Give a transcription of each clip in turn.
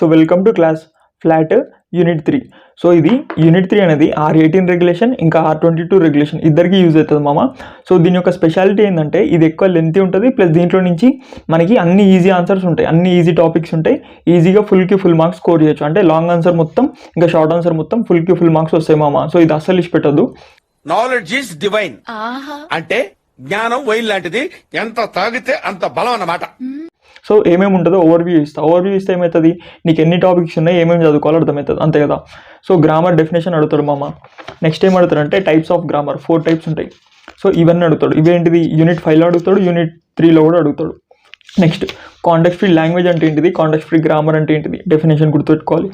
So welcome to class flat unit 3. So ఇది unit 3 అనేది R18 regulation ఇంకా R22 regulation ఇద్దరికి యూజ్ అవుతుంది మామ. సో దీని యొక్క స్పెషాలిటీ ఏంటంటే ఇది ఎక్కువ లెంతీ ఉంటుంది, ప్లస్ దీంట్లో నుంచి మనకి అన్ని ఈజీ ఆన్సర్స్ ఉంటాయి, అన్ని ఈజీ టాపిక్స్ ఉంటాయి. ఈజీగా ఫుల్కి ఫుల్ మార్క్స్ స్కోర్ చేయొచ్చు. అంటే లాంగ్ ఆన్సర్ మొత్తం ఇంకా షార్ట్ ఆన్సర్ మొత్తం ఫుల్కి ఫుల్ మార్క్స్ వస్తాయి మామ. సో ఇది అస్సలు ఇష్టపెట్టద్దు. నాలెడ్జ్ ఈస్ డివైన్ అంటే జ్ఞానం వైన్ లాంటిది, ఎంత తాగితే అంత బలం అన్నమాట. సో ఏమేమి ఉంటుందో ఓవర్వ్యూ ఇస్తే ఏమవుతుంది, నీకు ఎన్ని టాపిక్స్ ఉన్నాయి, ఏమేమి చదువుకోవాలో అర్థమవుతుంది, అంతే కదా. సో గ్రామర్ డెఫినేషన్ అడుగుతాడు మామ. నెక్స్ట్ ఏం అడుగుతాడు అంటే టైప్స్ ఆఫ్ గ్రామర్, 4 టైప్స్ ఉంటాయి. సో ఇవన్నీ అడుగుతాడు. ఇవేంటిది యూనిట్ 5లో అడుగుతాడు, యూనిట్ 3లో కూడా అడుగుతాడు. నెక్స్ట్ కాంటెక్స్ట్ ఫ్రీ లాంగ్వేజ్ అంటే ఏంటిది, కాంటెక్స్ట్ ఫ్రీ గ్రామర్ అంటే ఏంటిది, డెఫినేషన్ గుర్తుపెట్టుకోవాలి.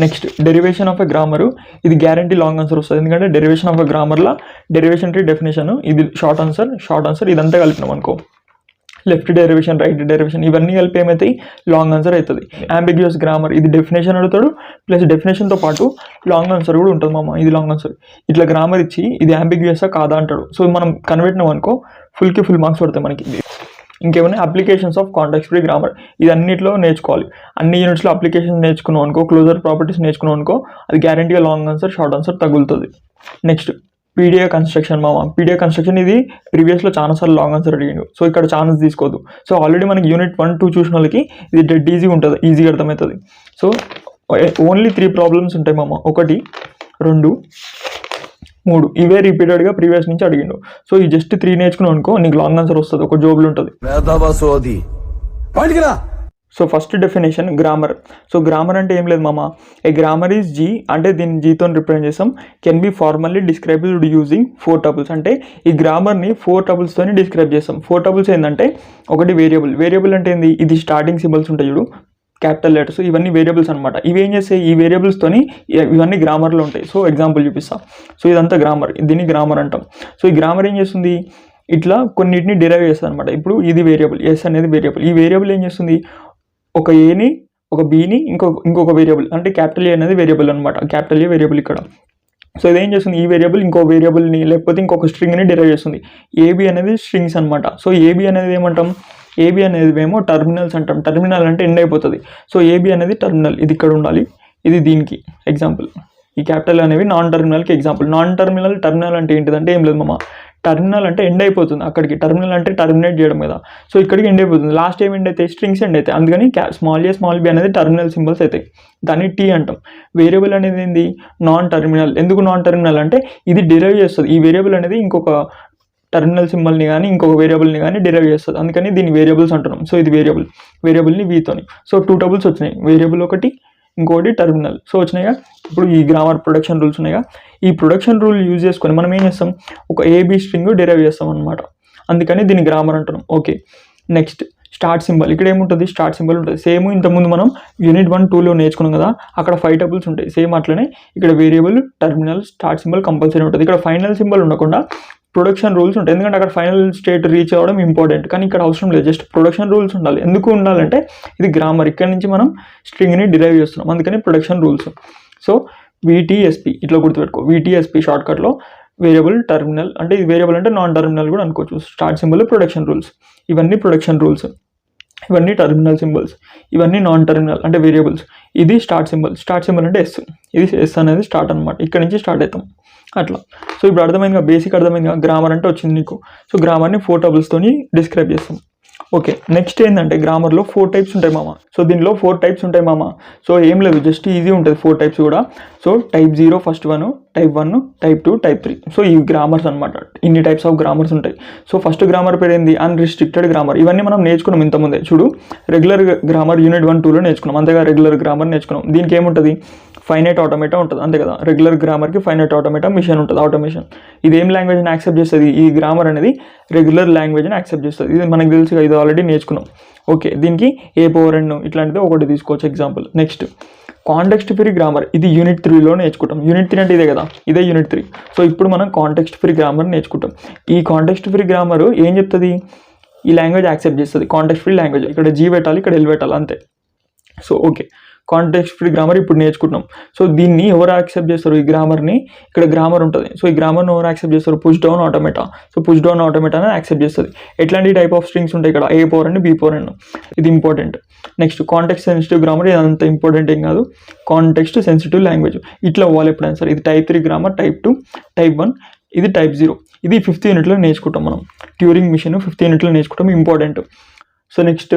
Next derivation of a grammar, ఇది గ్యారంటీ లాంగ్ ఆన్సర్ వస్తుంది, ఎందుకంటే డెరివేషన్ ఆఫ్ ఎ గ్రామర్లో డెరివేషన్ ట్రీ డెఫినేషన్, ఇది షార్ట్ ఆన్సర్ ఇదంతా కలిపినాం అనుకో. లెఫ్ట్ డెరివేషన్, రైట్ డెరివేషన్ ఇవన్నీ కలిపి ఏమవుతాయి, లాంగ్ ఆన్సర్ అవుతుంది. అంబిగ్యూస్ గ్రామర్, ఇది డెఫినేషన్ అడుగుతాడు, ప్లస్ డెఫినేషన్తో పాటు లాంగ్ ఆన్సర్ కూడా ఉంటుంది మామ. ఇది లాంగ్ ఆన్సర్ ఇట్లా గ్రామర్ ఇచ్చి ఇది అంబిగ్యూసా కాదా అంటాడు. సో మనం కన్వర్ట్నాం అనుకో ఫుల్కి ఫుల్ మార్క్స్ పడతాయి మనకి. ఇంకేమైనా applications of context free grammar, ఇది అన్నింటిలో నేర్చుకోవాలి. అన్ని యూనిట్స్లో అప్లికేషన్ నేర్చుకున్నాం అనుకో, క్లోజర్ ప్రాపర్టీస్ నేర్చుకున్నాం అనుకో, అది గ్యారంటీగా లాంగ్ ఆన్సర్ షార్ట్ ఆన్సర్ తగులుతుంది. నెక్స్ట్ పీడిఏ కన్స్ట్రక్షన్ మామ. పీడిఏ కన్స్ట్రక్షన్ ఇది ప్రీవియస్లో చాలాసార్లు లాంగ్ ఆన్సర్ అడిగాడు. సో ఇక్కడ ఛాన్స్ తీసుకోవద్దు. సో ఆల్రెడీ మనకి యూనిట్ 1, 2 చూసిన వాళ్ళకి ఇది డెడ్ ఈజీగా ఉంటుంది, ఈజీగా అర్థమవుతుంది. సో ఓన్లీ 3 ప్రాబ్లమ్స్ ఉంటాయి మామ. 1, 2, 3 ఇవే రిపీటెడ్గా ప్రీవియస్ నుంచి అడిగిండు. సో ఈ జస్ట్ 3 నేర్చుకున్నావు అనుకో, నీకు లాంగ్ ఆన్సర్ వస్తుంది, ఒక జోబులు ఉంటుంది. So first definition grammar. So grammar అంటే ఏం లేదు మామ, ఏ గ్రామర్ ఈజ్ జీ, అంటే దీన్ని జీతో రిప్రజెంట్ చేస్తాం. Can be formally described using 4 tuples. అంటే ఈ గ్రామర్ని 4 టపుల్స్తోని డిస్క్రైబ్ చేస్తాం. 4 టపుల్స్ ఏంటంటే ఒకటి వేరియబుల్ అంటే ఏంది, ఇది స్టార్టింగ్ సింబల్స్ ఉంటాయి చూడు, క్యాపిటల్ లెటర్స్, ఇవన్నీ వేరియబుల్స్ అనమాట. ఇవి ఏం చేస్తాయి, ఈ వేరియబుల్స్తోని ఇవన్నీ గ్రామర్లో ఉంటాయి. సో ఎగ్జాంపుల్ చూపిస్తా. సో ఇదంతా గ్రామర్, దీన్ని గ్రామర్ అంటాం. సో ఈ గ్రామర్ ఏం చేస్తుంది, ఇట్లా కొన్నిటిని డిరైవ్ చేస్తుంది అనమాట. ఇప్పుడు ఇది వేరియబుల్, ఎస్ అనేది వేరియబుల్. ఈ వేరియబుల్ ఏం చేస్తుంది, ఒక ఏని ఒక బీని ఇంకొక వేరియబుల్, అంటే క్యాపిటల్ ఏ అనేది వేరియబుల్ అనమాట. క్యాపిటల్ ఏ వేరియబుల్ ఇక్కడ. సో ఇదేం చేస్తుంది, ఈ వేరియబుల్ ఇంకో వేరియబుల్ని లేకపోతే ఇంకొక స్ట్రింగ్ని డిరైవ్ చేస్తుంది. ఏబీ అనేది స్ట్రింగ్స్ అనమాట. సో ఏబీ అనేది ఏమంటాం, ఏబీ అనేది మేము టర్మినల్స్ అంటాం. టర్మినల్ అంటే ఎండ్ అయిపోతుంది. సో ఏబీ అనేది టర్మినల్, ఇది ఇక్కడ ఉండాలి, ఇది దీనికి ఎగ్జాంపుల్. ఈ క్యాపిటల్ అనేవి నాన్ టర్మినల్కి ఎగ్జాంపుల్. టర్మినల్ అంటే ఏంటిదంటే ఏం లేదు మామ, టర్మినల్ అంటే ఎండ్ అయిపోతుంది అక్కడికి. టర్మినల్ అంటే టర్మినేట్ చేయడం మీద. సో ఇక్కడికి ఎండ్ అయిపోతుంది. లాస్ట్ ఏం ఎండ్ అయితే స్ట్రింగ్స్ ఎండ్ అవుతాయి. అందుకని స్మాల్ బి అనేది టర్మినల్ సింబల్స్ అవుతాయి, దాన్ని టీ అంటాం. వేరియబుల్ అనేది ఏంది, నాన్ టర్మినల్. ఎందుకు నాన్ టర్మినల్ అంటే ఇది డిరైవ్ చేస్తుంది. ఈ వేరియబుల్ అనేది ఇంకొక టర్మినల్ సింబల్ని కానీ ఇంకొక వేరియబుల్ని కానీ డిరైవ్ చేస్తుంది, అందుకని దీన్ని వేరియబుల్స్ అంటున్నాం. సో ఇది వేరియబుల్ని వీతోని. సో 2 టబుల్స్ వచ్చినాయి, వేరియబుల్ ఒకటి, ఇంకోటి టర్మినల్. సో వచ్చినాయిగా. ఇప్పుడు ఈ గ్రామర్ ప్రొడక్షన్ రూల్స్ ఉన్నాయిగా. ఈ ప్రొడక్షన్ రూల్ యూజ్ చేసుకొని మనం ఏం చేస్తాం, ఒక ఏబీ స్ట్రింగ్ డిరైవ్ చేస్తాం అనమాట. అందుకని దీన్ని గ్రామర్ అంటున్నాం. ఓకే. Next start symbol. ఇక్కడ ఏముంటుంది, స్టార్ట్ సింబల్ ఉంటుంది. సేమ్ ఇంతకుముందు మనం యూనిట్ 1, 2లో నేర్చుకున్నాం కదా, అక్కడ 5 టబుల్స్ ఉంటాయి. సేమ్ అట్లనే ఇక్కడ variable, terminal, start symbol compulsory ఉంటుంది. ఇక్కడ ఫైనల్ సింబల్ ఉండకుండా ప్రొడక్షన్ రూల్స్ ఉంటాయి, ఎందుకంటే అక్కడ ఫైనల్ స్టేట్ రీచ్ అవ్వడం ఇంపార్టెంట్. కానీ ఇక్కడ అవసరం లేదు, జస్ట్ ప్రొడక్షన్ రూల్స్ ఉండాలి. ఎందుకు ఉండాలంటే ఇది గ్రామర్, ఇక్కడ నుంచి మనం స్ట్రింగ్ని డిరైవ్ చేస్తున్నాం, అందుకని ప్రొడక్షన్ రూల్స్. సో VTSP ఇట్లా గుర్తుపెట్టుకో. VTSP షార్ట్కట్లో వేరియబుల్, టర్మినల్, అంటే ఇది వేరియబుల్ అంటే నాన్ టర్మినల్ కూడా అనుకోవచ్చు. స్టార్ట్ సింబల్, ప్రొడక్షన్ రూల్స్, ఇవన్నీ ప్రొడక్షన్ రూల్స్. ఇవన్నీ టర్మినల్ సింబల్స్, ఇవన్నీ నాన్ టర్మినల్ అంటే వేరియబుల్స్. ఇది స్టార్ట్ సింబల్ అంటే ఎస్, ఇది ఎస్ అనేది స్టార్ట్ అనమాట. ఇక్కడ నుంచి స్టార్ట్ అవుతాం అట్లా. సో ఇప్పుడు అర్థమైందిగా, బేసిక్ అర్థమైందిగా. గ్రామర్ అంటే వచ్చింది నీకు. సో గ్రామర్ని 4 టబుల్స్తోని డిస్క్రైబ్ చేస్తాం. ఓకే. నెక్స్ట్ ఏంటంటే గ్రామర్లో 4 టైప్స్ ఉంటాయి మామ. సో దీనిలో 4 టైప్స్ ఉంటాయి మామ. సో ఏం లేదు, జస్ట్ ఈజీ ఉంటుంది 4 టైప్స్ కూడా. So type 0 first 1, type 1, type 2, type 3. So ఈ గ్రామర్స్ అనమాట. ఇన్ని టైప్స్ ఆఫ్ గ్రామర్స్ ఉంటాయి. సో ఫస్ట్ గ్రామర్ పేరు ఏంది, అన్రిస్ట్రిక్టెడ్ గ్రామర్. ఇవన్నీ మనం నేర్చుకున్నాం ఇంతకుముందే. చూడు, రెగ్యులర్ గ్రామర్ యూనిట్ 1, 2లో నేర్చుకున్నాం, అంతేగా రెగ్యులర్ గ్రామర్ నేర్చుకున్నాం. దీనికి ఏముంటుంది, ఫైనైట్ ఆటోమేటా ఉంటుంది, అంతే కదా. రెగ్యులర్ గ్రామర్కి ఫైనైట్ ఆటోమేటా మిషన్ ఉంటుంది, ఆటోమేషన్. ఇది ఏం లాంగ్వేజ్ని యాక్సెప్ట్ చేస్తుంది, ఈ గ్రామర్ అనేది రెగ్యులర్ లాంగ్వేజ్ని యాక్సెప్ట్ చేస్తుంది. ఇది మనకు తెలుసు, ఇది ఆల్రెడీ నేర్చుకున్నాం. ఓకే. దీనికి A⁴N ఇట్లాంటిది ఒకటి తీసుకోవచ్చు example. Next context free grammar, ఇది యూనిట్ 3లో నేర్చుకుంటాం. యూనిట్ 3 అంటే ఇదే కదా, ఇదే యూనిట్ 3. సో ఇప్పుడు మనం కాంటెక్స్ట్ ఫ్రీ గ్రామర్ నేర్చుకుంటాం. ఈ కాంటెక్స్ట్ ఫ్రీ గ్రామర్ ఏం చెప్తుంది, ఈ లాంగ్వేజ్ యాక్సెప్ట్ చేస్తుంది, కాంటెక్స్ట్ ఫ్రీ లాంగ్వేజ్. ఇక్కడ G పెట్టాలి, ఇక్కడ L పెట్టాలి, అంతే. So okay, context free grammar ఇప్పుడు నేర్చుకుంటున్నాం. సో దీన్ని ఎవరు యాక్సెప్ట్ చేస్తారు? ఈ గ్రామర్ని, ఇక్కడ గ్రామర్ ఉంటుంది. సో ఈ గ్రామర్ని ఎవరు యాక్సెప్ట్ చేస్తారు? Push down automata. So push down automata అనేది యాక్సెప్ట్ చేస్తుంది. ఎట్లాంటి టైప్ ఆఫ్ స్ట్రింగ్స్ ఉంటాయి ఇక్కడ? A power and B power and, ఇది important. Next context sensitive grammar, ఇది అంత ఇంపార్టెంట్ ఏం కాదు. కాంటెక్స్ట్ సెన్సిటివ్ లాంగ్వేజ్ ఇట్లా అవ్వాలి ఎప్పుడైనా సరే. ఇది టైప్ 3 గ్రామర్, టైప్ 2, టైప్ 1, ఇది టైప్ 0. ఇది 5th యూనిట్లో నేర్చుకుంటాం మనం. ట్యూరింగ్ మిషన్ 5th యూనిట్లో నేర్చుకుంటాం, important. So next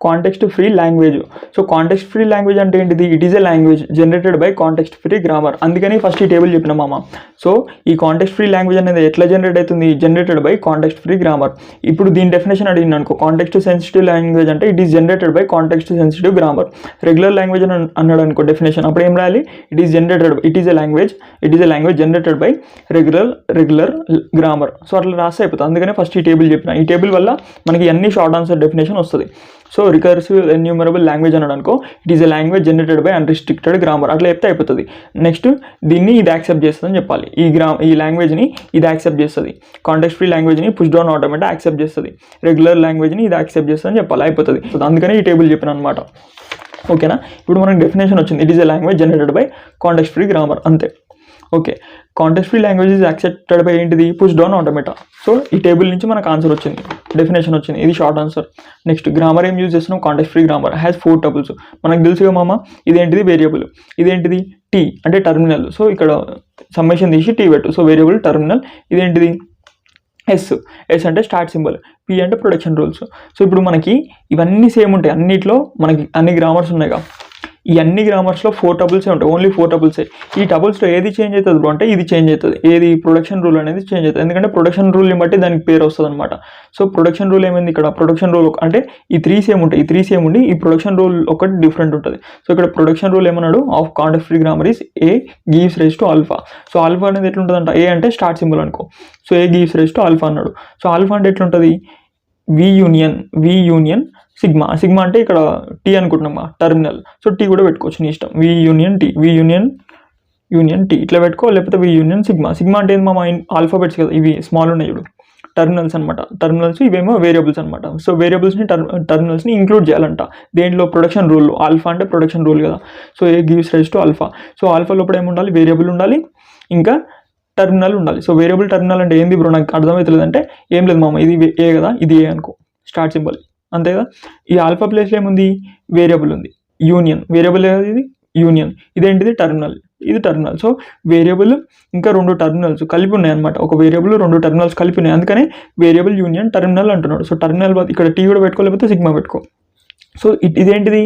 context free language. So context free language అంటే ఏంటిది? It is a language generated by context free grammar. అందుకని ఫస్ట్ ఈ టేబుల్ చెప్పిన మామ. సో ఈ కాంటెక్స్ట్ ఫ్రీ లాంగ్వేజ్ అనేది ఎట్లా జనరేట్ అవుతుంది? Generated by context free grammar. ఇప్పుడు దీని డెఫినేషన్ అడిగింది అనుకో, కాంటెక్స్ట్ సెన్సిటివ్ లాంగ్వేజ్ అంటే it is generated by context sensitive grammar. Regular language అని అన్నాడు అనుకో డెఫినేషన్, అప్పుడు ఏం రాయాలి? It is generated, it is a language generated by regular grammar. So అట్లా రాస్తే అయిపోతుంది. అందుకనే ఫస్ట్ ఈ టేబుల్ చెప్పిన. ఈ టేబుల్ వల్ల మనకి అన్ని షార్ట్ ఆన్సర్ డెఫినేషన్ వస్తుంది. సో రికర్సివ్ ఎన్యూమరబుల్ లాంగ్వేజ్ అన్నాడు అనుకో, it is a language generated by unrestricted grammar. అట్లా చెప్తే అయిపోతుంది. నెక్స్ట్ దీన్ని ఇది యాక్సెప్ట్ చేస్తుంది అని చెప్పాలి. ఈ లాంగ్వేజ్ని ఇది యాక్సెప్ట్ చేస్తుంది. కాంటెక్స్ట్ ఫ్రీ లాంగ్వేజ్ని పుష్ డౌన్ ఆటోమేటిక్ యాక్సెప్ట్ చేస్తుంది. రెగ్యులర్ లాంగ్వేజ్ని ఇది యాక్సెప్ట్ చేస్తుంది అని చెప్పాలి, అయిపోతుంది. సో అందుకనే ఈ టేబుల్ చెప్పిన అనమాట. ఓకేనా? ఇప్పుడు మనకి డెఫినేషన్ వచ్చింది, it is a language generated by context free grammar, అంతే. Okay, context free language is accepted by ఏంటిది? Push down automata. సో ఈ టేబుల్ నుంచి మనకు ఆన్సర్ వచ్చింది, డెఫినేషన్ వచ్చింది, ఇది షార్ట్ ఆన్సర్. నెక్స్ట్ గ్రామర్ ఏం యూజ్ చేస్తున్నాం? Context free grammar has 4 tuples. మనకు తెలుసుగా మామ, ఇదేంటిది? వేరియబుల్. ఇదేంటిది? టీ అంటే టర్మినల్. సో ఇక్కడ సమ్మేషన్ తీసి టీ పెట్టు. So variable terminal. ఇదేంటిది? ఎస్ అంటే స్టార్ట్ సింబల్, పి అంటే ప్రొడక్షన్ రూల్స్. సో ఇప్పుడు మనకి ఇవన్నీ సేమ్ ఉంటాయి, అన్నిట్లో మనకి అన్ని గ్రామర్స్ ఉన్నాయిగా. ఈ అన్ని గ్రామర్స్లో 4 టబుల్సే ఉంటాయి, ఓన్లీ 4 టబుల్సే. ఈ టబుల్స్లో ఏది చేంజ్ అవుతుంది బ్రో అంటే ఇది చేంజ్ అవుతుంది. ఏది? ప్రొడక్షన్ రూల్ అనేది చేంజ్ అవుతుంది. ఎందుకంటే ప్రొడక్షన్ రూల్ని బట్టి దానికి పేరు వస్తుంది అనమాట. సో ప్రొడక్షన్ రూల్ ఏమైంది ఇక్కడ? ప్రొడక్షన్ రూల్ అంటే ఈ 3 సేమ్ ఉంటాయి, ఈ 3 సేమ్ ఉండి ఈ ప్రొడక్షన్ రూల్ ఒకటి డిఫరెంట్ ఉంటుంది. సో ఇక్కడ ప్రొడక్షన్ రూల్ ఏమన్నాడు? Of context free grammar is A gives rise to alpha. So alpha అనేది ఎట్లుంటుందంట? ఏ అంటే స్టార్ట్ సింబల్ అనుకో. So A gives rise to alpha అన్నాడు. సో ఆల్ఫా అంటే ఎట్లుంటుంది? వి యూనియన్ సిగ్మా అంటే ఇక్కడ టీ అనుకుంటున్నాం టర్మినల్. సో టీ కూడా పెట్టుకోవచ్చు నీ ఇష్టం. వి యూనియన్ టీ ఇట్లా పెట్టుకో, లేకపోతే వి యూనియన్ సిగ్మా అంటే ఏంది మా ఆల్ఫాబెట్స్ కదా, ఇవి స్మాల్ ఉన్నాయి చూడు, టర్మినల్స్ అనమాట. టర్మినల్స్ ఇవేమో వేరియబుల్స్ అనమాట. సో వేరియబుల్స్ని టర్మినల్స్ని ఇంక్లూడ్ చేయాలంట దేంట్లో? Production rule. ఆల్ఫా అంటే ప్రొడక్షన్ రూల్ కదా. So A gives rise to alpha. So alpha లోపల ఏముండాలి? వేరియబుల్ ఉండాలి, ఇంకా టర్మినల్ ఉండాలి. సో వేరియబుల్ టర్మినల్ అంటే ఏంది బ్రో నాకు అర్థమవుతలేదు అంటే ఏం లేదు మామ, ఇది ఏ కదా, ఇది ఏ అనుకో, స్టార్ట్ సింబల్ అంతే కదా. ఈ ఆల్ఫా ప్లేస్లో ఏముంది? వేరియబుల్ ఉంది, యూనియన్. వేరియబుల్ ఏది? ఇది యూనియన్. ఇదేంటిది? టర్మినల్. ఇది టర్మినల్. సో వేరియబుల్ ఇంకా 2 టర్మినల్స్ కలిపి ఉన్నాయి అనమాట. ఒక వేరియబుల్ 2 టర్మినల్స్ కలిపి ఉన్నాయి, అందుకనే వేరియబుల్ యూనియన్ టర్మినల్ అంటున్నాడు. సో టర్మినల్ ఇక్కడ టీ కూడా పెట్టుకో, లేకపోతే సిగ్మా పెట్టుకో. సో ఇదేంటిది?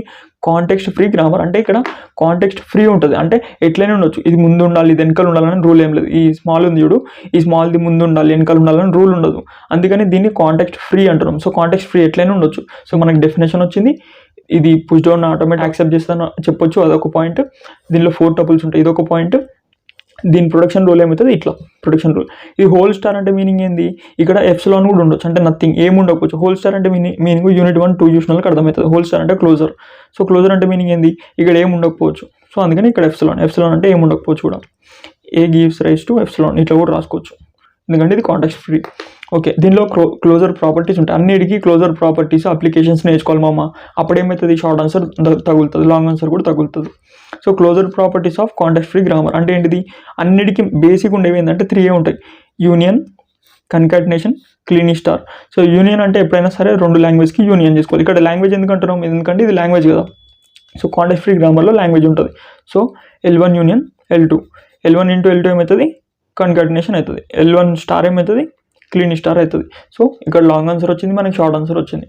Context free grammar. అంటే ఇక్కడ కాంటెక్స్ట్ ఫ్రీ ఉంటుంది, అంటే ఎట్లయినా ఉండొచ్చు. ఇది ముందు ఉండాలి, ఇది వెనకాల ఉండాలని రూల్ ఏం లేదు. ఈ స్మాల్ ఉంది చూడు, ఈ స్మాల్ది ముందు ఉండాలి, వెనకాల ఉండాలని రూల్ ఉండదు. అందుకని దీన్ని కాంటెక్స్ట్ ఫ్రీ అంటున్నాం. సో కాంటెక్స్ట్ ఫ్రీ ఎట్లయినా ఉండొచ్చు. సో మనకి డెఫినేషన్ వచ్చింది, ఇది పుష్ డౌన్ ఆటోమేటిక్ యాక్సెప్ట్ చేస్తాను చెప్పొచ్చు, అదొక పాయింట్. దీనిలో 4 టపుల్స్ ఉంటాయి, ఇదొక పాయింట్. దీని ప్రొడక్షన్ రూల్ ఏమవుతుంది? ఇట్లా ప్రొడక్షన్ రూల్. ఈ హోల్ స్టార్ అంటే మీనింగ్ ఏంది? ఇక్కడ ఎప్సిలాన్ కూడా ఉండొచ్చు, అంటే నథింగ్, ఏమి ఉండకపోవచ్చు. హోల్ స్టార్ అంటే మీనింగ్ యూనిట్ 1, 2 చూసిన వాళ్ళకి అర్థమవుతుంది. హోల్ స్టార్ అంటే క్లోజర్. సో క్లోజర్ అంటే మీనింగ్ ఏంది? ఇక్కడ ఏమి ఉండకపోవచ్చు. సో అందుకని ఇక్కడ ఎప్సిలాన్ అంటే ఏమి ఉండకపోవచ్చు కూడా. A gives rise to epsilon ఇట్లా కూడా రాసుకోవచ్చు, ఎందుకంటే ఇది కాంటెక్స్ట్ ఫ్రీ. ఓకే, దీనిలో క్లోజర్ ప్రాపర్టీస్ ఉంటాయి. అన్నిటికీ క్లోజర్ ప్రాపర్టీస్ అప్లికేషన్స్ నేర్చుకోవాలి మామ. అప్పుడు ఏమవుతుంది? షార్ట్ ఆన్సర్ తగులుతుంది, లాంగ్ ఆన్సర్ కూడా తగులుతుంది. So closure properties of context free grammar అంటే ఏంటిది? అన్నిటికీ బేసిక్ ఉండేవి ఏంటంటే 3 ఉంటాయి: union, concatenation, Kleene star. So union అంటే ఎప్పుడైనా సరే 2 లాంగ్వేజ్కి యూనియన్ చేసుకోవాలి. ఇక్కడ లాంగ్వేజ్ ఎందుకు అంటున్నాం? ఎందుకంటే ఇది లాంగ్వేజ్ కదా. సో కాంటెక్స్ట్ ఫ్రీ గ్రామర్లో లాంగ్వేజ్ ఉంటుంది. So L1 union L2, L1 into L2 ఏమవుతుంది? కన్కాటినేషన్ అవుతుంది. L1 స్టార్ ఏమవుతుంది? క్లీన్ స్టార్ అవుతుంది. సో ఇక్కడ లాంగ్ ఆన్సర్ వచ్చింది, మనకి షార్ట్ ఆన్సర్ వచ్చింది.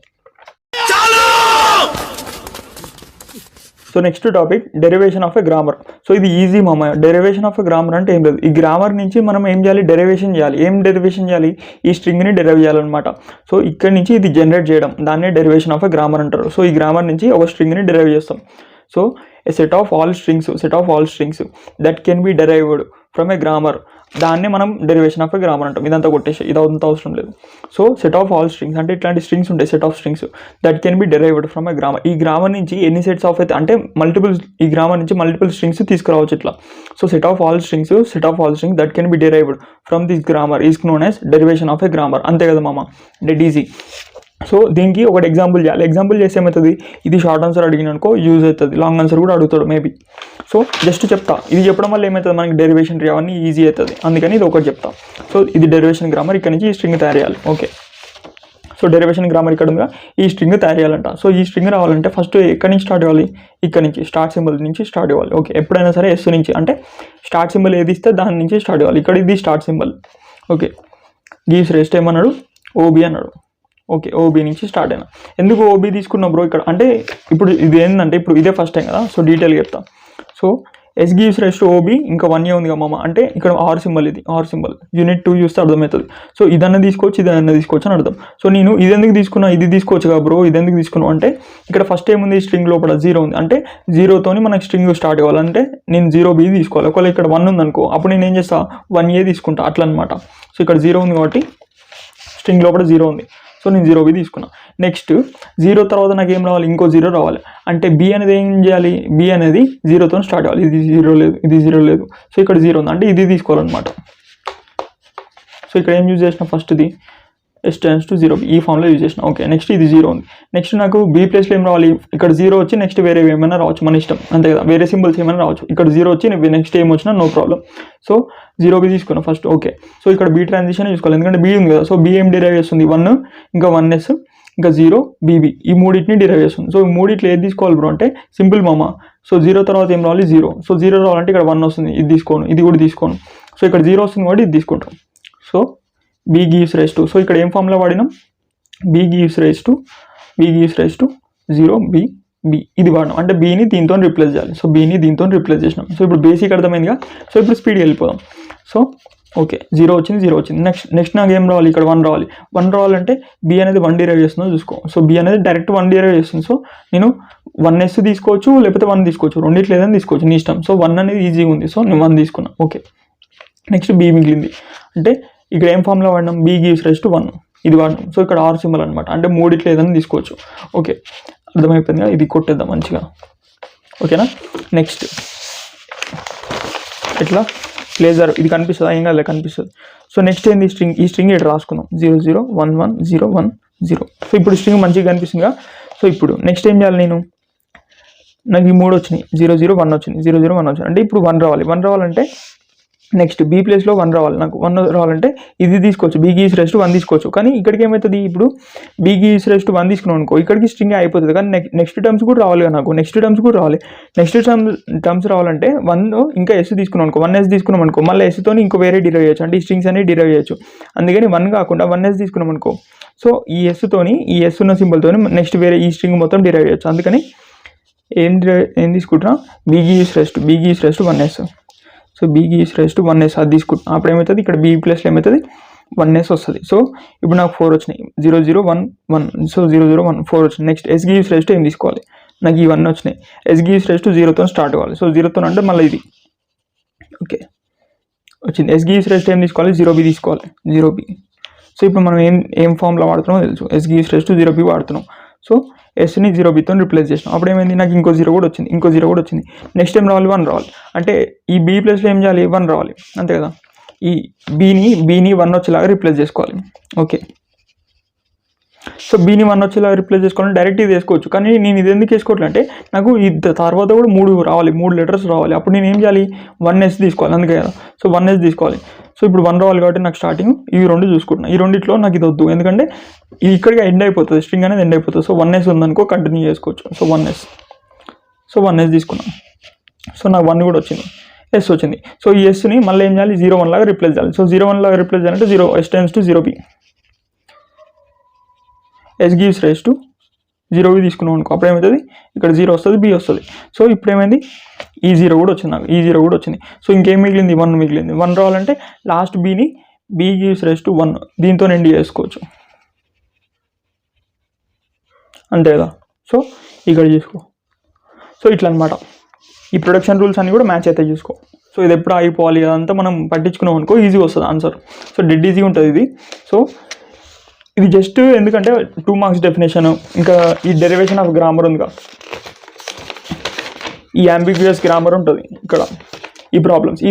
So next topic derivation of a grammar. So ఇది ఈజీ మామ. డెరివేషన్ ఆఫ్ ఎ గ్రామర్ అంటే ఏం లేదు, ఈ గ్రామర్ నుంచి మనం ఏం చేయాలి? డెరివేషన్ చేయాలి. ఏం డెరివేషన్ చేయాలి? ఈ స్ట్రింగ్ని డెరైవ్ చేయాలన్నమాట. సో ఇక్కడ నుంచి ఇది జనరేట్ చేయడం, దాన్నే డెరివేషన్ ఆఫ్ ఎ గ్రామర్ అంటారు. సో ఈ గ్రామర్ నుంచి ఒక స్ట్రింగ్ని డెరైవ్ చేస్తాం. So a set of all strings that can be derived from a grammar, దాన్నే మనం డెరివేషన్ ఆఫ్ ఎ గ్రామర్ అంటాం. ఇదంతా కొట్టేసి, ఇదంతా అవసరం లేదు. So set of all strings అంటే ఇట్లాంటి స్ట్రింగ్స్ ఉంటాయి, set of strings that can be derived from a grammar. ఈ గ్రామర్ నుంచి ఎన్ని సెట్స్ ఆఫ్ అయితే అంటే ఈ గ్రామర్ నుంచి మల్టిపుల్ స్ట్రింగ్స్ తీసుకురావచ్చు ఇట్లా. So set of all strings that can be derived from this grammar is known as derivation of a grammar. అంతే కదా మామ, డెట్ ఈజీ. సో దీనికి ఒకటి ఎగ్జాంపుల్ చేయాలి. ఎగ్జాంపుల్ చేస్తే ఏమవుతుంది, ఇది షార్ట్ ఆన్సర్ అడిగిన అనుకో యూజ్ అవుతుంది, లాంగ్ ఆన్సర్ కూడా అడుగుతాడు మేబీ. సో జస్ట్ చెప్తా, ఇది చెప్పడం వల్ల ఏమవుతుంది మనకి డెరివేషన్ ట్రీ అవన్నీ ఈజీ అవుతుంది, అందుకని ఇది ఒకటి చెప్తా. సో ఇది డెరివేషన్ గ్రామర్, ఇక్కడ నుంచి ఈ స్ట్రింగ్ తయారు చేయాలి. ఓకే, సో డెరివేషన్ గ్రామర్ ఇక్కడ ఉందిగా, ఈ స్ట్రింగ్ తయారు చేయాలంట. సో ఈ స్ట్రింగ్ రావాలంటే ఫస్ట్ ఎక్కడి నుంచి స్టార్ట్ అవ్వాలి, ఇక్కడ నుంచి స్టార్ట్ సింబల్ నుంచి స్టార్ట్ అవ్వాలి. ఓకే, ఎప్పుడైనా సరే ఎస్ నుంచి, అంటే స్టార్ట్ సింబల్ ఏది ఇస్తే దాని నుంచి స్టార్ట్ అవ్వాలి. ఇక్కడ ఇది start symbol. Okay, gives rest ఏమన్నాడు, ఓబీ అన్నాడు. ఓకే, ఓబీ నుంచి స్టార్ట్ అయినా. ఎందుకు ఓబీ తీసుకున్నా బ్రో ఇక్కడ అంటే, ఇప్పుడు ఇది ఏంటంటే ఇప్పుడు ఇదే ఫస్ట్ టైం కదా, సో డీటెయిల్గా చెప్తాం. So S gives rest OB, ఇంకా 1 ఏ ఉంది కదా మామ, అంటే ఇక్కడ ఆర్ సింబల్, ఇది ఆర్ సింబల్ యూనిట్ 2 చూస్తే అర్థమవుతుంది. సో ఇదన్నా తీసుకోవచ్చు, ఇదన్నా తీసుకోవచ్చు అని అర్థం. సో నేను ఇది ఎందుకు తీసుకున్నా, ఇది తీసుకోవచ్చు కదా బ్రో, ఇది ఎందుకు తీసుకున్నావు అంటే, ఇక్కడ ఫస్ట్ ఏముంది స్ట్రింగ్ లోపల 0 ఉంది, అంటే 0తోని మనకి స్ట్రింగ్ స్టార్ట్ కావాలంటే నేను 0B తీసుకోవాలి. ఒకవేళ ఇక్కడ 1 ఉంది అనుకో, అప్పుడు నేను ఏం చేస్తా 1A తీసుకుంటా, అట్లా అనమాట. సో ఇక్కడ 0 ఉంది కాబట్టి స్ట్రింగ్ లోపల 0 ఉంది, సో నేను 0B తీసుకున్నా. నెక్స్ట్ 0 తర్వాత నాకు ఏం రావాలి, ఇంకో 0 రావాలి. అంటే B అనేది ఏం చేయాలి, B అనేది 0తో స్టార్ట్ అవ్వాలి. ఇది 0 లేదు, ఇది 0 లేదు, సో ఇక్కడ 0 ఉంది, అంటే ఇది తీసుకోవాలన్నమాట. సో ఇక్కడ ఏం యూజ్ చేసిన, ఫస్ట్ది S tends to 0B, ఈ ఫామ్లో యూజ్ చేసిన. ఓకే, నెక్స్ట్ ఇది 0 ఉంది. నెక్స్ట్ నాకు B ప్లేస్లో ఏం రావాలి, ఇక్కడ 0 వచ్చి నెక్స్ట్ వేరే ఏమైనా రావచ్చు, మన ఇష్టం అంతే కదా, వేరే సింబల్స్ ఏమైనా రావచ్చు. ఇక్కడ 0 వచ్చి నెక్స్ట్ ఏం వచ్చినా నో ప్రాబ్లం. సో 0B తీసుకున్నాం ఫస్ట్. ఓకే, సో ఇక్కడ B ట్రాన్సిషన్ చూసుకోవాలి, ఎందుకంటే B ఉంది కదా. సో B ఏం డిరైవ్ చేస్తుంది, 1 ఇంకా 1S ఇంకా 0 BB, ఈ మూడింటిని డిరైవ్ చేస్తుంది. సో ఈ మూడిట్లో ఏది తీసుకోవాలి బ్రో అంటే సింపుల్ మామ. సో 0 తర్వాత ఏం రావాలి, 0. సో 0 రావాలంటే ఇక్కడ 1 వస్తుంది, ఇది తీసుకోను, ఇది కూడా తీసుకోను. సో ఇక్కడ 0 వస్తుంది కాబట్టి ఇది తీసుకుంటాం. So B gives rise to, so ఇక్కడ ఏం formula వాడినాం, B gives rise to 0 B, ఇది వాడినాం, అంటే Bని దీంతో రిప్లేస్ చేయాలి. సో Bని దీంతో రిప్లేస్ చేసినాం. సో ఇప్పుడు బేసిక్ అర్థమైందిగా. సో ఇప్పుడు స్పీడ్కి వెళ్ళిపోదాం. సో ఓకే, 0 వచ్చింది, 0 వచ్చింది. నెక్స్ట్ నాకు ఏం రావాలి, ఇక్కడ 1 రావాలి. 1 రావాలంటే B అనేది 1 డిరైవ్ చేస్తుందో చూసుకో. సో B అనేది డైరెక్ట్ 1 డిరైవ్ చేస్తుంది. సో నేను 1S తీసుకోవచ్చు, లేకపోతే 1 తీసుకోవచ్చు, రెండిట్లో ఏదైనా తీసుకోవచ్చు, నీ ఇష్టం. సో 1 అనేది ఈజీగా ఉంది, సో నేను 1 తీసుకున్నా. ఓకే, నెక్స్ట్ B మిగిలింది, అంటే ఇక్కడ ఏం ఫామ్లో వాడినాం, B gives rise to 1, ఇది వాడినాం. సో ఇక్కడ ఆర్ సింబల్ అనమాట, అంటే మూడిట్లో ఏదైనా తీసుకోవచ్చు. ఓకే, అర్థమైపోయింది కదా, ఇది కొట్టేద్దాం మంచిగా. ఓకేనా, నెక్స్ట్ ఇట్లా ప్లేజర్ ఇది కనిపిస్తుంది, ఏం కాదు కనిపిస్తుంది. సో నెక్స్ట్ ఏంది స్ట్రింగ్, ఈ స్ట్రింగ్ ఇక్కడ రాసుకుందాం 0 0 1 1 0 1 0. సో ఇప్పుడు స్ట్రింగ్ మంచిగా కనిపిస్తుందిగా. సో ఇప్పుడు నెక్స్ట్ ఏం చేయాలి, నేను నాకు ఈ 3 వచ్చినాయి, 0 0 1 వచ్చింది, 0 0 1 వచ్చింది, అంటే ఇప్పుడు 1 రావాలి. 1 రావాలంటే నెక్స్ట్ B ప్లేస్లో 1 రావాలి. నాకు 1 రావాలంటే ఇది తీసుకోవచ్చు, B gives rise to 1 తీసుకోవచ్చు. కానీ ఇక్కడికి ఏమవుతుంది, ఇప్పుడు B gives rise to 1 తీసుకున్నాం అనుకో, ఇక్కడికి స్ట్రింగ్ అయిపోతుంది. కానీ నెక్స్ట్ టర్మ్స్ కూడా రావాలి కదా, నాకు నెక్స్ట్ టర్మ్స్ కూడా రావాలి. నెక్స్ట్ టర్మ్స్ రావాలంటే 1 ఇంకా S తీసుకున్నాం అనుకో, 1S తీసుకున్నాం అనుకో, మళ్ళీ Sతో ఇంకో వేరే డిరైవ్ చేయొచ్చు, అంటే ఈ స్ట్రింగ్స్ అనేవి డిరైవ్ చేయొచ్చు. అందుకని 1 కాకుండా 1S తీసుకున్నాం అనుకో, సో ఈ Sతోని, ఈ S ఉన్న సింబల్తోని నెక్స్ట్ వేరే ఈ స్ట్రింగ్ మొత్తం డిరైవ్ చేయొచ్చు. అందుకని ఏం తీసుకుంటున్నా, B gives rise to 1S. So B gives rise to 1S అది తీసుకుంటున్నాం. అప్పుడు ఏమవుతుంది, ఇక్కడ B ప్లేస్లో ఏమవుతుంది 1S వస్తుంది. సో ఇప్పుడు నాకు 4 వచ్చినాయి, 0 0 1 1. సో 0 0 1 4 వచ్చినాయి. Next S gives rise to ఏం తీసుకోవాలి, నాకు ఈ 1 వచ్చినాయి. S gives rise to 0తో స్టార్ట్ అవ్వాలి. సో 0తో అంటే మళ్ళీ ఇది ఓకే వచ్చింది. S gives rise to ఏం తీసుకోవాలి, 0B తీసుకోవాలి, 0B. సో ఇప్పుడు మనం ఏం ఫామ్లో వాడుతున్నామో తెలుసు, S gives rise to 0B వాడుతున్నాం. సో Sని 0Bతో రిప్లేస్ చేసినాం. అప్పుడు ఏమైంది, నాకు ఇంకో 0 కూడా వచ్చింది, నెక్స్ట్ ఏం రావాలి, 1 రావాలి. అంటే ఈ B ప్లేస్లో ఏం చేయాలి, 1 రావాలి, అంతే కదా. ఈ Bని 1 వచ్చేలాగా రిప్లేస్ చేసుకోవాలి. ఓకే, సో Bని 1 వచ్చేలాగా రిప్లేస్ చేసుకోవాలని డైరెక్ట్ ఇది వేసుకోవచ్చు. కానీ నేను ఇది ఎందుకు వేసుకోవట్లేదు అంటే, నాకు ఈ తర్వాత కూడా 3 రావాలి, 3 లెటర్స్ రావాలి. అప్పుడు నేను ఏం చేయాలి, 1S తీసుకోవాలి, అందుకే కదా. సో 1S తీసుకోవాలి. సో ఇప్పుడు 1 రావాలి కాబట్టి నాకు స్టార్టింగ్ ఇవి 2 చూసుకుంటున్నా. ఈ రెండిట్లో నాకు ఇది వద్దు, ఎందుకంటే ఇది ఇక్కడికి ఎండ్ అయిపోతుంది, స్ట్రింగ్ అనేది ఎండ్ అయిపోతుంది. సో 1S ఉందనుకో కంటిన్యూ చేసుకోవచ్చు. సో 1S తీసుకున్నాను. సో నాకు 1 కూడా వచ్చింది, S వచ్చింది. సో ఈ Sని మళ్ళీ ఏం చేయాలి, 0 1 లాగా రిప్లేస్ చేయాలి. సో 0 1 లాగా రిప్లేస్ చేయాలంటే 0 S tends to 0B. S gives rise to 0B తీసుకున్నాం అనుకో, అప్పుడు ఏమవుతుంది, ఇక్కడ 0 వస్తుంది, B వస్తుంది. సో ఇప్పుడు ఏమైంది, ఈ 0 కూడా వచ్చింది, నాకు ఈ 0 కూడా వచ్చింది. సో ఇంకేం మిగిలింది, 1 మిగిలింది. 1 రావాలంటే last B gives rise to 1 దీంతో ఎండ్ చేసుకోవచ్చు, అంతే కదా. సో ఇక్కడ చూసుకో. సో ఇట్లా అనమాట, ఈ ప్రొడక్షన్ రూల్స్ అన్నీ కూడా మ్యాచ్ అయితే చూసుకో. సో ఇది ఎప్పుడు ఆగిపోవాలి అదంతా మనం పట్టించుకున్నాం అనుకో, ఈజీగా వస్తుంది ఆన్సర్. సో డెడ్ ఈజీ ఉంటుంది ఇది. సో ఇది జస్ట్ ఎందుకంటే 2 మార్క్స్ డెఫినేషన్, ఇంకా ఈ డెరివేషన్ ఆఫ్ గ్రామర్ ఉందిగా, ఈ అంబిగ్యూయస్ గ్రామర్ ఉంటుంది ఇక్కడ, ఈ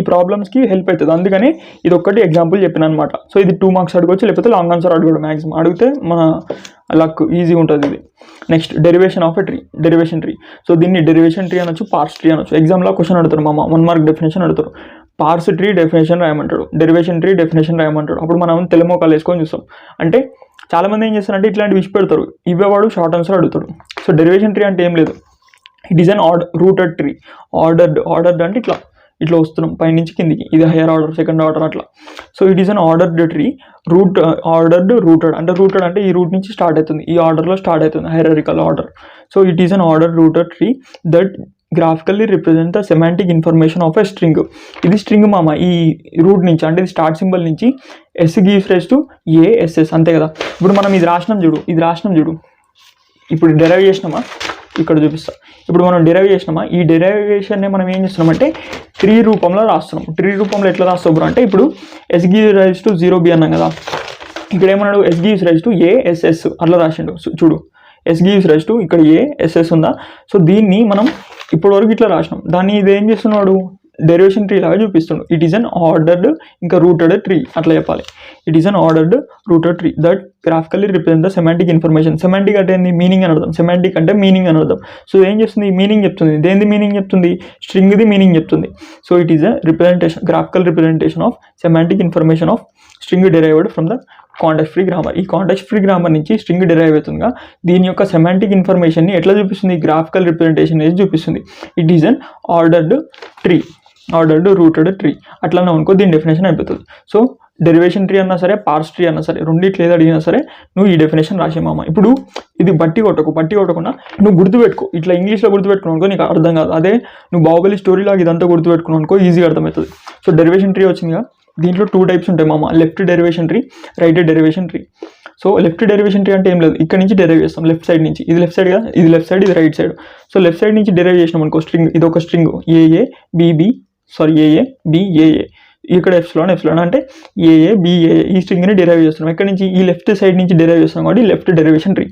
ప్రాబ్లమ్స్కి హెల్ప్ అవుతుంది. అందుకని ఇది ఒక్కటి ఎగ్జాంపుల్ చెప్పిన అనమాట. సో ఇది 2 మార్క్స్ అడగవచ్చు, లేకపోతే లాంగ్ ఆన్సర్ అడగడు. మ్యాక్సిమం అడిగితే మన లక్ ఈజీ ఉంటుంది ఇది. Next derivation of a tree, derivation tree. So దీన్ని డెరివేషన్ ట్రీ అనొచ్చు, పార్స్ ట్రీ అనొచ్చు. ఎగ్జామ్లో క్వశ్చన్ అడుగుతారు మామ, 1 మార్క్ డెఫినేషన్ అడుగుతారు. పార్స్ ట్రీ డెఫినేషన్ రాయమంటాడు, డెరివేషన్ ట్రీ డెఫినేషన్ రాయమంటాడు. అప్పుడు మనం తెలుమోకాలు వేసుకొని చూస్తాం. అంటే చాలామంది ఏం చేస్తారంటే ఇట్లాంటివి విష్ పెడతారు, ఇవే వాడు షార్ట్ ఆన్సర్ అడుగుతాడు. సో డెరివేషన్ ట్రీ అంటే ఏం లేదు, it is an rooted tree. Ordered అంటే ఇట్లా వస్తున్నాం పైనుంచి కిందికి, ఇది హైయర్ ఆర్డర్, సెకండ్ ఆర్డర్ అట్లా. So it is an ordered tree. Rooted అంటే ఈ రూట్ నుంచి స్టార్ట్ అవుతుంది, ఈ ఆర్డర్లో స్టార్ట్ అవుతుంది, hierarchical order. So it is an rooted tree that graphically represent the semantic information of a string. ఇది string మామ, ఈ రూట్ నుంచి అంటే ఇది స్టార్ట్ సింబల్ నుంచి S gives rise to ASS, అంతే కదా. ఇప్పుడు మనం ఇది రాసినాం చూడు, ఇప్పుడు డెరైవ్ చేసినామా, ఇక్కడ చూపిస్తా. ఇప్పుడు మనం డెరైవ్ చేసినామా, ఈ డెరైవేషన్ని మనం ఏం చేస్తున్నామంటే ట్రీ రూపంలో రాస్తున్నాం. ట్రీ రూపంలో ఎట్లా రాస్తాం అంటే ఇప్పుడు yes gives rise to 0b అన్నాం కదా, ఇక్కడ ఏమన్నాడు S gives rise to ASS అట్లా రాసిండు. చూడు ఎస్ గివ్స్ రైజ్ టు ఇక్కడ ఏఎస్ఎస్ ఉందా. సో దీన్ని మనం ఇప్పటివరకు ఇట్లా రాసినాం, దాన్ని ఇది ఏం చేస్తున్నాడు డెరివేషన్ ట్రీ లాగా చూపిస్తున్నాడు. ఇట్ ఈస్ అన్ ఆర్డర్డ్ ఇంకా రూటెడ్ ట్రీ అట్లా చెప్పాలి. It is an ordered rooted tree that graphically represent the semantic information. Semantic అంటే ఏంది, మీనింగ్ అని అర్థం. సెమాంటిక్ అంటే మీనింగ్ అని అర్థం. సో ఏం చేస్తుంది, మీనింగ్ చెప్తుంది. దేనిది మీనింగ్ చెప్తుంది, స్ట్రింగ్ది మీనింగ్ చెప్తుంది. So it is a representation, graphical representation of semantic information of string derived from the context free grammar. ఈ కాంటెక్స్ట్ ఫ్రీ గ్రామర్ నుంచి స్ట్రింగ్ డెరైవ్ అవుతుందిగా, దీని యొక్క సెమాంటిక్ ఇన్ఫర్మేషన్ని ఎట్లా చూపిస్తుంది, గ్రాఫికల్ రిప్రజెంటేషన్ అనేది చూపిస్తుంది. It is an ordered tree, ordered rooted tree అట్లానే అనుకో, దీని డెఫినేషన్ అయిపోతుంది. సో డెరివేషన్ ట్రీ అన్నా సరే, పార్స్ ట్రీ అన్నా సరే, రెండిట్లు ఏది అడిగినా సరే నువ్వు ఈ డెఫినేషన్ రాసేమామ. ఇప్పుడు ఇది బట్టి కొట్టకుండా నువ్వు గుర్తుపెట్టుకో, ఇట్లా ఇంగ్లీష్లో గుర్తుపెట్టుకున్నావు అనుకో నీకు అర్థం కాదు. అదే నువ్వు బాహుబలి స్టోరీలాగా ఇదంతా గుర్తుపెట్టుకున్నావు అనుకో ఈజీగా అర్థమవుతుంది. సో డెరివేషన్ ట్రీ వచ్చిందిగా, దీంట్లో 2 టైప్స్ ఉంటాయి మామ, left derivation tree, right derivation tree. So left derivation tree అంటే ఏం లేదు, ఇక్కడ నుంచి డెరైవ్ చేస్తాం లెఫ్ట్ సైడ్ నుంచి. ఇది లెఫ్ట్ సైడ్ కదా, ఇది లెఫ్ట్ సైడ్, ఇది right side. So left side నుంచి డెరైవ్ చేసినాం అనుకో స్ట్రింగ్, ఇది ఒక స్ట్రింగ్ ఏఏ బిఏఏ, ఇక్కడ ఎఫ్స్లోన్ అంటే ఏఏ బిఏఏ, ఈ స్ట్రింగ్ని డెరైవ్ చేస్తున్నాం. ఇక్కడ నుంచి ఈ లెఫ్ట్ సైడ్ నుంచి డెరైవ్ చేస్తున్నాం కాబట్టి లెఫ్ట్ డెరివేషన్ ట్రీ.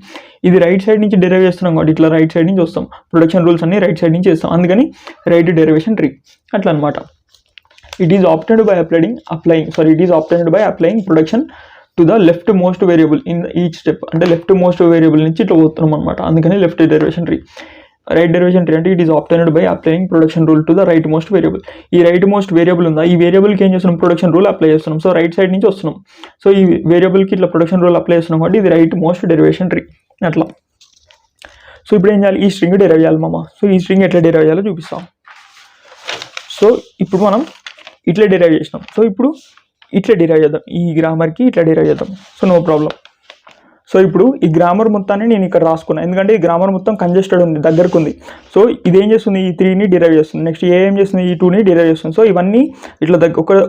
ఇది రైట్ సైడ్ నుంచి డెరైవ్ చేస్తున్నాం కాబట్టి ఇట్లా రైట్ సైడ్ నుంచి వస్తాం, ప్రొడక్షన్ రూల్స్ అన్ని రైట్ సైడ్ నుంచి చేస్తాం, అందుకని రైట్ డెరివేషన్ ట్రీ అట్లా అనమాట. It is obtained by applying production to the leftmost variable in each step. అంటే leftmost variable నుంచి ఇట్లా పోతున్నాం అనమాట, అందుకని left derivation tree. Right derivation tree అంటే it is obtained by applying production rule to the rightmost variable. ఈ right most variable ఉందా, ఈ వేరియబుల్కి ఏం చేస్తున్నాం, ప్రొడక్షన్ రూల్ అప్లై చేస్తున్నాం. సో రైట్ సైడ్ నుంచి వస్తున్నాం, సో ఈ వేరియబుల్కి ఇట్లా ప్రొడక్షన్ రూల్ అప్లై చేస్తున్నాం కాబట్టి ఇది రైట్ మోస్ట్ డెరివేషన్ ట్రీ అట్లా. సో ఇప్పుడు ఏం చేయాలి, ఈ స్ట్రింగ్ డెరైవ్ చేయాలి మామ. సో ఈ స్ట్రింగ్ ఎట్లా డెరైవ్ చేయాలో చూపిస్తాం. సో ఇప్పుడు మనం ఇట్లా డెరైవ్ చేసినాం, సో ఇప్పుడు ఇట్లా డెరైవ్ చేద్దాం, ఈ గ్రామర్కి ఇట్లా డెరైవ్ చేద్దాం. So no problem. సో ఇప్పుడు ఈ గ్రామర్ మొత్తాన్ని నేను ఇక్కడ రాసుకున్నాను, ఎందుకంటే ఈ గ్రామర్ మొత్తం కంజెస్టెడ్ ఉంది, దగ్గరకు ఉంది. సో ఇదేం చేస్తుంది, ఈ 3ని డిరైవ్ చేస్తుంది. నెక్స్ట్ ఏం చేస్తుంది, ఈ 2ని డిరైవ్ చేస్తుంది. సో ఇవన్నీ ఇట్లా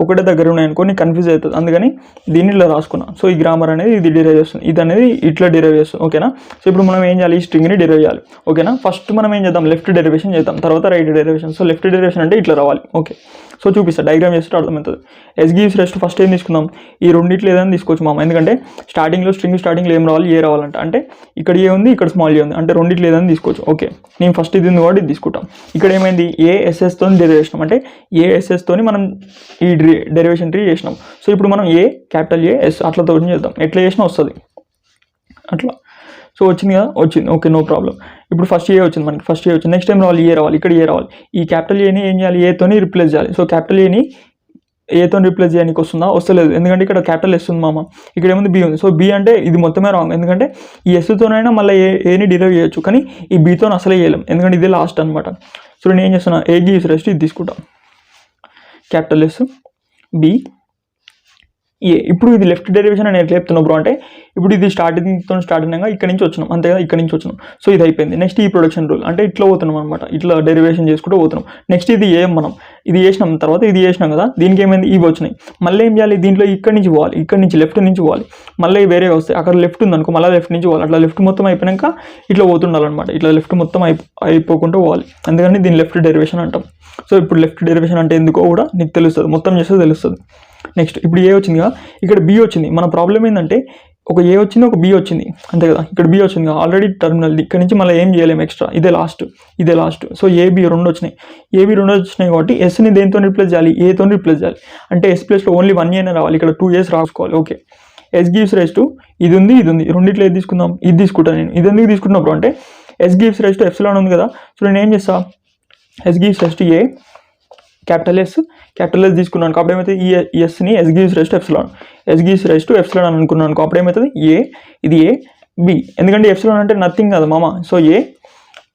ఒకటే దగ్గర ఉన్నాయి అనుకో నీకు కన్ఫ్యూజ్ అవుతుంది, అందుకని దీన్ని ఇట్లా రాసుకున్నాను. సో ఈ గ్రామర్ అనేది ఇది డిరైవ్ చేస్తుంది, ఇది అనేది ఇట్లా డిరైవ్ చేస్తుంది, ఓకేనా. సో ఇప్పుడు మనం ఏం చేయాలి, ఈ స్ట్రింగ్ని డిరైవ్ చేయాలి, ఓకేనా. ఫస్ట్ మనం ఏం చేద్దాం, లెఫ్ట్ డెరివేషన్ చేద్దాం, తర్వాత right derivation. So left derivation అంటే ఇట్లా రావాలి, ఓకే. సో చూపిస్తా, డయాగ్రామ్ చేస్తే అర్థమవుతుంది. S gives rise to first ఏం తీసుకుందాం, ఈ రెండిట్లో ఏదైనా తీసుకోవచ్చు మామ, ఎందుకంటే స్టార్టింగ్లో ఏం రావాలి, ఏ రావాలంట. అంటే ఇక్కడ ఏ ఉంది, ఇక్కడ స్మాల్ ఏ ఉంది, అంటే రెండిట్లో ఏదైనా తీసుకోవచ్చు, ఓకే. నేను ఫస్ట్ ఇది ఉంది కాబట్టి ఇది తీసుకుంటాం. ఇక్కడ ఏమైంది, ఏఎస్ఎస్తో డెరైవ్ చేసినాం, అంటే ఏఎస్ఎస్తోని మనం ఈ డెరివేషన్ ట్రీ చేసినాం. సో ఇప్పుడు మనం క్యాపిటల్ ఏఎస్ అట్లతో చేద్దాం, ఎట్లా చేసినా వస్తుంది అట్లా. సో వచ్చింది కదా, వచ్చింది, ఓకే, నో ప్రాబ్లం. ఇప్పుడు ఫస్ట్ ఏ వచ్చింది మనకి, ఫస్ట్ ఏ వచ్చింది. నెక్స్ట్ టైం రావాలి, ఏ రావాలి, ఇక్కడ ఏ రావాలి. ఈ క్యాపిటల్ ఏని ఏం చేయాలి, ఏతోని రిప్లేస్ చేయాలి. సో క్యాపిటల్ ఏని ఏతో రిప్లేస్ చేయడానికి వస్తుందా, వస్తలేదు, ఎందుకంటే ఇక్కడ క్యాపిటల్ ఎస్ ఉంది మామ, ఇక్కడ ఏముంది బి ఉంది. సో బి అంటే ఇది మొత్తమే రాంగ్, ఎందుకంటే ఈ ఎస్తోనైనా మళ్ళీ ఏని డిరైవ్ చేయొచ్చు, కానీ ఈ బీతో అసలే చేయలేం, ఎందుకంటే ఇది లాస్ట్ అనమాట. సో నేను ఏం చేస్తున్నా, ఏ గివ్స్ రైజ్ టు ఇది తీసుకుంటాం, క్యాపిటల్ ఎస్ బి ఏ. ఇప్పుడు ఇది లెఫ్ట్ డెరివేషన్ అని ఎట్లా చెప్తున్నావు బ్రో అంటే, ఇప్పుడు ఇది స్టార్ట్ అయినాక ఇక్కడ నుంచి వచ్చినాం, అంతే కదా, ఇక్కడ నుంచి వచ్చినాం. సో ఇది అయిపోయింది. నెక్స్ట్ ఈ ప్రొడక్షన్ రూల్ అంటే ఇట్లా పోతున్నాం అనమాట, ఇట్లా డెరివేషన్ చేసుకుంటూ పోతున్నాం. నెక్స్ట్ ఇది మనం ఇది చేసినాం, తర్వాత ఇది చేసినాం కదా, దీనికి ఏమైంది, ఇవి వచ్చినాయి. మళ్ళీ ఏం చేయాలి, దీంట్లో ఇక్కడ నుంచి పోవాలి, ఇక్కడ నుంచి లెఫ్ట్ నుంచి పోవాలి, మళ్ళీ వేరే వస్తాయి. అక్కడ లెఫ్ట్ ఉంది అనుకో, మళ్ళీ లెఫ్ట్ నుంచి పోవాలి. అట్లా లెఫ్ట్ మొత్తం అయిపోయాక ఇట్లా పోతుండాలన్నమాట, ఇట్లా లెఫ్ట్ మొత్తం అయిపోకుండా పోవాలి, అందుకని దీన్ని లెఫ్ట్ డెరివేషన్ అంటాం. సో ఇప్పుడు లెఫ్ట్ డెరివేషన్ అంటే ఎందుకో కూడా నీకు తెలుస్తుంది, మొత్తం చేస్తే తెలుస్తుంది. నెక్స్ట్ ఇప్పుడు ఏ వచ్చిందిగా, ఇక్కడ బి వచ్చింది. మన ప్రాబ్లం ఏంటంటే ఒక ఏ వచ్చింది, ఒక బి వచ్చింది, అంతే కదా. ఇక్కడ బి వచ్చింది ఆల్రెడీ టర్మినల్, ఇక్కడ నుంచి మళ్ళీ ఏం చేయలేము ఎక్స్ట్రా, ఇదే లాస్ట్. సో ఏబి రెండు వచ్చినాయి కాబట్టి ఎస్ని దేంతో రిప్లేస్ చేయాలి, ఏతో రిప్లేస్ చేయాలి. అంటే ఎస్ ప్లేస్లో ఓన్లీ 1 ఏనే రావాలి, ఇక్కడ 2 ఏస్ రాసుకోవాలి, okay. S gives rise to ఇది ఉంది రెండిట్లో ఏది తీసుకుందాం, ఇది తీసుకుంటాను నేను. ఇది ఎందుకు తీసుకుంటున్నా బ్రో అంటే S gives rise to epsilon ఉంది కదా. సో నేను ఏం చేస్తా, S gives rise to A capital S తీసుకున్నాను. అప్పుడు ఏమవుతుంది, ఈ ఎస్ని S gives rise to epsilon అని అనుకున్నాను. అప్పుడు ఏమవుతుంది ఏ, ఇది ఏ బి, ఎందుకంటే ఎప్సిలాన్ అంటే నథింగ్ కదా మామ. సో ఏ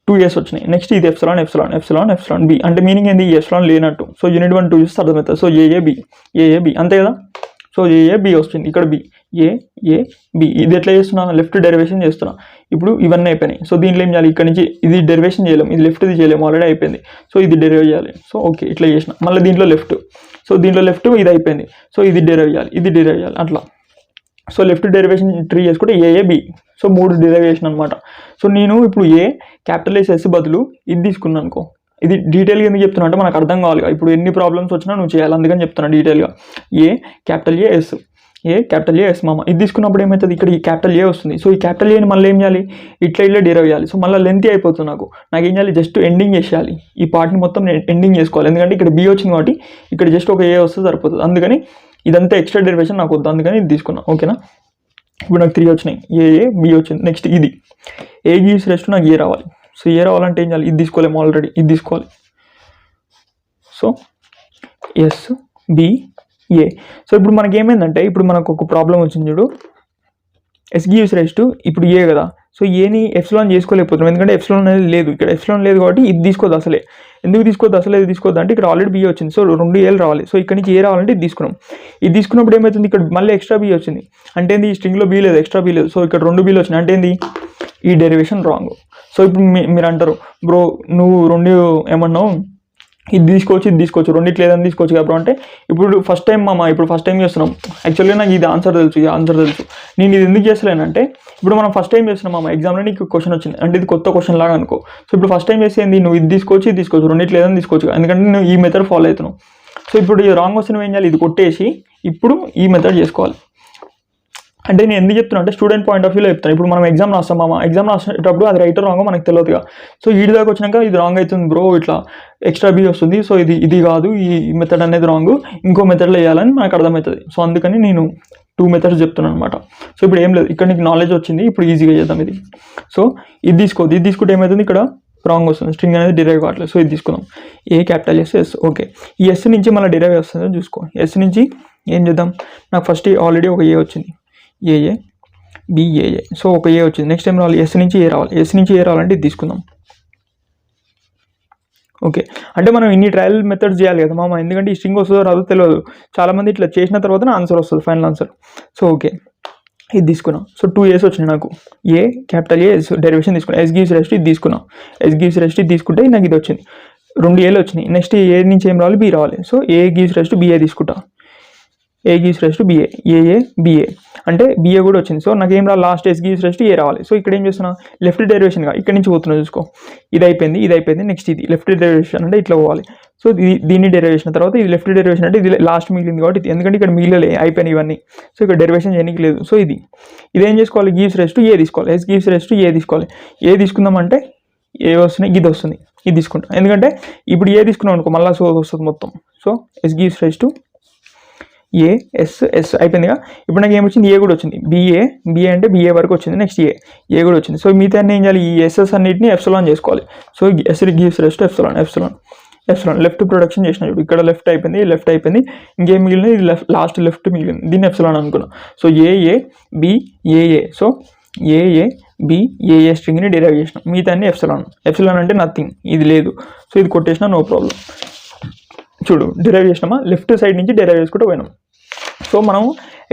2 వచ్చినాయి. నెక్స్ట్ ఇది ఎప్సిలాన్ బి అంటే మీనింగ్ ఏంది, ఈ ఎప్సిలాన్ లేనట్టు. సో యూనిట్ 1 2 చూస్తే అర్థమవుతుంది. సో ఏఏ బి అంతే కదా. సో ఏఏ బి వస్తుంది, ఇక్కడ బి ఏ బి. ఇది ఎట్లా చేస్తున్నా, లెఫ్ట్ డెరివేషన్ చేస్తున్నా. ఇప్పుడు ఇవన్నీ అయిపోయినాయి. సో దీంట్లో ఏం చేయాలి, ఇక్కడ నుంచి ఇది డెరివేషన్ చేయలేము, ఇది లెఫ్ట్ది చేయలేము, ఆల్రెడీ అయిపోయింది. సో ఇది డెరైవ్ చేయాలి. సో ఓకే ఇట్లా చేసిన. మళ్ళీ దీంట్లో లెఫ్ట్, సో దీంట్లో లెఫ్ట్ ఇది అయిపోయింది. సో ఇది డెరైవ్ చేయాలి అట్లా. సో లెఫ్ట్ డెరివేషన్ ట్రీ చేసుకుంటే ఏఏ బి. సో 3 డెరివేషన్ అనమాట. సో నేను ఇప్పుడు ఏ క్యాపిటల్ ఎస్ బదులు ఇది తీసుకున్నాను అనుకో. ఇది డీటెయిల్గా ఎందుకు చెప్తున్నా అంటే మనకు అర్థం కావాలి. ఇప్పుడు ఎన్ని ప్రాబ్లమ్స్ వచ్చినా నువ్వు చేయాలి, అందుకని చెప్తున్నా డీటెయిల్గా. ఏ క్యాపిటల్ ఏ ఎస్ మామ. ఇది తీసుకున్నప్పుడు ఏమవుతుంది, ఇక్కడ ఈ క్యాపిటల్ ఏ వస్తుంది. సో ఈ క్యాపిటల్ ఏని మళ్ళీ ఏం చేయాలి, ఇట్లా డెరైవ్ చేయాలి. సో మళ్ళీ లెంత్ అయిపోతుంది నాకేం చేయాలి, జస్ట్ ఎండింగ్ చేసేయాలి. ఈ పార్ట్ని మొత్తం నేను ఎండింగ్ చేసుకోవాలి, ఎందుకంటే ఇక్కడ బి వచ్చింది కాబట్టి ఇక్కడ జస్ట్ ఒక ఏ వస్తే సరిపోతుంది. అందుకని ఇదంతా ఎక్స్ట్రా డెరివేషన్ నాకు వద్దు, అందుకని ఇది తీసుకున్నా. ఓకేనా, ఇప్పుడు నాకు 3 వచ్చినాయి, ఏఏ బి వచ్చింది. నెక్స్ట్ ఇది ఏ గివ్స్ రైజ్ టు నాకు ఏ రావాలి. సో ఏ రావాలంటే ఏం చేయాలి, ఇది తీసుకోలేము ఆల్రెడీ, ఇది తీసుకోవాలి. సో ఎస్ బి ఏ. సో ఇప్పుడు మనకి ఏమైందంటే, ఇప్పుడు మనకు ఒక ప్రాబ్లం వచ్చింది చూడు, ఎస్ గివ్స్ రైజ్ టు ఇప్పుడు ఏ కదా. సో ఏని ఎప్సిలాన్ చేసుకోలేకపోతున్నాం, ఎందుకంటే ఎప్సిలాన్ అనేది లేదు, ఇక్కడ ఎప్సిలాన్ లేదు కాబట్టి ఇది తీసుకోవద్దు అసలే. ఎందుకు తీసుకోవద్దు అసలు, ఇది తీసుకోవద్దు అంటే ఇక్కడ ఆల్రెడీ బి వచ్చింది. సో 2 ఏలు రావాలి. సో ఇక్కడ నుంచి ఏ రావాలంటే ఇది తీసుకున్నాం. ఇది తీసుకున్నప్పుడు ఏమవుతుంది, ఇక్కడ మళ్ళీ ఎక్స్ట్రా బి వచ్చింది. అంటే ఏంది, ఈ స్ట్రింగ్లో బి లేదు, ఎక్స్ట్రా బి లేదు. సో ఇక్కడ 2 బీలు వచ్చినాయి, అంటే ఏంది, ఈ డెరివేషన్ రాంగ్. సో ఇప్పుడు మీరు అంటారు, బ్రో నువ్వు 2 ఏమన్నావు, ఇది తీసుకోవచ్చు రెండిట్లు లేదని తీసుకోవచ్చు కదా బ్రో అంటే, ఇప్పుడు ఫస్ట్ టైం చేస్తున్నాం. యాక్చువల్గా నాకు ఇది ఆన్సర్ తెలుసు. నేను ఇది ఎందుకు చేస్తలేనంటే, ఇప్పుడు మనం ఫస్ట్ టైం చేస్తున్నాం ఎగ్జామ్లో నీకు క్వశ్చన్ వచ్చింది అంటే ఇది కొత్త క్వశ్చన్ లాగా అనుకో. సో ఇప్పుడు ఫస్ట్ టైం చేసేది నువ్వు ఇది తీసుకోవచ్చు రెండిట్లు లేదని తీసుకోవచ్చు, ఎందుకంటే నువ్వు ఈ మెథడ్ ఫాలో అవుతున్నావు. సో ఇప్పుడు ఈ రాంగ్ వస్తే నువ్వు ఏం చేయాలి, ఇది కొట్టేసి ఇప్పుడు ఈ మెథడ్ చేసుకోవాలి. అంటే నేను ఎందుకు చెప్తున్నా అంటే స్టూడెంట్ పాయింట్ ఆఫ్ వ్యూలో చెప్తాను. ఇప్పుడు మనం ఎగ్జామ్ రాసేటప్పుడు అది రైట్ రాంగో మనకు తెలియదుగా. సో వీడి దాకా వచ్చినాక ఇది రాంగ్ అవుతుంది బ్రో, ఇట్లా ఎక్స్ట్రా బి వస్తుంది. సో ఇది కాదు, ఈ మెథడ్ అనేది రాంగ్, ఇంకో మెథడ్లో వేయాలని మనకు అర్థమవుతుంది. సో అందుకని నేను 2 మెథడ్స్ చెప్తున్నాను అనమాట. సో ఇప్పుడు ఏం లేదు, ఇక్కడ నీకు నాలెడ్జ్ వచ్చింది, ఇప్పుడు ఈజీగా చేద్దాం ఇది. సో ఇది తీసుకుంటే ఏమవుతుంది, ఇక్కడ రాంగ్ వస్తుంది, స్ట్రింగ్ అనేది డిరైవ్ కావట్లేదు. సో ఇది తీసుకుందాం, ఏ క్యాపిటల్ ఎస్. ఓకే, ఈ ఎస్ నుంచి మళ్ళీ డిరైవ్ వస్తుందో చూసుకో. ఎస్ నుంచి ఏం చేద్దాం, నాకు ఫస్ట్ ఆల్రెడీ ఒక ఏ వచ్చింది, ఏఏ బిఏఏ. సో ఒక ఏ వచ్చింది. నెక్స్ట్ టైం రావాలి, ఎస్ నుంచి ఏ రావాలంటే ఇది తీసుకుందాం. ఓకే, అంటే మనం ఇన్ని ట్రయల్ మెథడ్స్ చేయాలి కదా మామ, ఎందుకంటే ఈ స్ట్రింగ్ వస్తుందో రాదో తెలియదు. చాలామంది ఇట్లా చేసిన తర్వాత ఆన్సర్ వస్తుంది, ఫైనల్ ఆన్సర్. సో ఓకే ఇది తీసుకున్నాం. సో 2 ఏస్ వచ్చినాయి నాకు, ఏ క్యాపిటల్ ఏ డెరివేషన్ తీసుకున్నాం. ఎస్ గివ్స్ రైజ్ టు ఇది తీసుకున్నాం. తీసుకుంటే నాకు ఇది వచ్చింది, 2 ఏలు వచ్చినాయి. నెక్స్ట్ ఏ నుంచి ఏం రావాలి, బి రావాలి. So A gives rise to B A తీసుకుంటా. A gives rise to B A, A A B A అంటే బిఏ కూడా వచ్చింది. సో నాకు ఏం రావాలి, last S gives rise to A రావాలి. సో ఇక్కడ ఏం చేస్తున్నా, లెఫ్ట్ డెరివేషన్గా ఇక్కడ నుంచి పోతున్నా చూసుకో. ఇది అయిపోయింది. నెక్స్ట్ ఇది లెఫ్ట్ డెరివేషన్ అంటే ఇట్లా పోవాలి. సో దీన్ని డెరివేషన్ తర్వాత ఇది లెఫ్ట్ డెరివేషన్ అంటే ఇది లాస్ట్ మిగిలింది కాబట్టి ఇది, ఎందుకంటే ఇక్కడ మిగిలలే అయిపోయినాయి ఇవన్నీ. సో ఇక్కడ డెరివేషన్ చేయడానికి లేదు. సో ఇదేం చేసుకోవాలి, గివ్స్ రైజ్ టు ఏ తీసుకోవాలి. ఎస్ గివ్స్ రైజ్ టు ఏ తీసుకోవాలి. ఏ తీసుకుందామంటే ఏ వస్తున్నాయి, ఇది వస్తుంది, ఇది తీసుకుంటాం. ఎందుకంటే ఇప్పుడు ఏ తీసుకున్నాం అనుకో మళ్ళీ సో వస్తుంది మొత్తం. So S gives rise to S అయిపోయిందిగా. ఇప్పుడు నాకు ఏమొచ్చింది, ఏ కూడా వచ్చింది. బిఏ అంటే బిఏ వరకు వచ్చింది. నెక్స్ట్ ఏ కూడా వచ్చింది. సో మిగతా ఏం చేయాలి, ఈ ఎస్ఎస్ అన్నిటిని ఎప్సిలాన్ చేసుకోవాలి. So S gives rise to epsilon left production చేసిన చూడు, ఇక్కడ లెఫ్ట్ అయిపోయింది. ఇంకేం మిగిలింది, ఇది లాస్ట్ లెఫ్ట్ మిగిలింది, దీన్ని ఎప్సిలాన్ అనుకున్నాం. సో ఏఏ బిఏఏ. సో ఏఏ బిఏఏ స్ట్రింగ్ని డిరైవ్ చేసినాం. మిగతా అన్ని ఎప్సిలాన్ అంటే నథింగ్, ఇది లేదు. సో ఇది కొట్టేసినా నో ప్రాబ్లం. చూడు డిరైవ్ చేసినామా, లెఫ్ట్ సైడ్ నుంచి డిరైవ్ చేసుకుంటూ పోయినాం. సో మనం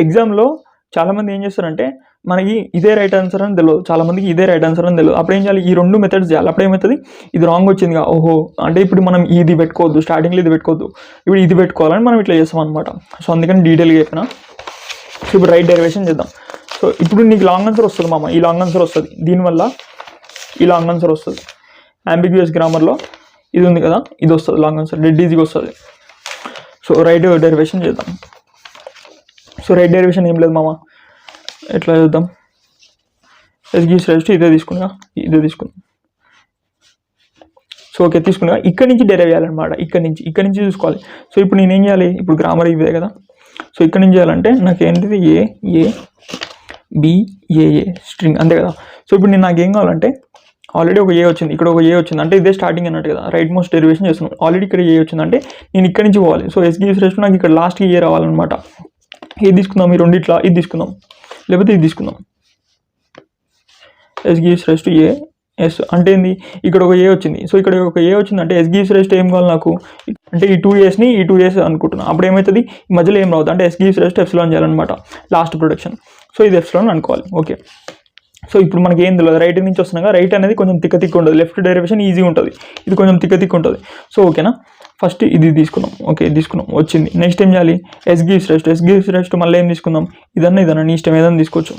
ఎగ్జామ్లో చాలామంది ఏం చేస్తారంటే మనకి ఇదే రైట్ ఆన్సర్ అని తెలియదు, చాలామందికి ఇదే రైట్ ఆన్సర్ అని తెలియదు. అప్పుడు ఏం చేయాలి, ఈ 2 మెథడ్స్ చేయాలి. అప్పుడు ఏమవుతుంది, ఇది రాంగ్ వచ్చిందిగా, ఓహో అంటే ఇప్పుడు మనం ఇది పెట్టుకోవద్దు, స్టార్టింగ్లో ఇది పెట్టుకోవద్దు, ఇప్పుడు ఇది పెట్టుకోవాలని మనం ఇట్లా చేస్తాం అనమాట. సో అందుకని డీటెయిల్గా చెప్పిన. సో ఇప్పుడు రైట్ డెరివేషన్ చేద్దాం. సో ఇప్పుడు నీకు లాంగ్ ఆన్సర్ వస్తుంది మామ, ఈ లాంగ్ ఆన్సర్ వస్తుంది, దీనివల్ల ఈ లాంగ్ ఆన్సర్ వస్తుంది. అంబిగ్యూయస్ గ్రామర్లో ఇది ఉంది కదా, ఇది వస్తుంది లాంగ్ ఆన్సర్, డెడ్ ఈజీగా వస్తుంది. సో రైట్ డెరివేషన్ చేద్దాం. సో రైట్ డెరివేషన్ ఏం లేదు మామ, ఎట్లా చేద్దాం, ఎస్ గివ్స్ రైజ్ టు ఇదే తీసుకున్నా. సో ఓకే తీసుకున్నా. ఇక్కడ నుంచి డెరైవ్ చేయాలన్నమాట, ఇక్కడ నుంచి చూసుకోవాలి. సో ఇప్పుడు నేనేం చేయాలి, ఇప్పుడు గ్రామర్ ఇదే కదా, సో ఇక్కడ ఏం చేయాలంటే నాకు ఏంటిది ఏ బి ఏ స్ట్రింగ్ అంతే కదా. సో ఇప్పుడు నేను నాకేం కావాలంటే ఆల్రెడీ ఒక ఏ వచ్చింది, ఇక్కడ ఒక ఏ వచ్చింది అంటే ఇదే స్టార్టింగ్ అన్నట్టు కదా, రైట్ మోస్ట్ డెరివేషన్ చేస్తున్నాం. ఆల్రెడీ ఇక్కడ ఏ వచ్చిందంటే నేను ఇక్కడ నుంచి పోవాలి. So S gives rise to నాకు ఇక్కడ లాస్ట్కి ఏ రావాలన్నమాట. ఏది తీసుకుందాం, ఈ రెండిట్లా ఇది తీసుకుందాం లేకపోతే ఇది తీసుకుందాం. S gives rise to A S అంటే ఏంది, ఇక్కడ ఒక ఏ వచ్చింది. సో ఇక్కడ ఒక ఏ వచ్చింది అంటే ఎస్ గివ్స్ రైస్ టు ఏం కావాలి నాకు అంటే ఈ 2 A's ఈ 2 A's అనుకుంటున్నాను. అప్పుడు ఏమవుతుంది, ఈ మధ్యలో ఏం రావద్దు అంటే S gives rise to epsilon చేయాలన్నమాట లాస్ట్ ప్రొడక్షన్. సో ఇది ఎప్సిలాన్ అనుకోవాలి. ఓకే, సో ఇప్పుడు మనకి ఏం తెలియదు, రైట్ నుంచి వస్తున్నాగా. రైట్ అనేది కొంచెం తిక్క ఉంటుంది, లెఫ్ట్ డెరివేషన్ ఈజీ ఉంటుంది, ఇది కొంచెం తిక్క ఉంటుంది. సో ఓకేనా, ఫస్ట్ ఇది తీసుకుందాం. ఓకే తీసుకున్నాం, వచ్చింది. నెక్స్ట్ ఏం చేయాలి, ఎస్ గివ్స్ రైస్ టు మళ్ళీ ఏం తీసుకుందాం, ఇదన్నా నీ ఇష్టం ఏదైనా తీసుకోవచ్చు.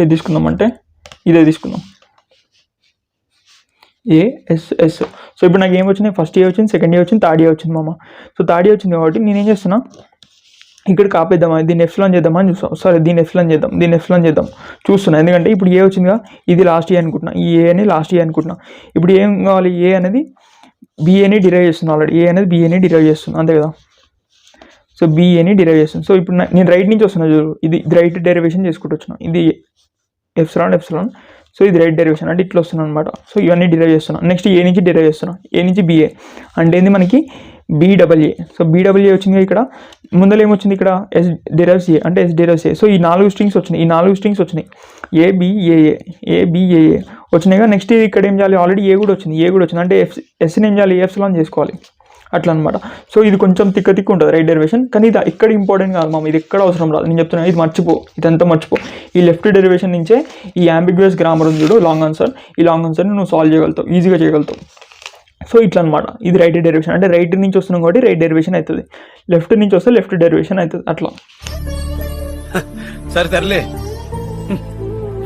ఏది తీసుకుందాం అంటే ఇదే తీసుకుందాం, ఏఎస్ఎస్. సో ఇప్పుడు నాకు ఏం వచ్చినాయి, ఫస్ట్ ఏ వచ్చింది, సెకండ్ ఏ వచ్చింది, థర్డ్ ఏ వచ్చింది మామ. సో థర్డ్ ఏ వచ్చింది కాబట్టి నేనేం చేస్తున్నా, ఇక్కడ కాపేద్దామా, దీన్ని ఎప్సిలాన్ చేద్దామా అని చూస్తాం. సరే దీన్ని ఎప్సిలాన్ చేద్దాం చూస్తున్నా. ఎందుకంటే ఇప్పుడు ఏ వచ్చిందిగా, ఇది లాస్ట్ ఏ అనుకుంటున్నా, ఈ ఏ అని లాస్ట్ ఏ అనుకుంటున్నా. ఇప్పుడు ఏం కావాలి, ఏ అనేది బిఏని డిరైవ్ చేస్తున్నా, ఆల్రెడీ ఏ అనేది బిఏని డిరైవ్ చేస్తున్నా అంతే కదా. సో బిఏని డిరైవ్ చేస్తుంది. సో ఇప్పుడు నేను రైట్ నుంచి వస్తున్నా చూడు, ఇది రైట్ డెరివేషన్ చేసుకుంటూ వచ్చిన, ఇది ఎప్సిలాన్. సో ఇది రైట్ డెరివేషన్ అంటే ఇట్లా వస్తున్నాను అనమాట. సో ఇవన్నీ డిరైవ్ చేస్తున్నా. నెక్స్ట్ ఏ నుంచి డిరైవ్ చేస్తున్నా, ఏ నుంచి బిఏ అంటే ఏంది మనకి BAA. సో BAA వచ్చింది ఇక్కడ, ముందర ఏమొచ్చింది ఇక్కడ ఎస్ డిరైవ్స్ ఏ అంటే ఎస్ డిరైవ్స్ ఏ. సో ఈ 4 స్ట్రింగ్స్ వచ్చినాయి, ABAA వచ్చినాయిగా. నెక్స్ట్ ఇక్కడ ఏం చేయాలి, ఆల్రెడీ ఏ కూడా వచ్చింది అంటే ఎస్ని ఏం చేయాలి, ఎప్సిలాన్ చేసుకోవాలి అట్లా అనమాట. సో ఇది కొంచెం తిక్క ఉంటుంది రైట్ డెరివేషన్, కానీ ఇది ఇక్కడ ఇంపార్టెంట్ కాదు మామ, ఇది ఎక్కడ అవసరం రాదు. నేను చెప్తున్నాను, ఇది ఇదంతా మర్చిపో. ఈ లెఫ్ట్ డెరివేషన్ నుంచే ఈ యాంబిగ్యూయస్ గ్రామర్ ఉంది చూడు, లాంగ్ ఆన్సర్. ఈ లాంగ్ ఆన్సర్ని నువ్వు సాల్వ్ చేయగలుగుతావు, ఈజీగా చేయగలుగుతావు. సో ఇట్లా అనమాట, ఇది రైట్ డెరివేషన్ అంటే రైట్ నుంచి వస్తున్నాం కాబట్టి రైట్ డెరివేషన్ అవుతుంది, లెఫ్ట్ నుంచి వస్తే లెఫ్ట్ డెరివేషన్ అవుతుంది అట్లా. సరే తరలే,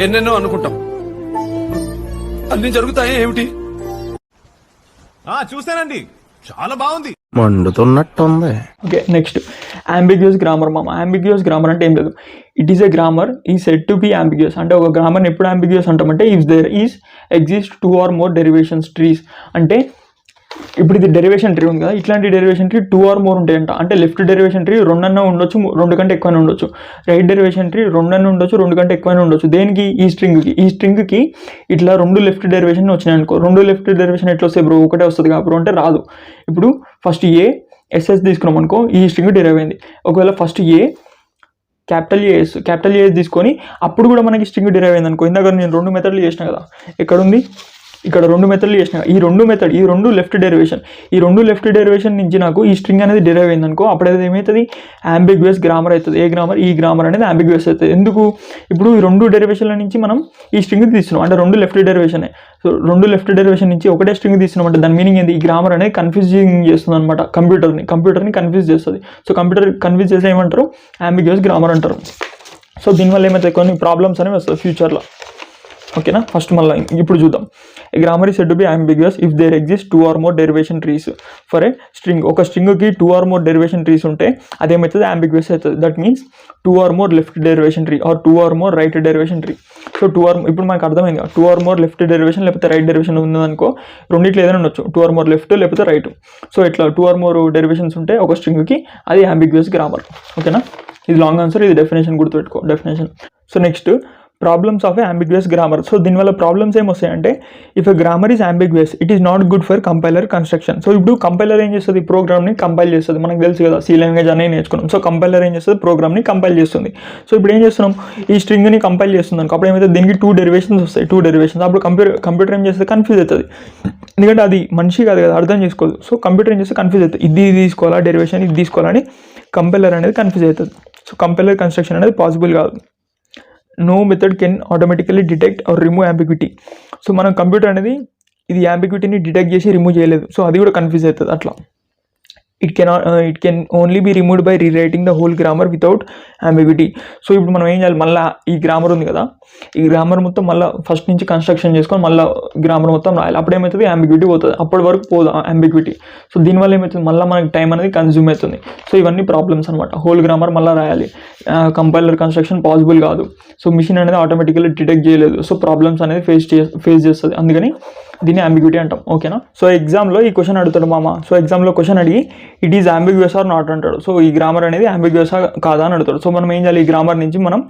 ఎన్నెన్నో అనుకుంటాం, అన్ని జరుగుతాయి ఏమిటి. చూసానండి, చాలా బాగుంది, మండుతున్నట్టుంది. ఓకే నెక్స్ట్ అంబిగ్యూయస్ గ్రామర్ మామ. అంబిగ్యూయస్ గ్రామర్ అంటే ఏం లేదు, it is a grammar is said to be ambiguous. అంటే ఒక గ్రామర్ని ఎప్పుడు అంబిగ్యూయస్ అంటామంటే if there is exist 2 or more derivations trees. అంటే ఇప్పుడు ఇది డెరివేషన్ ట్రీ ఉంది కదా, ఇట్లాంటి డెరివేషన్ ట్రీ 2 or more ఉంటాయంట. అంటే లెఫ్ట్ డెరివేషన్ ట్రీ 2 అన్నా ఉండొచ్చు, 2 కంటే ఎక్కువనే ఉండొచ్చు. రైట్ డెరివేషన్ ట్రీ 2 అన్నా ఉండొచ్చు, 2 కంటే ఎక్కువనే ఉండొచ్చు. దేనికి, ఈ స్ట్రింగ్కి ఇట్లా 2 లెఫ్ట్ డెరివేషన్ వచ్చినాయి అనుకో. 2 లెఫ్ట్ డెరివేషన్ ఎట్లా వస్తాయి బ్రో, ఒకటే వస్తుంది కాబట్టి అంటే రాదు. ఇప్పుడు ఫస్ట్ ఎస్ఎస్ తీసుకున్నాం అనుకో, ఈ స్ట్రింగ్ డిరైవ్ అయింది. ఒకవేళ ఫస్ట్ క్యాపిటల్ ఏఎస్ తీసుకొని అప్పుడు కూడా మనకి స్ట్రింగ్ డిరైవ్ అయింది అనుకో. ఇందాక నేను 2 మెథడ్లు చేసిన కదా, ఎక్కడుంది ఇక్కడ 2 మెథడ్లు చేసిన. ఈ 2 లెఫ్ట్ డెరివేషన్ నుంచి నాకు ఈ స్ట్రింగ్ అనేది డిరైవ్ అయింది అనుకో, అప్పుడు అది ఏమవుతుంది, అంబిగ్యూయస్ గ్రామర్ అవుతుంది. ఈ గ్రామర్ అనేది అంబిగ్యూయస్ అవుతుంది. ఎందుకు, ఇప్పుడు ఈ 2 డెరివేషన్ల నుంచి మనం ఈ స్ట్రింగ్ తీస్తున్నాం అంటే 2 left derivation. So 2 left derivation నుంచి ఒకటే స్ట్రింగ్ తీస్తున్నాం అంటే దాని మీనింగ్ ఏంది, ఈ గ్రామర్ అనేది కన్ఫ్యూజింగ్ చేస్తుంది అనమాట, కంప్యూటర్ని కన్ఫ్యూజ్ చేస్తుంది. సో కంప్యూటర్ కన్ఫ్యూజ్ చేస్తే ఏమంటారు, అంబిగ్యూయస్ గ్రామర్ అంటారు. సో దీనివల్ల ఏమవుతాయి, కొన్ని ప్రాబ్లమ్స్ అనేవి వస్తాయి ఫ్యూచర్లో. ఓకేనా, ఫస్ట్ మళ్ళీ ఇప్పుడు చూద్దాం. A grammar is said to be ambiguous if there exist 2 or more derivation trees for a string. ఒక స్ట్రింగ్కి 2 or more డెరివేషన్ ట్రీస్ ఉంటే అదేమవుతుంది, అంబిగ్యూయస్ అవుతుంది. That means 2 or more left derivation tree or 2 or more right derivation tree. So ఇప్పుడు మనకు అర్థమైంది, 2 or more left derivation లేకపోతే right derivation ఉందనుకో, రెండిట్లో ఏదైనా ఉండొచ్చు, 2 or more లెఫ్ట్ లేకపోతే రైట్. సో ఇట్లా 2 or more డెరివేషన్స్ ఉంటే ఒక స్ట్రింగ్కి అది అంబిగ్యూయస్ గ్రామర్. ఓకేనా, ఇది లాంగ్ ఆన్సర్, ఇది డెఫినేషన్ గుర్తుపెట్టుకో, definition. So next problems of a ambiguous grammar. So దీనివల్ల ప్రాబ్లమ్స్ ఏమొస్తాయంటే, if a grammar is ambiguous it is not good for compiler construction. So ఇప్పుడు కంపైలర్ ఏం చేస్తుంది, ప్రోగ్రామ్ని కంపైల్ చేస్తుంది. మనకు తెలుసు కదా, సి లాంగ్వేజ్ అనేది నేర్చుకున్నాం. సో కంపైలర్ ఏం చేస్తుంది, ప్రోగ్రామ్ని కంపైల్ చేస్తుంది. సో ఇప్పుడు ఏం చేస్తున్నాం, ఈ స్ట్రింగ్ని కంపైల్ చేస్తుంది అనుకో, అప్పుడు ఏమైతే దీనికి 2 డెరివేషన్స్ వస్తాయి, 2 డెరివేషన్స్. అప్పుడు కంప్యూటర్ ఏం చేస్తుంది, కన్ఫ్యూజ్ అవుతుంది. ఎందుకంటే అది మనిషి కాదు కదా, అర్థం చేసుకోదు. సో కంప్యూటర్ ఏం చేస్తే కన్ఫ్యూజ్ అవుతుంది, ఇది తీసుకోవాలా డెరివేషన్, ఇది తీసుకోవాలని కంపైలర్ అనేది కన్ఫ్యూజ్ అవుతుంది. సో కంపైలర్ కన్స్ట్రక్షన్ అనేది పాసిబుల్ కాదు. No method can automatically detect or remove ambiguity. So మనం కంప్యూటర్ అనేది ఇది అంబిగ్విటీని డిటెక్ట్ చేసి రిమూవ్ చేయలేదు. సో అది కూడా కన్ఫ్యూజ్ అవుతుంది అట్లా. It can only be removed by rewriting the whole grammar without ambiguity. So ఇప్పుడు మనం ఏం చేయాలి, మళ్ళీ ఈ గ్రామర్ ఉంది కదా, ఈ గ్రామర్ మొత్తం మళ్ళీ ఫస్ట్ నుంచి కన్స్ట్రక్షన్ చేసుకొని మళ్ళీ గ్రామర్ మొత్తం రాయాలి. అప్పుడు ఏమవుతుంది, అంబిగ్విటీ పోతుంది. అప్పటి వరకు పోదు అంబిగ్విటీ. సో దీనివల్ల ఏమవుతుంది, మళ్ళీ మనకి టైం అనేది కన్జ్యూమ్ అవుతుంది. సో ఇవన్నీ ప్రాబ్లమ్స్ అనమాట. హోల్ గ్రామర్ మళ్ళీ రాయాలి, కంపైలర్ కన్స్ట్రక్షన్ పాసిబుల్ కాదు. సో మిషన్ అనేది ఆటోమేటికల్లీ డిటెక్ట్ చేయలేదు. సో ప్రాబ్లమ్స్ అనేది ఫేస్ చేస్తుంది. అందుకని దీన్ని అంబిగ్యూటీ అంటాం. ఓకేనా. సో ఎగ్జామ్లో ఈ క్వశ్చన్ అడుగుతాడు మామ. సో ఎగ్జామ్లో క్వశ్చన్ అడిగి it is ambiguous or not అంటాడు. సో ఈ గ్రామర్ అనేది అంబిగ్యూస్ కాదా అని అడుగుతాడు. సో మనం ఏం చేయాలి, ఈ గ్రామర్ నుంచి మనం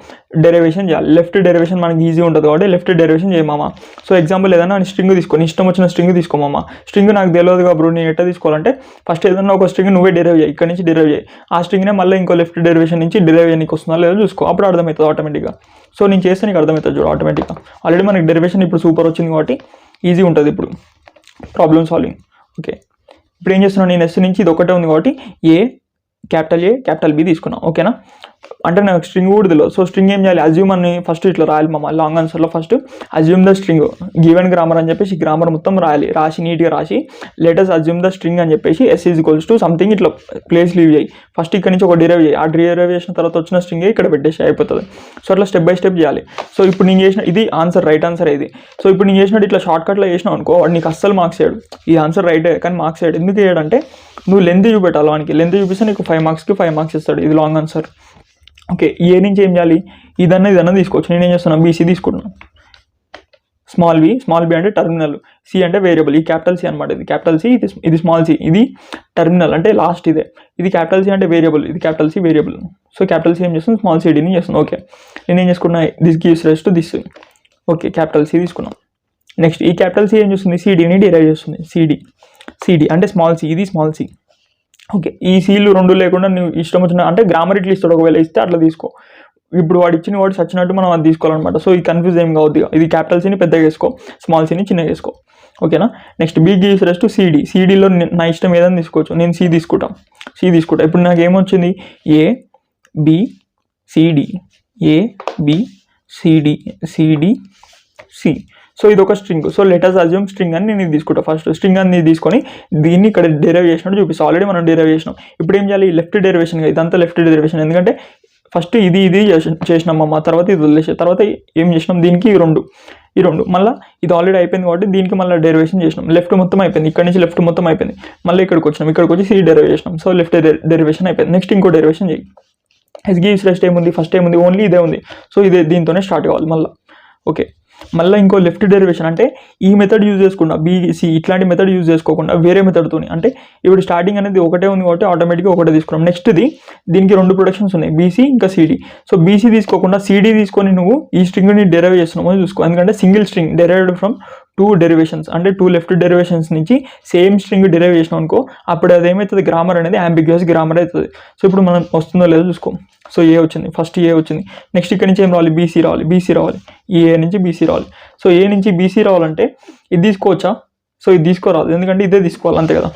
డెరివేషన్ చేయాలి. లెఫ్ట్ డెరివేషన్ మనకి ఈజీ ఉంటుంది కాబట్టి లెఫ్ట్ డెరివేషన్ చేయమామ. సో ఎగ్జాంపుల్ ఏదైనా స్ట్రింగ్ తీసుకొని ఇష్టం వచ్చిన స్ట్రింగ్ తీసుకోమామ. స్ట్రింగ్ నాకు తెలియదు కాబట్టి నేను ఎట్లా తీసుకోవాలంటే ఫస్ట్ ఏదైనా ఒక స్ట్రింగ్ నువ్వే డెరైవ్ చేయి, ఇక్కడ నుంచి డెరైవ్ చేయి. ఆ స్ట్రింగ్నే మళ్ళీ ఇంకో లెఫ్ట్ డెరివేషన్ నుంచి డెరైవ్ చేయడానికి వస్తుందా లేదో చూసుకో, అప్పుడు అర్థమవుతుంది ఆటోమేటిక్గా. సో నేను చేస్తే నీకు అర్థమవుతుంది చూడు ఆటోమేటిక్గా. ఆల్రెడీ మనకి డెరివేషన్ ఇప్పుడు సూపర్ వచ్చింది కాబట్టి ఈజీ ఉంటుంది ఇప్పుడు ప్రాబ్లమ్ సాల్వింగ్. ఓకే, ఇప్పుడు ఏం చేస్తున్నాను నేను ఎస్ నుంచి ఇది ఒకటే ఉంది కాబట్టి ఏ క్యాపిటల్ బి తీసుకున్నాను. ఓకేనా. అంటే నాకు స్ట్రింగ్ కూడా తెలియదు. సో స్ట్రింగ్ ఏం చేయాలి, అజ్యూమ్ అని ఫస్ట్ ఇట్లా రాయాలి మామ. లాంగ్ ఆన్సర్లో first assume the string given grammar అని చెప్పేసి గ్రామర్ మొత్తం రాయాలి. రాసి నీట్గా రాసి లెటర్స్ అజ్యూమ్ ద స్ట్రింగ్ అని చెప్పేసి S is equals to something ఇట్లా ప్లేస్ లీవ్ చేయి. ఫస్ట్ ఇక్కడ నుంచి ఒక డిరైవ్ చేయి. ఆ డిరైవ్ చేసిన తర్వాత వచ్చిన స్ట్రింగ్ ఇక్కడ పెట్టేసి అయిపోతుంది. సో అట్లా స్టెప్ బై స్టెప్ చేయాలి. సో ఇప్పుడు నేను చేసిన ఇది ఆన్సర్, రైట్ ఆన్సర్ ఇది. సో ఇప్పుడు నేను చేసినట్టు ఇట్లా షార్ట్ కట్లో చేసినావు అనుకో వాడు నీకు అస్సలు మార్క్స్ వేయడు. ఈ ఆన్సర్ రైటే కానీ మార్క్స్ వేయడు. ఎందుకు వేయడంటే నువ్వు లెంత్ చూపెట్టాలి. వానికి లెంత్ చూపిస్తే నీకు 5 మార్క్స్కి 5 మార్క్స్ ఇస్తాడు. ఇది లాంగ్ ఆన్సర్. ఓకే, ఏ నుంచి ఏం చేయాలి, ఇదన్నా తీసుకోవచ్చు. నేను ఏం చేస్తున్నాను, బీసీ తీసుకుంటున్నాను. స్మాల్ బి అంటే టర్మినల్, సి అంటే వేరియబుల్. ఈ క్యాపిటల్ సి అనమాట. ఇది క్యాపిటల్ సి, ఇది స్మాల్ సి. ఇది టర్మినల్ అంటే లాస్ట్ ఇదే. ఇది క్యాపిటల్ సి అంటే వేరియబుల్, ఇది capital C variable. So capital C ఏం చేస్తుంది, స్మాల్ సిడీని చేస్తుంది. ఓకే, నేను ఏం చేసుకున్నా, this gives rise to this. Okay, capital C తీసుకున్నాం. నెక్స్ట్ ఈ క్యాపిటల్ సి ఏం చేస్తుంది, సిడీని డిరైవ్ చేస్తుంది. సిడి అంటే స్మాల్ సి, ఇది స్మాల్ సి. ఓకే, ఈ సీలు రెండు లేకుండా నువ్వు ఇష్టం వచ్చిన అంటే గ్రామర్ ఇట్లా ఇస్తాడు, ఒకవేళ ఇస్తే అట్లా తీసుకో. ఇప్పుడు వాడు ఇచ్చిన వాడు సచ్చినట్టు మనం అది తీసుకోవాలన్నమాట. సో ఈ కన్ఫ్యూజ్ ఏం కావద్దు. ఇది క్యాపిటల్ సీని పెద్దగా వేసుకో, స్మాల్ సీని చిన్నగా వేసుకో. ఓకేనా. Next B gives rise to C D. సిడీలో నా ఇష్టం ఏదైనా తీసుకోవచ్చు. నేను సి తీసుకుంటా. ఇప్పుడు నాకు ఏమొచ్చింది, A B CD, A B CD, CD C. So ఇది ఒక string. So letters assume string అని నేను తీసుకుంటా. ఫస్ట్ స్ట్రింగ్ అని తీసుకొని దీన్ని ఇక్కడ డెరైవ్ చేసినట్టు చూపిస్తాను. ఆల్రెడీ మనం డెరైవ్ చేసినాం. ఇప్పుడు ఏం చేయాలి, లెఫ్ట్ డెరివేషన్. ఇదంతా లెఫ్ట్ డెరివేషన్. ఎందుకంటే ఫస్ట్ ఇది చేసినాం అమ్మ, తర్వాత ఇది వదిలేసే, తర్వాత ఏం చేసినాం, దీనికి ఈ రెండు మళ్ళీ ఇది ఆల్రెడీ అయిపోయింది కాబట్టి దీనికి మళ్ళీ డెరివేషన్ చేసినాం. లెఫ్ట్ మొత్తం అయిపోయింది, ఇక్కడ నుంచి లెఫ్ట్ మొత్తం అయిపోయింది. మళ్ళీ ఇక్కడికి వచ్చి సి డెరైవ్ చేసినాం. సో లెఫ్ట్ డెరివేషన్ అయిపోయింది. నెక్స్ట్ ఇంకో డెరివేషన్ చేయి. ఎస్ గివ్స్ రెస్ట్ ఏముంది, ఫస్ట్ ఏముంది, ఓన్లీ ఇదే ఉంది. సో ఇదే దీంతోనే స్టార్ట్ కావాలి మళ్ళీ. ఓకే, మళ్ళీ ఇంకో లెఫ్ట్ డెరివేషన్ అంటే ఈ మెథడ్ యూజ్ చేసుకున్నా, బీసీ ఇట్లాంటి మెథడ్ యూజ్ చేసుకోకుండా వేరే మెథడ్తో. అంటే ఇప్పుడు స్టార్టింగ్ అనేది ఒకటే ఉంది కాబట్టి ఆటోమేటిక్గా ఒకటే తీసుకున్నాం. నెక్స్ట్ది దీనికి 2 ప్రొడక్షన్స్ ఉన్నాయి, బీసీ ఇంకా సిడి. సో బీసీ తీసుకోకుండా సిడి తీసుకొని నువ్వు ఈ స్ట్రింగ్ని డెరైవ్ చేస్తున్నామో చూసుకో. ఎందుకంటే single string derived from 2 derivations, అంటే 2 లెఫ్ట్ డెరివేషన్స్ నుంచి సేమ్ స్ట్రింగ్ డెరైవ్ చేసినాం అనుకో, అప్పుడు అదేమవుతుంది, గ్రామర్ అనేది అంబిగ్యూస్ గ్రామర్ అవుతుంది. సో ఇప్పుడు మనం వస్తుందో లేదో చూసుకో. సో ఏ వచ్చింది, ఫస్ట్ ఏ వచ్చింది. నెక్స్ట్ ఇక్కడ నుంచి ఏం రావాలి, బీసీ రావాలి. ఈ ఏ నుంచి బీసీ రావాలి. సో ఏ నుంచి బీసీ రావాలంటే ఇది తీసుకోవచ్చా, సో ఇది తీసుకోరాదు, ఎందుకంటే ఇదే తీసుకోవాలి అంతే కదా.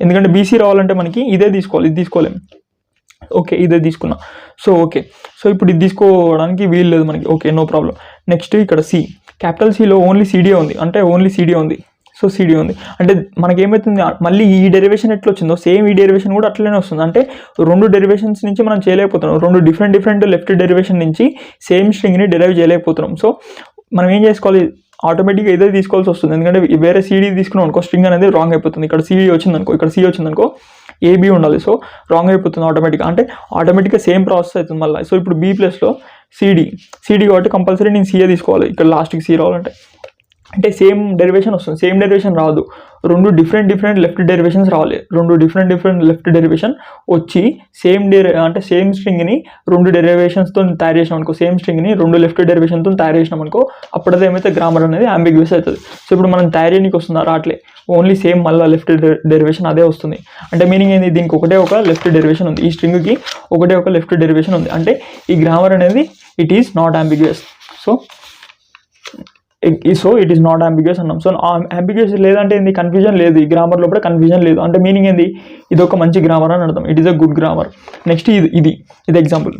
ఎందుకంటే బీసీ రావాలంటే మనకి ఇదే తీసుకోవాలి, ఇది తీసుకోలేము. ఓకే, ఇదే తీసుకున్నా. సో ఓకే, సో ఇప్పుడు ఇది తీసుకోవడానికి వీలు లేదు మనకి. Okay, no problem. నెక్స్ట్ ఇక్కడ సి, క్యాపిటల్ సిలో ఓన్లీ సిడిఏ ఉంది, అంటే ఓన్లీ సిడిఏ ఉంది. సో సిడి ఉంది అంటే మనకేమవుతుంది, మళ్ళీ ఈ డెరివేషన్ ఎట్లా వచ్చిందో సేమ్ ఈ డెరివేషన్ కూడా అట్లనే వస్తుంది. అంటే 2 డెరివేషన్స్ నుంచి మనం చేయలేకపోతున్నాం. 2 డిఫరెంట్ లెఫ్ట్ డెరివేషన్ నుంచి సేమ్ స్ట్రింగ్ని డెరైవ్ చేయలేకపోతున్నాం. సో మనం ఏం చేసుకోవాలి, ఆటోమేటిక్గా ఇదే తీసుకోవాల్సి వస్తుంది. ఎందుకంటే వేరే సిడి తీసుకున్నాం అనుకో, స్ట్రింగ్ అనేది రాంగ్ అయిపోతుంది. ఇక్కడ సిడి వచ్చిందనుకో, ఇక్కడ సి వచ్చిందనుకో, ఏబీ ఉండాలి. సో రాంగ్ అయిపోతుంది ఆటోమేటిక్గా. అంటే ఆటోమేటిక్గా సేమ్ ప్రాసెస్ అవుతుంది మళ్ళీ. సో ఇప్పుడు బీ ప్లస్లో సిడి కాబట్టి కంపల్సరీ నేను సిఏ తీసుకోవాలి. ఇక్కడ లాస్ట్కి సి రావాలంటే అంటే సేమ్ డెరివేషన్ వస్తుంది. సేమ్ డెరివేషన్ రాదు, 2 డిఫరెంట్ లెఫ్ట్ డెరివేషన్స్ రావాలి. 2 డిఫరెంట్ లెఫ్ట్ డెరివేషన్ వచ్చి అంటే సేమ్ స్ట్రింగ్ని 2 డెరివేషన్స్తో తయారు చేసినాం అనుకో, సేమ్ స్ట్రింగ్ని 2 లెఫ్ట్ డెరివేషన్తో తయారు చేసినాం అనుకో, అప్పుడు ఏమైతే గ్రామర్ అనేది అంబిగ్యూస్ అవుతుంది. సో ఇప్పుడు మనం తయారు చేయడానికి వస్తుందా, రావట్లే, ఓన్లీ సేమ్ మళ్ళీ లెఫ్ట్ డెరివేషన్ అదే వస్తుంది. అంటే మీనింగ్ ఏంది, దీనికి ఒకటే ఒక లెఫ్ట్ డెరివేషన్ ఉంది, ఈ స్ట్రింగ్కి ఒకటే ఒక లెఫ్ట్ డెరివేషన్ ఉంది. అంటే ఈ గ్రామర్ అనేది it is not ambiguous. So it is not ambiguous అన్నాం. సో అంబిగ్యూస్ లేదంటే ఏంది, కన్ఫ్యూజన్ లేదు. ఈ గ్రామర్ లోపల కన్ఫ్యూజన్ లేదు అంటే మీనింగ్ ఏంది, ఇది ఒక మంచి గ్రామర్ అని అర్థం. It is a good grammar. Next ఇది example.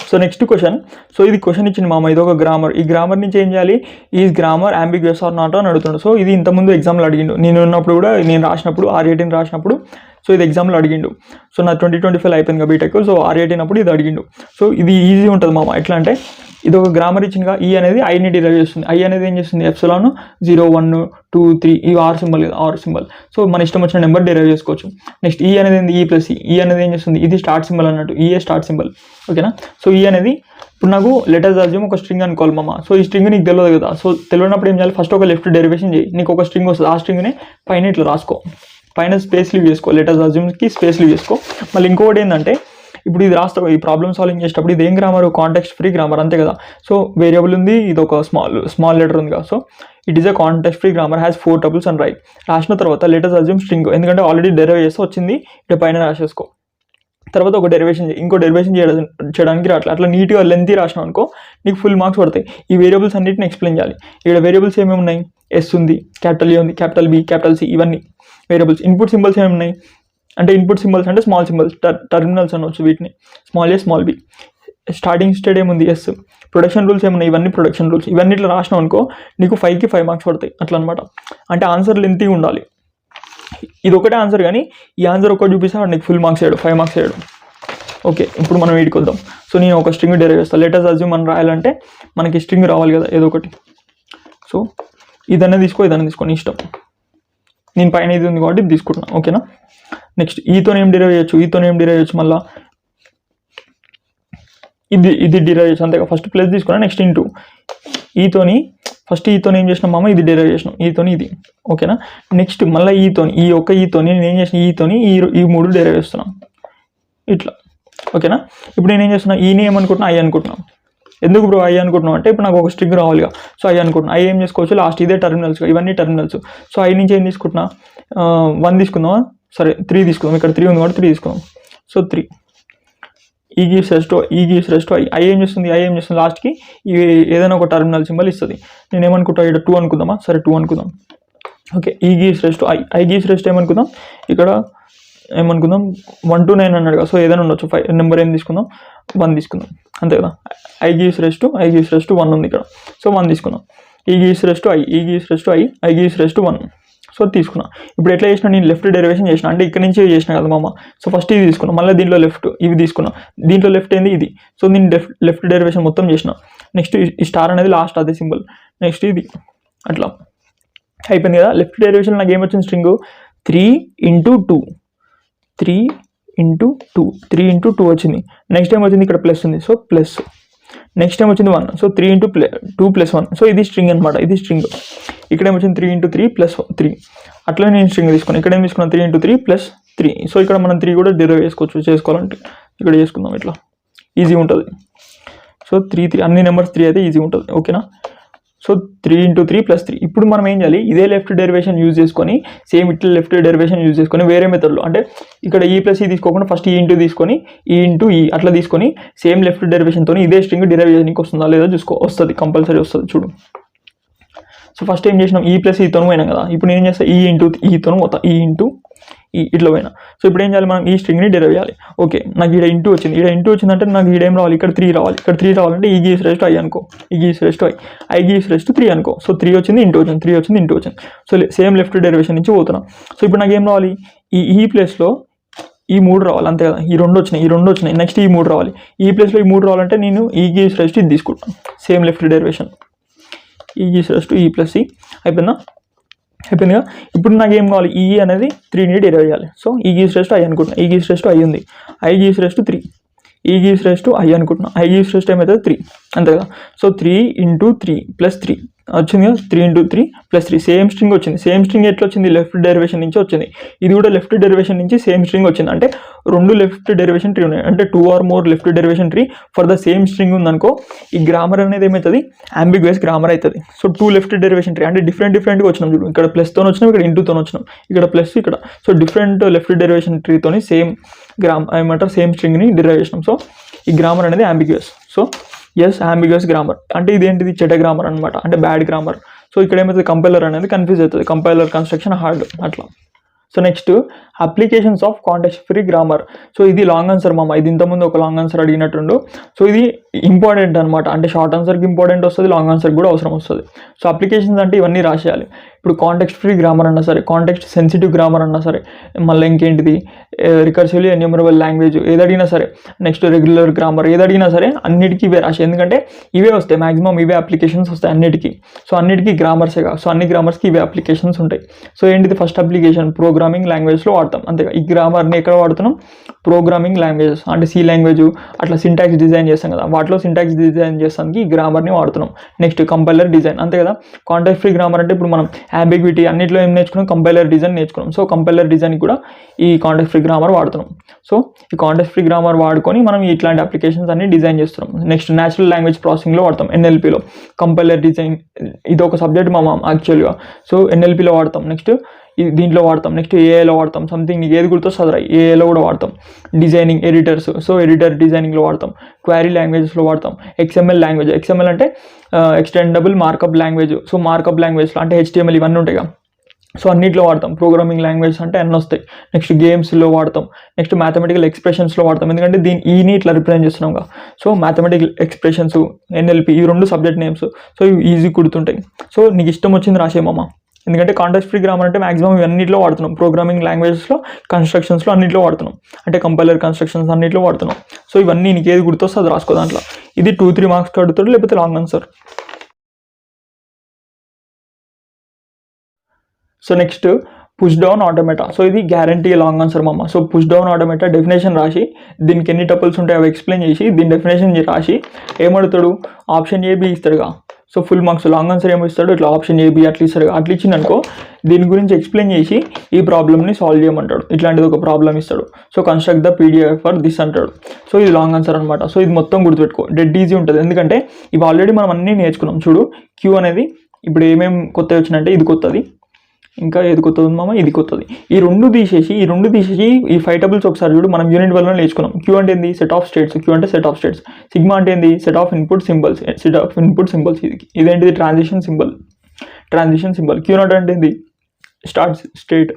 So next question. So ఇది క్వశ్చన్ ఇచ్చింది మామ, ఇది ఒక గ్రామర్. ఈ గ్రామర్ నుంచి ఏం చేయాలి, is grammar ambiguous or not అని అడుగుతుండు. సో ఇది ఇంతకుముందు ఎగ్జామ్లో అడిగిండు, నేను రాసినప్పుడు R18 రాసినప్పుడు. సో ఇది ఎగ్జామ్లో అడిగిండు. సో నా 2025 అయిపోయింది కదా బీటెక్. సో R18 అప్పుడు ఇది అడిగిండు. సో ఇది ఈజీ ఉంటుంది మామ. ఎట్లా అంటే ఇది ఒక గ్రామర్ ఇచ్చిందిగా, ఈ అనేది ఐని డిరైవ్ చేస్తుంది. ఐ అనేది ఏం చేస్తుంది, ఎప్సిలాన్ 0 1 2 3 ఈ ఆర్ సింబల్ కదా, ఆర్ సింబల్. సో మన ఇష్టం వచ్చిన నెంబర్ డిరైవ్ చేసుకోవచ్చు. నెక్స్ట్ ఈ అనేది ఏంది, ఈ ప్లస్ ఈ అనేది ఏం చేస్తుంది, ఇది స్టార్ట్ సింబల్ అన్నట్టు, ఈఏ స్టార్ట్ సింబల్. ఓకేనా. సో ఈ అనేది ఇప్పుడు నాకు లెటర్స్ అజ్యూమ్ ఒక స్ట్రింగ్ అనుకోవాలి మామ. సో ఈ స్ట్రింగ్ నీకు తెలియదు కదా. సో తెలియనప్పుడు ఏం చేయాలి, ఫస్ట్ ఒక లెఫ్ట్ డెరివేషన్ చేయి, నీకు ఒక స్ట్రింగ్ వస్తుంది. ఆ స్ట్రింగ్ని పైన ఇట్లా రాసుకో, పైన స్పేస్ లీవ్ చేసుకో, లెటర్స్ అజ్యూమ్కి స్పేస్ లీవ్ చేసుకో. మళ్ళీ ఇంకొకటి ఏంటంటే ఇప్పుడు ఇది రాస్తావు, ఈ ప్రాబ్లమ్ సాల్వింగ్ చేసేటప్పుడు ఇది ఏం గ్రామర్, కాంటెక్స్ట్ ఫ్రీ గ్రామర్ అంతే కదా. సో వేరియబుల్ ఉంది, ఇది ఒక స్మాల్ లెటర్ ఉంది కదా. So it is a context free grammar, has 4 tuples and right. రాసిన తర్వాత లెటర్స్ అజ్యూమ్ స్ట్రింగ్, ఎందుకంటే ఆల్రెడీ డెరైవ్ చేస్తే వచ్చింది, ఇక్కడ పైన రాసేసుకో. తర్వాత ఒక డెరివేషన్ చేయి, ఇంకో డెరివేషన్ చేయడానికి రావట్లేదు, అట్లా నీట్గా లెంతీ రాసినావు అనుకో నీకు ఫుల్ మార్క్స్ పడతాయి. ఈ వేరియబుల్స్ అన్నిటిని ఎక్స్ప్లెయిన్ చేయాలి. ఇక్కడ వేరియబుల్స్ ఏమేమి ఉన్నాయి, ఎస్ ఉంది, క్యాపిటల్ ఏ ఉంది, క్యాపిటల్ బి, క్యాపిటల్ సి, ఇవన్నీ వేరియబుల్స్. ఇన్పుట్ సింబల్స్ ఏమి ఉన్నాయి అంటే ఇన్పుట్ సింబల్స్ అంటే స్మాల్ సింబల్స్, టర్మినల్స్ అనవచ్చు వీటిని, small A small B. Starting state ఏముంది, ఎస్. ప్రొడక్షన్ రూల్స్ ఏమున్నాయి, ఇవన్నీ ప్రొడక్షన్ రూల్స్. ఇవన్నీ ఇట్లా రాసినావు అనుకో నీకు 5కి 5 మార్క్స్ పడతాయి అట్లా అనమాట. అంటే ఆన్సర్ లెంతీగా ఉండాలి. ఇది ఒకటే ఆన్సర్, కానీ ఈ ఆన్సర్ ఒకటి చూపిస్తే నీకు ఫుల్ మార్క్స్ వేయడు, 5 మార్క్స్ వేయడు. ఓకే, ఇప్పుడు మనం వీడికి వద్దాం. సో నేను ఒక స్ట్రింగ్ డెరైవ్ చేస్తాను. లెటర్స్ అజ్యూమ్ మనం రాయాలంటే మనకి స్ట్రింగ్ రావాలి కదా ఏదో ఒకటి. సో ఇదన్నా తీసుకో, ఇదన్నా తీసుకో, నీ ఇష్టం. నేను పైన ఇది ఉంది కాబట్టి ఇది తీసుకుంటున్నాను, ఓకేనా. నెక్స్ట్ ఈతో ఏం డిరైవ్ చేయొచ్చు, మళ్ళీ ఇది డిరైవ్ చేయొచ్చు అంతేగా. ఫస్ట్ ప్లస్ తీసుకున్నా, నెక్స్ట్ ఇంటూ ఈతోని ఏం చేసినాం మామ, ఇది డిరైవ్ చేసినాం, ఈతోని ఇది, ఓకేనా. నెక్స్ట్ మళ్ళీ ఈతోని నేను ఏం చేసిన, ఈ 3 డిరైవ్ చేస్తున్నాం ఇట్లా, ఓకేనా. ఇప్పుడు నేను ఏం చేస్తున్నా, ఈని ఏమనుకుంటున్నా, ఐ అనుకుంటున్నాను. ఎందుకు బ్రో ఐ అనుకుంటున్నాం అంటే ఇప్పుడు నాకు ఒక స్ట్రింగ్ రావాలిగా. సో ఐ అనుకుంటున్నా, ఐ ఏం చేసుకోవచ్చు, లాస్ట్ ఇదే టర్మినల్స్, ఇవన్నీ టర్మినల్స్. సో ఐ నుంచి ఏం తీసుకుంటున్నా, 1 తీసుకుందామా, సరే 3 తీసుకుందాం, ఇక్కడ 3 ఉంది కాబట్టి 3 తీసుకుందాం. సో 3 ఈ గివ్స్ రెస్ట్ టు ఐ ఏం చేస్తుంది, లాస్ట్కి ఏదైనా ఒక టర్మినల్ సింబల్ ఇస్తుంది. నేను ఏమనుకుంటా, ఇక్కడ 2 అనుకుందామా, సరే 2 అనుకుందాం, okay. E gives rise to I gives rise ఏమనుకుందాం, ఇక్కడ ఏమనుకుందాం 1 to 9 అన్నాడు కదా. సో ఏదైనా ఉండొచ్చు, 5 నెంబర్ ఏం తీసుకుందాం, 1 తీసుకుందాం అంతే కదా. ఐ గివ్స్ రెస్ట్ టు 1 ఉంది ఇక్కడ, సో 1 తీసుకుందాం. ఈ gives rise to I gives rise to 1, so తీసుకున్నా. ఇప్పుడు ఎట్లా చేసినా, నేను లెఫ్ట్ డెరివేషన్ చేసిన, అంటే ఇక్కడ నుంచి చేసిన కదా మామ. సో ఫస్ట్ ఇది తీసుకున్నా, మళ్ళీ దీంట్లో లెఫ్ట్ ఇవి తీసుకున్నా, దీంట్లో లెఫ్ట్ ఏంది ఇది. సో నేను లెఫ్ట్ డెరివేషన్ మొత్తం చేసిన. నెక్స్ట్ ఈ స్టార్ అనేది లాస్ట్ అదే సింబల్, నెక్స్ట్ ఇది అట్లా అయిపోయింది కదా. లెఫ్ట్ డెరివేషన్ నాకు ఏమొచ్చింది, స్ట్రింగ్ 3 into 2 3 into 2 వచ్చింది. నెక్స్ట్ టైం వచ్చింది ఇక్కడ ప్లస్ ఉంది, సో ప్లస్. నెక్స్ట్ టైం వచ్చింది 1, సో 3 into 2 + 1, సో ఇది స్ట్రింగ్ అనమాట, ఇది స్ట్రింగ్. ఇక్కడ ఏమొచ్చింది 3 into 3 + 3, అట్లా నేను స్ట్రింగ్ తీసుకున్నాను. ఇక్కడ ఏం తీసుకున్నాను, 3 into 3 + 3. సో ఇక్కడ మనం 3 కూడా డిరైవ్ చేసుకోవాలంటే ఇక్కడ చేసుకుందాం, ఇట్లా ఈజీ ఉంటుంది. సో 3 అన్ని నెంబర్స్ 3 అయితే ఈజీ ఉంటుంది, ఓకేనా. So 3 into 3 + 3. ఇప్పుడు మనం ఏం చేయాలి, ఇదే లెఫ్ట్ డెరివేషన్ యూజ్ చేసుకొని, సేమ్ ఇట్లా లెఫ్ట్ డెరివేషన్ యూజ్ చేసుకొని వేరే మెథడ్లో, అంటే ఇక్కడ ఈ ప్లస్ ఈ తీసుకోకుండా ఫస్ట్ ఈ ఇంటూ తీసుకొని ఈ ఇంటూ ఈ అట్లా తీసుకొని సేమ్ లెఫ్ట్ డెరివేషన్తో ఇదే స్ట్రింగ్ డిరైవ్ చేయడానికి వస్తుందా లేదా చూసుకో. వస్తుంది, కంపల్సరీ వస్తుంది, చూడు. సో ఫస్ట్ ఏం చేసినాం, ఈ ప్లస్ ఈతో పోయినాం కదా. ఇప్పుడు నేను ఏం చేస్తాను, ఈ ఇంటూ ఈతో పోతా, ఈ ఇంటూ ఈ ఇట్లా పోయినా. సో ఇప్పుడు ఏం చేయాలి, మనం ఈ స్ట్రింగ్ని డిరైవ్ చేయాలి. ఓకే, నాకు ఇక్కడ ఇంటూ వచ్చిందంటే నాకు ఇక్కడ ఏం రావాలి, ఇక్కడ 3 రావాలి. ఇక్కడ 3 రావాలంటే ఈ గివ్స్ రెస్ట్ టు ఐ అనుకో, ఈ gives rise to I gives rise to 3 అనుకో. సో 3 వచ్చింది, ఇంటూ వచ్చింది. సో సేమ్ లెఫ్ట్ డెరివేషన్ నుంచి పోతున్నాం. సో ఇప్పుడు నాకు ఏం రావాలి, ఈ ప్లేస్లో ఈ 3 రావాలి అంతే కదా. ఈ రెండు వచ్చినాయి, నెక్స్ట్ ఈ 3 రావాలి. ఈ ప్లేస్లో ఈ 3 రావాలంటే నేను ఈ గివ్స్ రెస్ట్ ఇది తీసుకుంటాను, సేమ్ లెఫ్ట్ డెరివేషన్, ఈ గివ్స్ రెస్ట్ టు ఈ ప్లస్ ఈ. అయిపోయిందిగా. ఇప్పుడు నాకు ఏం కావాలి, ఈ అనేది 3ని డిరైవ్ చేయాలి. సో ఈ గివ్స్ రెస్ట్ టు ఐ అనుకుంటున్నా, ఈ గివ్స్ రెస్ట్ టు ఐ ఉంది, ఐ గివ్స్ రెస్ట్ టు 3, ఈ గివ్స్ రెస్ట్ టు ఐ అనుకుంటున్నా, ఐ గివ్స్ రెస్ట్ ఏమవుతుంది 3 అంతే కదా. సో 3 into 3 + 3 వచ్చింది కదా, 3 into 3 + 3 సేమ్ స్ట్రింగ్ వచ్చింది. సేమ్ స్ట్రింగ్ ఎట్లా వచ్చింది, లెఫ్ట్ డెరివేషన్ నుంచి వచ్చింది. ఇది కూడా లెఫ్ట్ డెరివేషన్ నుంచి సేమ్ స్ట్రింగ్ వచ్చింది. అంటే 2 లెఫ్ట్ డెరివేషన్ ట్రీ ఉన్నాయి, అంటే 2 or more left derivation tree for the same string ఉందనుకో, ఈ గ్రామర్ అనేది ఏమవుతుంది, అంబిగ్యూస్ గ్రామర్ అవుతుంది. సో 2 లెఫ్ట్ డెరివేషన్ ట్రీ అంటే డిఫరెంట్గా వచ్చినాం చూడు. ఇక్కడ ప్లస్తో వచ్చినాం, ఇక్కడ ఇంటూతో వచ్చినాం, ఇక్కడ ప్లస్ ఇక్కడ. సో డిఫరెంట్ లెఫ్ట్ డెరివేషన్ ట్రీతోని సేమ్ ఏమంటారు, సేమ్ స్ట్రింగ్ని డిరైవ్ చేసినాం. సో ఈ గ్రామర్ అనేది ambiguous. So yes, ambiguous grammar అంటే ఇదేంటిది, చెడ్డ గ్రామర్ అనమాట, అంటే బ్యాడ్ గ్రామర్. సో ఇక్కడ ఏమవుతుంది, కంపైలర్ అనేది కన్ఫ్యూజ్ అవుతుంది, కంపైలర్ కన్స్ట్రక్షన్ హార్డ్ అట్లా. So next applications of context free grammar. So ఇది లాంగ్ ఆన్సర్ మామ, ఇది ఇంతకుముందు ఒక లాంగ్ ఆన్సర్ అడిగినట్టుండు. సో ఇది ఇంపార్టెంట్ అనమాట, అంటే షార్ట్ ఆన్సర్కి ఇంపార్టెంట్ వస్తుంది, లాంగ్ ఆన్సర్కి కూడా అవసరం వస్తుంది. సో అప్లికేషన్స్ అంటే ఇవన్నీ రాసేయాలి. ఇప్పుడు కాంటెక్స్ట్ ఫ్రీ గ్రామర్ అన్నా సరే, కాంటెక్స్ట్ సెన్సిటివ్ గ్రామర్ అన్నా సరే, మళ్ళీ ఇంకేంటిది రికర్సివ్లీ ఎన్యూమరబుల్ లాంగ్వేజ్ ఏదడిగినా సరే, నెక్స్ట్ రెగ్యులర్ గ్రామర్ ఏదడిగినా సరే అన్నిటికీ ఇవే రాసి, ఎందుకంటే ఇవే వస్తాయి మ్యాక్సిమం, ఇవే అప్లికేషన్స్ వస్తాయి అన్నిటికీ. సో అన్నిటికీ గ్రామర్సే కాదు, సో అన్ని గ్రామర్స్కి ఇవే అప్లికేషన్స్ ఉంటాయి. సో ఏంటిది, ఫస్ట్ అప్లికేషన్ ప్రోగ్రామింగ్ లాంగ్వేజ్లో వాడతాం అంతేగా. ఈ గ్రామర్ని ఎక్కడ వాడుతున్నాం, ప్రోగ్రామింగ్ లాంగ్వేజెస్ అంటే సి లాంగ్వేజ్ అట్లా సింటాక్స్ డిజైన్ చేస్తాం కదా, వాటిలో సింటాక్స్ డిజైన్ చేస్తానికి ఈ గ్రామర్ని వాడుతున్నాం. నెక్స్ట్ కంపైలర్ డిజైన్, అంతే కదా. కాంటెక్స్ట్ ఫ్రీ గ్రామర్ అంటే ఇప్పుడు మనం అంబిగ్విటీ అన్నిట్లో ఏం నేర్చుకున్నాం, కంపైలర్ డిజైన్ నేర్చుకున్నాం. సో కంపైలర్ డిజైన్కి కూడా ఈ కాంటెక్స్ట్ ఫ్రీ గ్రామర్ వాడుతున్నాం. సో ఈ కాంటెక్స్ట్ ఫ్రీ గ్రామర్ వాడుకొని మనం ఇట్లాంటి అప్లికేషన్స్ అన్ని డిజైన్ చేస్తున్నాం. నెక్స్ట్ న్యాచురల్ లాంగ్వేజ్ ప్రాసెసింగ్లో వాడతాం, ఎన్ఎల్పిలో. కంపైలర్ డిజైన్ ఇది ఒక సబ్జెక్ట్ మా యాక్చువల్గా. సో ఎన్ఎల్పిలో వాడతాం. నెక్స్ట్ దీంట్లో వాడతాం. నెక్స్ట్ ఏఐలో వాడతాం. సంథింగ్ నీకు ఏది గుర్తో చదరాయి, ఏఐలో కూడా వాడతాం. డిజైనింగ్ ఎడిటర్స్, సో ఎడిటర్ డిజైనింగ్లో వాడతాం. క్వారీ లాంగ్వేజెస్లో వాడతాం. ఎక్స్ఎంఎల్ లాంగ్వేజ్, ఎక్స్ఎంఎల్ అంటే extendable markup language. So markup లాంగ్వేజ్లో అంటే HTML ఇవన్నీ ఉంటాయి కదా, సో అన్నిట్లో వాడతాం. ప్రోగ్రామింగ్ లాంగ్వేజ్ అంటే అన్నీ వస్తాయి. నెక్స్ట్ గేమ్స్లో వాడతాం. నెక్స్ట్ మ్యాథమెటికల్ ఎక్స్ప్రెషన్స్లో వాడతాం, ఎందుకంటే ఈని ఇట్లా రిప్రజెంట్ చేస్తున్నాం కదా. సో మ్యాథమెటికల్ ఎక్స్ప్రెషన్స్, ఎన్ఎల్పి, ఈ 2 సబ్జెక్ట్ నేమ్స్. సో ఇవి ఈజీ గుర్తుంటాయి. సో నీకు ఇష్టం వచ్చింది రాసేమమ్మా, ఎందుకంటే కాంటెక్స్ట్ ఫ్రీ గ్రామర్ అంటే మాక్సిమం ఇవన్నిట్లో వాడుతున్నాం. ప్రోగ్రామింగ్ లాంగ్వేజెస్లో, కన్స్ట్రక్షన్స్లో అన్నింటిలో వాడుతున్నాం. అంటే కంపైలర్ కన్స్ట్రక్షన్స్ అన్నింటిలో వాడుతున్నాం. సో ఇవన్నీ నీకు ఏది గుర్తొస్తే అది రాసుకో దాంట్లో. ఇది 2-3 మార్క్స్ అడుగుతాడు, లేకపోతే long answer. So next push down automata. So ఇది గ్యారంటీ లాంగ్ ఆన్సర్ మమ్మ. So push down automata definition రాసి, దీనికి ఎన్ని టపుల్స్ ఉంటాయో అవి ఎక్స్ప్లెయిన్ చేసి, దీని డెఫినేషన్ రాసి ఏమడుతాడు, ఆప్షన్ AB ఇస్తాడుగా. So full marks. Long answer ఏమో ఇస్తాడు, ఇట్లా ఆప్షన్ AB అట్లా ఇస్తాడు. అట్లా ఇచ్చిందనుకో దీని గురించి ఎక్స్ప్లెయిన్ చేసి ఈ ప్రాబ్లమ్ని సాల్వ్ చేయమంటాడు. ఇట్లాంటిది ఒక ప్రాబ్లమ్ ఇస్తాడు. So construct the PDF for this అంటాడు. సో ఇది లాంగ్ ఆన్సర్ అనమాట. సో ఇది మొత్తం గుర్తుపెట్టుకో, డెడ్ ఈజీ ఉంటుంది. ఎందుకంటే ఇవి ఆల్రెడీ మనం అన్నీ నేర్చుకున్నాం. చూడు Q అనేది ఇప్పుడు ఏమేమి కొత్తవి వచ్చినాయంటే ఇది కొత్తది, ఇంకా ఏది కొత్తది మామ, ఇది కొత్తది. ఈ రెండు తీసేసి ఈ 5 టబుల్స్ ఒకసారి చూడు. మనం యూనిట్ 1లో నేర్చుకున్నాం. Q అంటే ఏంది, సెట్ ఆఫ్ స్టేట్స్. Q అంటే సెట్ ఆఫ్ స్టేట్స్. సిగ్మా అంటే ఏంది, సెట్ ఆఫ్ ఇన్పుట్ సింబల్స్. ఇదేంటిది, ట్రాన్సిషన్ సింబల్. Q0 అంటే ఏంది, స్టార్ట్ స్టేట్.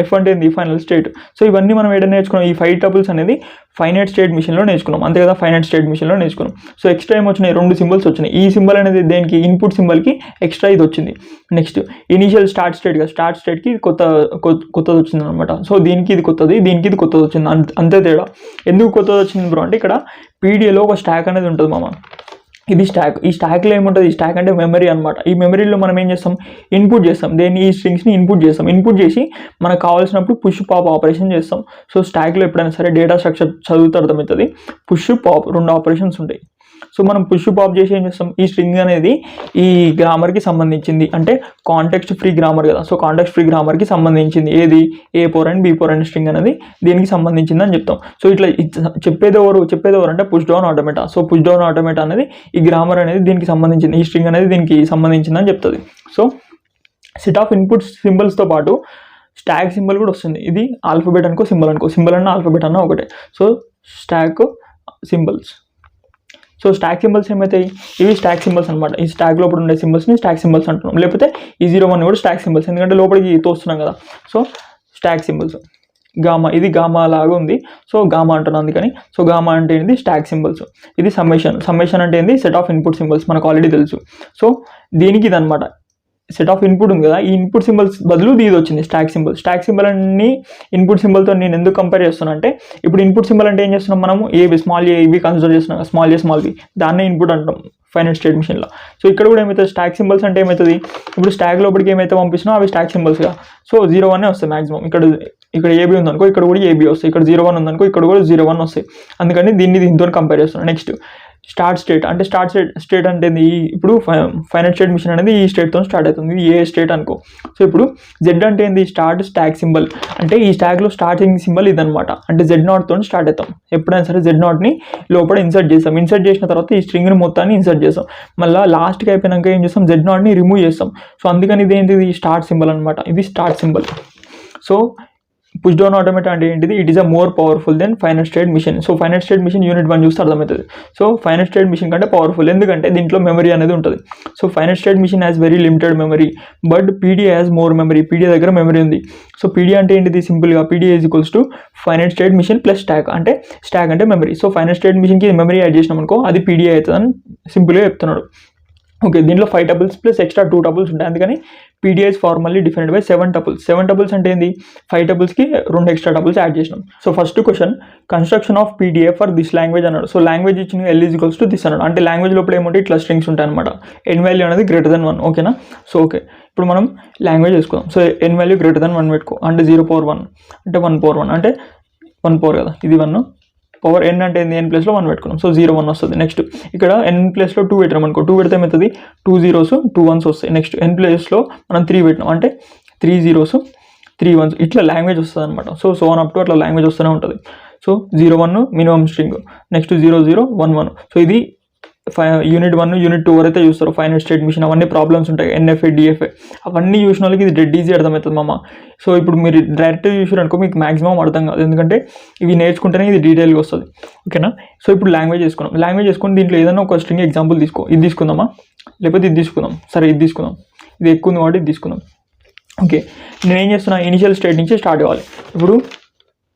F అంటే ఏంది, ఫైనల్ స్టేట్. సో ఇవన్నీ మనం ఏదైనా నేర్చుకున్నాం. ఈ 5 టబుల్స్ అనేది ఫైనైట్ స్టేట్ మిషన్లో నేర్చుకున్నాం, అంతే కదా. ఫైనైట్ స్టేట్ మిషన్లో నేర్చుకున్నాం. సో ఎక్స్ట్రా ఏం వచ్చినాయి, 2 సింబల్స్ వచ్చినాయి. ఈ సింబల్ అనేది దేనికి, ఇన్పుట్ సింబల్కి ఎక్స్ట్రా ఇది వచ్చింది. నెక్స్ట్ ఇనీషియల్ స్టార్ట్ స్టేట్గా, స్టార్ట్ స్టేట్కి కొత్తది వచ్చింది అనమాట. సో దీనికి ఇది కొత్తది, దీనికి ఇది కొత్తది వచ్చింది, అంతే తేడా. ఎందుకు కొత్తది వచ్చింది బ్రో అంటే, ఇక్కడ PDAలో ఒక స్టాక్ అనేది ఉంటుంది మామ. ఇది స్టాక్. ఈ స్టాక్లో ఏముంటుంది, ఈ స్టాక్ అంటే మెమరీ అనమాట. ఈ మెమరీలో మనం ఏం చేస్తాం, ఇన్పుట్ చేస్తాం. ఈ స్ట్రింగ్స్ని ఇన్పుట్ చేసి మనకు కావాల్సినప్పుడు పుష్ పాప్ ఆపరేషన్ చేస్తాం. సో స్టాక్లో ఎప్పుడైనా సరే డేటా స్ట్రక్చర్ చదువుతూ అర్థమవుతుంది. పుష్ పాప్ 2 ఆపరేషన్స్ ఉంటాయి. సో మనం పుష్ పాప్ చేసి ఏం చేస్తాం, ఈ స్ట్రింగ్ అనేది ఈ గ్రామర్కి సంబంధించింది, అంటే కాంటెక్స్ట్ ఫ్రీ గ్రామర్ కదా. సో కాంటెక్స్ట్ ఫ్రీ గ్రామర్కి సంబంధించింది ఏది, A4 and B4 and string అనేది దీనికి సంబంధించింది అని చెప్తాం. సో ఇట్లా చెప్పేది ఎవరు అంటే push down automata. So push down automata అనేది ఈ గ్రామర్ అనేది దీనికి సంబంధించింది, ఈ స్ట్రింగ్ అనేది దీనికి సంబంధించింది అని చెప్తుంది. సో సెట్ ఆఫ్ ఇన్పుట్ సింబల్స్తో పాటు స్టాక్ సింబల్ కూడా వస్తుంది. ఇది ఆల్ఫాబెట్ అనుకో, సింబల్ అన్న ఆల్ఫాబెట్ అన్న ఒకటే. So stock symbols. So stock symbols ఏమవుతాయి, ఇవి స్టాక్ సింబల్స్ అనమాట. ఈ స్టాక్ లోపల ఉండే సింబల్స్ని స్టాక్ సింబల్స్ అంటున్నాం. లేకపోతే ఈ 0-1 కూడా స్టాక్ సింబల్స్, ఎందుకంటే లోపలికి తోస్తున్నాం కదా. So stock symbols. గామా, ఇది గామా లాగా ఉంది. సో గామా అంటున్నాను అందుకని. సో గామా అంటే ఏంటి, స్టాక్ సింబల్స్. ఇది సమ్మేషన్ అంటే ఏంటి, సెట్ ఆఫ్ ఇన్పుట్ సింబల్స్, మనకు ఆల్రెడీ తెలుసు. సో దీనికి ఇది అనమాట, సెట్ ఆఫ్ ఇన్పుట్ ఉంది కదా, ఈ ఇన్పుట్ సింబల్స్ బదులు ఇది వచ్చింది స్టాక్ సింబల్ అన్ని ఇన్పుట్ సింబల్తో నేను ఎందుకు కంపేర్ చేస్తున్నా అంటే, ఇప్పుడు ఇన్పుట్ సింబల్ అంటే ఏం చేస్తున్నాం మనము, స్మాల్ ఏ ఇవి కన్సిడర్ చేస్తున్నాం, స్మాల్ బి, దాన్నే ఇన్పుట్ అంటాం ఫైనైట్ స్టేట్ మిషన్లో. సో ఇక్కడ కూడా ఏమవుతుంది, స్టాక్ సింబల్స్ అంటే ఏమవుతుంది, ఇప్పుడు స్టాక్ లోపలికి ఏమైతే పంపిస్తున్నాం అవి స్టాక్ సింబల్స్గా. సో 0-1 వస్తాయి మాక్సిమం. ఇక్కడ AB ఉందనుకో, ఇక్కడ కూడా AB వస్తాయి. ఇక్కడ 0-1 ఉందనుకో, ఇక్కడ కూడా 0-1 వస్తాయి. అందుకని దీంతో కంపేర్ చేస్తున్నాం. నెక్స్ట్ స్టార్ట్ స్టేట్ అంటే ఇప్పుడు ఫైనైట్ స్టేట్ మిషన్ అనేది ఈ స్టేట్తో స్టార్ట్ అవుతుంది. ఇది ఏ స్టేట్ అనుకో. సో ఇప్పుడు Z అంటే ఏంది, స్టాక్ సింబల్. అంటే ఈ స్టాక్లో స్టార్టింగ్ సింబల్ ఇదనమాట. అంటే Z0తో స్టార్ట్ అవుతాం. ఎప్పుడైనా సరే Z0ని లోపల ఇన్సర్ట్ చేసిన తర్వాత ఈ స్ట్రింగ్ని మొత్తాన్ని ఇన్సర్ట్ చేస్తాం. మళ్ళీ లాస్ట్కి అయిపోయినాక ఏం చేస్తాం, Z0ని రిమూవ్ చేస్తాం. సో అందుకని ఇదేంటిది, స్టార్ట్ సింబల్ అనమాట. ఇది start symbol. So push down automata అంటే ఏంటిది, it is a more powerful than finite state machine. So finite state machine unit 1 చూస్తే అర్థమవుతుంది. సో ఫైనైట్ స్టేట్ మిషన్ కంటే పవర్ఫుల్, ఎందుకంటే దీంట్లో మెమరీ అనేది ఉంటుంది. So finite state machine has very limited memory, but PDA has more memory. PDA దగ్గర memory ఉంది. So PDA అంటే ఏంటిది, సింపుల్గా PDA is equals to finite state machine plus stock అంటే మెమరీ. సో ఫైనైట్ స్టేట్ మిషన్కి memory add చేసినాం అనుకో, అది PDA అవుతుందని సింపుల్గా చెప్తున్నాడు. ఓకే, దీంట్లో 5 టబుల్స్ ప్లస్ ఎక్స్ట్రా 2 టబుల్స్ ఉంటాయి. అందుకని PDA is formally defined by 7 tuples. 7 tuples అంటే ఏంది, 5 టబుల్స్కి 2 ఎక్స్ట్రా టబుల్స్ యాడ్ చేసినాం. So first question, construction of PDA for this language అన్నాడు. సో లాంగ్వేజ్ ఇచ్చిన L is equals to this అన్నాడు. అంటే లాంగ్వేజ్ లోపల ఏమంటే ఇట్లా స్ట్రింగ్స్ ఉంటాయి అనమాట. n వాల్యూ అనేది >1. ఓకేనా. సో ఓకే, ఇప్పుడు మనం లాంగ్వేజ్ వేసుకుందాం. సో n వాల్యూ >1 పెట్టుకో, అంటే 0/1 అంటే 1/1 అంటే 1 పవర్ కదా, ఇది 1 పవర్ n అంటే n ప్లేస్లో 1 పెట్టుకున్నాం. సో 0 1 వస్తుంది. నెక్స్ట్ ఇక్కడ n ప్లేస్లో 2 పెట్టినాం అనుకో, 2 పెడితే ఏమవుతుంది, 2 zeros 2 1s వస్తాయి. నెక్స్ట్ n ప్లేస్లో మనం 3 పెట్టినాం అంటే 3 zeros 3 1s, ఇట్లా లాంగ్వేజ్ వస్తుంది అనమాట. సో వన్ అప్ టు అట్లా లాంగ్వేజ్ వస్తూనే ఉంటుంది. So 0 1 minimum string, next 0 0 1 1. So ఇది యూనిట్ 1 యూనిట్ 2 వరైతే చూస్తారు. ఫైనల్ స్టేట్ మిషన్ అవన్నీ ప్రాబ్లమ్స్ ఉంటాయి, NFA DFA అవన్నీ చూసిన వాళ్ళకి ఇది డెడ్ ఈజీ అర్థమవుతుంది మామ. సో ఇప్పుడు మీరు డైరెక్ట్గా చూసారు అనుకో మీకు మాక్సిమం అర్థం కాదు, ఎందుకంటే ఇవి నేర్చుకుంటేనే ఇది డీటెయిల్గా వస్తుంది. ఓకేనా. సో ఇప్పుడు లాంగ్వేజ్ చేసుకున్నాం. లాంగ్వేజ్ చేసుకుని దీంట్లో ఏదైనా ఒక స్ట్రింగ్ ఎగ్జాంపుల్ తీసుకో. ఇది తీసుకుందామా, లేకపోతే ఇది తీసుకుందాం. సరే ఇది తీసుకుందాం, ఇది ఎక్కువ ఉంది కాబట్టి ఇది తీసుకుందాం. ఓకే, నేను ఏం చేస్తున్నా, ఇనిషియల్ స్టేట్ నుంచి స్టార్ట్ కావాలి. ఇప్పుడు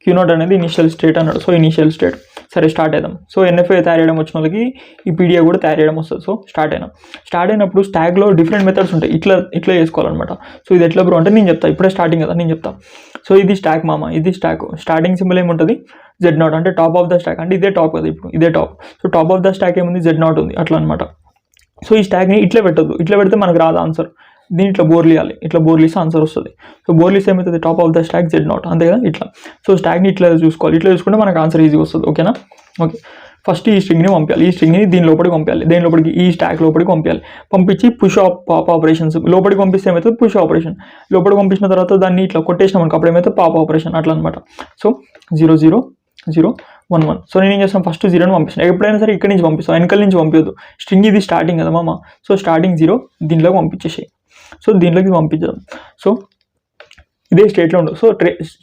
Q0 అనేది ఇనిషియల్ స్టేట్ అన్నాడు. సో ఇనిషియల్ స్టేట్, సరే స్టార్ట్ అయిదాం. సో NFA తయారు చేయడం వచ్చిన వాళ్ళకి ఈ PDA కూడా తయారు చేయడం వస్తుంది. సో స్టార్ట్ అయినప్పుడు స్టాగ్లో డిఫరెంట్ మెథడ్స్ ఉంటాయి, ఇట్లా చేసుకోవాలన్నమాట. సో ఇది ఎట్లా బ్రో అంటే నేను చెప్తాను, ఇప్పుడే స్టార్టింగ్ కదా నేను చెప్తాను. సో ఇది స్టాక్ మామ, ఇది స్టాక్. స్టార్టింగ్ సింబల్ ఏముంటుంది, Z0 అంటే టాప్ ఆఫ్ ద స్టాక్, అంటే ఇదే టాప్ కదా, ఇప్పుడు ఇదే top. So top of the stack ఏముంది, Z0 ఉంది, అట్లా అనమాట. సో ఈ స్టాక్ని ఇట్లా పెట్టద్దు, ఇట్లా పెడితే మనకు రాదు ఆన్సర్. దీన్ని ఇట్లా బోర్లియాలి, ఇట్లా బోర్లిస్తే ఆన్సర్ వస్తుంది. సో బోర్లిస్తే ఏమవుతుంది, top of the stock Z0 అంతే కదా, ఇట్లా. సో స్టాక్ని ఇట్లా చూసుకోవాలి, ఇట్లా చూసుకుంటే మనకు ఆన్సర్ ఈజీ వస్తుంది. ఓకేనా. ఓకే, ఫస్ట్ ఈ స్ట్రింగ్ని పంపించాలి, ఈ స్ట్రింగ్ని దీని లోపలికి పంపించాలి, దేని లోపలికి, ఈ స్టాక్ లోపలికి పంపించాలి. పంపించి పుష్ పాప్ ఆపరేషన్స్ లోపలికి పంపిస్తే ఏమవుతుంది, పుష్ ఆపరేషన్. లోపలికి పంపించిన తర్వాత దాన్ని ఇట్లా కొట్టేసినాం అనుకో, అప్పుడు ఏమవుతుంది, పాప్ ఆపరేషన్, అట్లా అనమాట. సో 0 0 0 1 1. సో నేను ఏం చేస్తాను, ఫస్ట్ 0ని పంపిస్తాను. ఎప్పుడైనా సరే ఇక్కడ నుంచి పంపిస్తాను, వెనకాల నుంచి పంపించదు. స్ట్రింగ్ ఇది స్టార్టింగ్ కదా మామ. సో స్టార్టింగ్ 0 దీంట్లోకి పంపించేసాయి. సో దీంట్లోకి పంపించడం. సో ఇదే స్టేట్లో ఉండదు. సో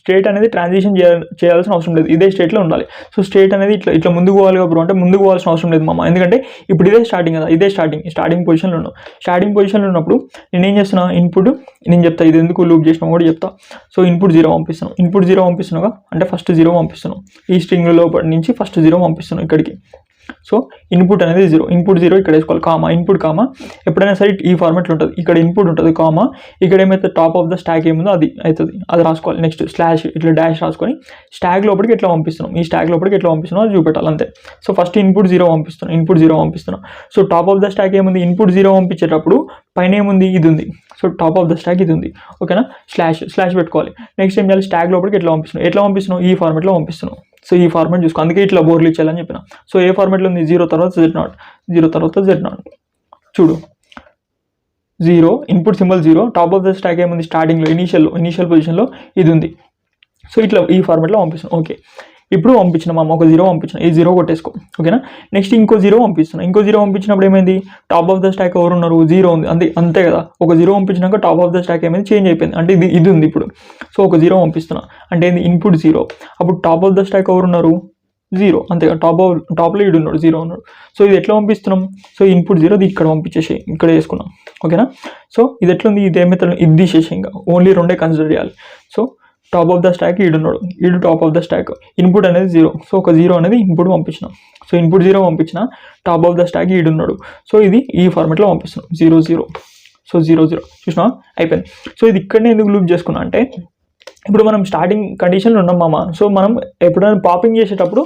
స్టేట్ అనేది ట్రాన్సిషన్ చేయాల్సిన అవసరం లేదు, ఇదే స్టేట్లో ఉండాలి. సో స్టేట్ అనేది ఇట్లా ముందుకు పోవాలి బ్రో అంటే ముందుకు పోవాల్సిన అవసరం లేదు మామ, ఎందుకంటే ఇప్పుడు ఇదే స్టార్టింగ్ కదా, ఇదే స్టార్టింగ్ పొజిషన్లో ఉన్నాం. స్టార్టింగ్ పొజిషన్లో ఉన్నప్పుడు నేను ఏం చేస్తున్నా, ఇన్పుట్ నేను చెప్తా, ఇది ఎందుకు లూప్ చేసినా కూడా చెప్తా. సో ఇన్పుట్ 0 పంపిస్తున్నాను, ఇన్పుట్ 0 పంపిస్తున్నాగా అంటే ఫస్ట్ 0 పంపిస్తున్నాం. ఈ స్ట్రింగ్ లోపల నుంచి ఫస్ట్ 0 పంపిస్తున్నాం ఇక్కడికి. సో ఇన్పుట్ అనేది 0, ఇన్పుట్ 0 ఇక్కడ వేసుకోవాలి, కామా ఇన్పుట్ కామా. ఎప్పుడైనా సరే ఈ ఫార్మాట్లో ఉంటుంది, ఇక్కడ ఇన్పుట్ ఉంటుంది కామా, ఇక్కడ ఏమైతే టాప్ ఆఫ్ ద స్టాక్ ఏముందో అది అవుతుంది, అది రాసుకోవాలి. నెక్స్ట్ స్లాష్ ఇట్లా డాష్ రాసుకొని స్టాక్ లోపలికి ఎట్లా పంపిస్తున్నాం, ఈ స్టాక్ లోపలికి ఎట్లా పంపిస్తున్నాం అది చూపెట్టాలి అంతే. సో ఫస్ట్ ఇన్పుట్ 0 పంపిస్తున్నాం. So top of the stack ఏముంది, ఇన్పుట్ 0 పంపించేటప్పుడు పైన ఏముంది, ఇది ఉంది. So top of the stock ఇది ఉంది. ఓకేనా. స్లాష్ పెట్టుకోవాలి. నెక్స్ట్ ఏం చేయాలి, స్టాక్ లోపలికి ఎట్లా పంపిస్తున్నాం, ఈ ఫార్మాట్లో పంపిస్తున్నాం. సో ఈ ఫార్మాట్ చూసుకో, అందుకే ఇట్లా బోర్లు ఇచ్చేయాలని చెప్పిన. సో ఏ ఫార్మాట్లో ఉంది, 0 తర్వాత Z0 చూడు. 0 input symbol 0, top of the stack ఏముంది, స్టార్టింగ్లో ఇనీషియల్ పొజిషన్లో ఇది ఉంది. సో ఇట్లా ఈ ఫార్మాట్లో పంపిస్తున్నాం. ఓకే, ఇప్పుడు పంపించినాం అమ్మ, ఒక 0 పంపించిన, ఈ 0 కొట్టేసుకో. ఓకేనా. నెక్స్ట్ ఇంకో 0 పంపిస్తున్నాం. ఇంకో 0 పంపించినప్పుడు ఏమైంది, టాప్ ఆఫ్ ద స్టాక్ ఎవరు ఉన్నారు, 0 ఉంది, అంతే కదా. ఒక 0 పంపించినాక టాప్ ఆఫ్ ద స్టాక్ ఏమైంది, చేంజ్ అయిపోయింది, అంటే ఇది ఉంది ఇప్పుడు. సో ఒక 0 పంపిస్తున్నా అంటే ఏంది, ఇన్పుట్ 0, అప్పుడు టాప్ ఆఫ్ ద స్టాక్ ఎవరు ఉన్నారు, 0 అంతే కదా. టాప్లో ఇడు ఉన్నాడు, 0 ఉన్నాడు. సో ఇది ఎట్లా పంపిస్తున్నాం, సో ఇన్పుట్ 0 ఇక్కడ పంపించేసి ఇక్కడ వేసుకున్నాం. ఓకేనా. సో ఇది ఎట్లుంది, ఇది ఏమైతే ఇది తీసేసి ఇంకా ఓన్లీ 2 కన్సిడర్ చేయాలి. So top of the stack ఈడున్నాడు, ఈడు top of the stack, input అనేది 0. సో ఒక 0 అనేది ఇన్పుట్ పంపించినాం. సో ఇన్పుట్ 0 పంపించిన, టాప్ ఆఫ్ ద స్టాక్ ఈడున్నాడు. సో ఇది ఈ ఫార్మాట్లో పంపిస్తున్నాం, 0 0. సో 0 0 చూసినా అయిపోయింది. సో ఇది ఇక్కడనే ఎందుకు లూప్ చేసుకున్నా అంటే, ఇప్పుడు మనం స్టార్టింగ్ కండిషన్లో ఉన్నాం మామ. సో మనం ఎప్పుడైనా పాపింగ్ చేసేటప్పుడు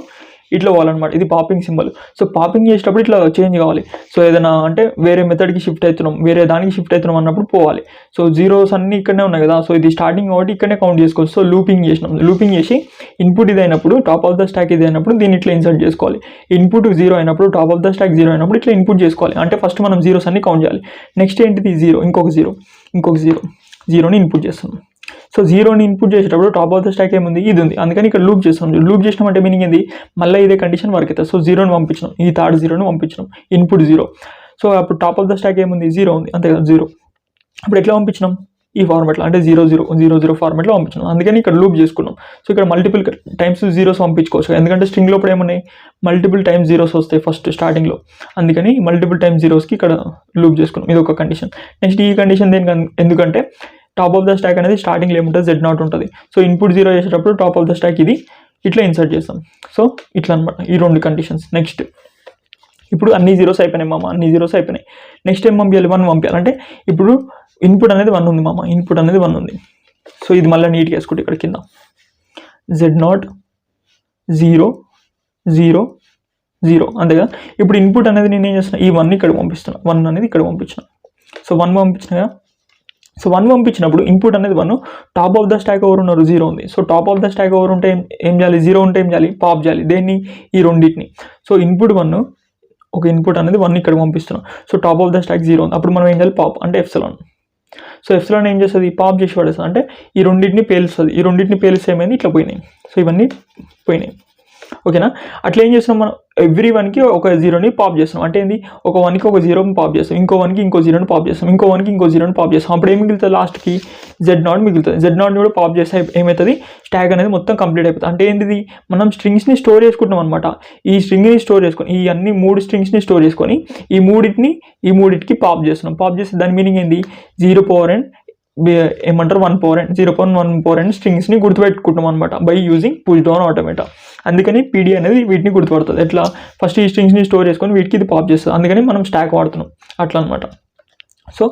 ఇట్లా పోవాలన్నమాట, ఇది పాపింగ్ సింబల్. సో పాపింగ్ చేసేటప్పుడు ఇట్లా చేంజ్ కావాలి. సో ఏదైనా అంటే వేరే మెథడ్కి షిఫ్ట్ అవుతున్నాం, వేరే దానికి షిఫ్ట్ అవుతున్నాం అన్నప్పుడు పోవాలి. సో జీరోస్ అన్నీ ఇక్కడనే ఉన్నాయి కదా. సో ఇది స్టార్టింగ్ కాబట్టి ఇక్కడనే కౌంట్ చేసుకోవచ్చు. సో లూపింగ్ చేసి ఇన్పుట్ ఇది అయినప్పుడు, టాప్ ఆఫ్ ద స్టాక్ ఇది అయినప్పుడు దీన్ని ఇట్లా ఇన్సర్ట్ చేసుకోవాలి. ఇన్పుట్ 0 అయినప్పుడు, టాప్ ఆఫ్ ద స్టాక్ 0 అయినప్పుడు ఇట్లా ఇన్పుట్ చేసుకోవాలి. అంటే ఫస్ట్ మనం జీరోస్ అన్ని కౌంట్ చేయాలి. నెక్స్ట్ ఏంటిది 0, ఇంకొక 0ని ఇన్పుట్ చేస్తున్నాం. సో 0ని ఇన్పుట్ చేసేటప్పుడు టాప్ ఆఫ్ ద స్టాక్ ఏముంది, ఇది ఉంది, అందుకని ఇక్కడ లూప్ చేస్తాం. లూప్ చేసినాం అంటే మీనింగ్ ఏంది, మళ్ళీ ఇదే కండిషన్ వర్క్ అవుతుంది. సో 0ని పంపించినాం, ఈ థర్డ్ 0ని పంపించినాం, ఇన్పుట్ 0. సో అప్పుడు టాప్ ఆఫ్ ద స్టాక్ ఏముంది, 0 ఉంది, అంతే కదా 0. అప్పుడు ఎట్లా పంపించినాం, ఈ ఫార్మాట్లో అంటే 0 0 0 0 ఫార్మాట్లో పంపించినాం. అందుకని ఇక్కడ లూప్ చేసుకున్నాం. సో ఇక్కడ మల్టిపుల్ టైమ్స్ జీరోస్ పంపించుకోవచ్చు, ఎందుకంటే స్ట్రింగ్లో ఇప్పుడు ఏమున్నాయి, మల్టిపుల్ టైమ్స్ జీరోస్ వస్తాయి ఫస్ట్ స్టార్టింగ్లో. అందుకని మల్టిపుల్ టైమ్స్ జీరోస్కి ఇక్కడ లూప్ చేసుకున్నాం. ఇది ఒక కండిషన్. నెక్స్ట్ ఈ కండిషన్ ఎందుకంటే టాప్ ఆఫ్ ద స్టాక్ అనేది స్టార్టింగ్లో ఏముంటుంది, Z0 ఉంటుంది. సో ఇన్పుట్ 0 చేసేటప్పుడు టాప్ ఆఫ్ ద స్టాక్ ఇది ఇట్లా ఇన్సర్ట్ చేస్తాం. సో ఇట్లా అనమాట ఈ 2 కండిషన్స్. నెక్స్ట్ ఇప్పుడు అన్ని జీరోస్ అయిపోయినాయి మామ, అన్ని జీరోస్ అయిపోయినాయి. నెక్స్ట్ ఏం పంపించాలి, 1 పంపించాలి. అంటే ఇప్పుడు ఇన్పుట్ అనేది 1 ఉంది మామ, ఇన్పుట్ అనేది 1 ఉంది. సో ఇది మళ్ళీ నీట్గా వేసుకుంటే ఇక్కడ కింద Z0 0 0 0 అంతే కదా. ఇప్పుడు ఇన్పుట్ అనేది నేను ఏం చేస్తున్నా, ఈ 1 ఇక్కడ పంపిస్తున్నా, 1 అనేది ఇక్కడ పంపించిన. సో 1 పంపించిన కదా. సో 1 పంపించినప్పుడు ఇన్పుట్ అనేది 1, టాప్ ఆఫ్ ద స్టాక్ ఎవరు ఉన్నారు 0 ఉంది. So top of the stack ఎవరు ఉంటే ఏం చేయాలి, 0 ఉంటే ఏం చేయాలి, పాప్ చేయాలి దేన్ని, ఈ రెండింటిని. సో ఇన్పుట్ 1, ఒక ఇన్పుట్ అనేది 1 ఇక్కడ పంపిస్తున్నాం. So top of the stock 0 ఉంది. అప్పుడు మనం ఏం చేయాలి, పాప్ అంటే ఎప్సిలాన్. సో ఎప్సిలాన్ ఏం చేస్తుంది, పాప్ చేసి పడేస్తుంది, అంటే ఈ రెండింటిని పేలుస్తుంది. ఈ రెండింటిని పేలిస్తే ఏమైంది, ఇట్లా పోయినాయి. సో ఇవన్నీ పోయినాయి. ఓకేనా. అట్లా ఏం చేస్తున్నాం మనం, ఎవ్రీ 1కి ఒక 0ని పాప్ చేస్తున్నాం. అంటే ఏంది, ఒక 1కి ఒక 0ని పాప్ చేస్తాం, ఇంకో 1కి ఇంకో 0ని పాప్ చేస్తాం, ఇంకో 1కి ఇంకో 0ని పాప్ చేస్తాం. అప్పుడు ఏం మిగులుతుంది, లాస్ట్కి Z0 మిగులుతుంది. Z0ని కూడా పాప్ చేస్తే ఏమవుతుంది, స్టాక్ అనేది మొత్తం కంప్లీట్ అయిపోతుంది. అంటే ఏంటిది, మనం స్ట్రింగ్స్ని స్టోర్ చేసుకుంటున్నాం అనమాట. ఈ స్ట్రింగ్ని స్టోర్ చేసుకొని, ఈ అన్ని 3 స్ట్రింగ్స్ని స్టోర్ చేసుకొని ఈ మూడింటికి పాప్ చేస్తున్నాం. పాప్ చేస్తే దాని మీనింగ్ ఏంది, 0 ఏమంటారు 1 0.1 స్ట్రింగ్స్ని గుర్తుపెట్టుకుంటాం అనమాట by using push down automata. అందుకని పీడీ అనేది వీటిని గుర్తుపడుతుంది. ఎట్లా, ఫస్ట్ ఈ స్ట్రింగ్స్ని స్టోర్ చేసుకొని వీటికి ఇది పాప్ చేస్తుంది. అందుకని మనం స్టాక్ వాడుతున్నాం అట్లా అనమాట. సో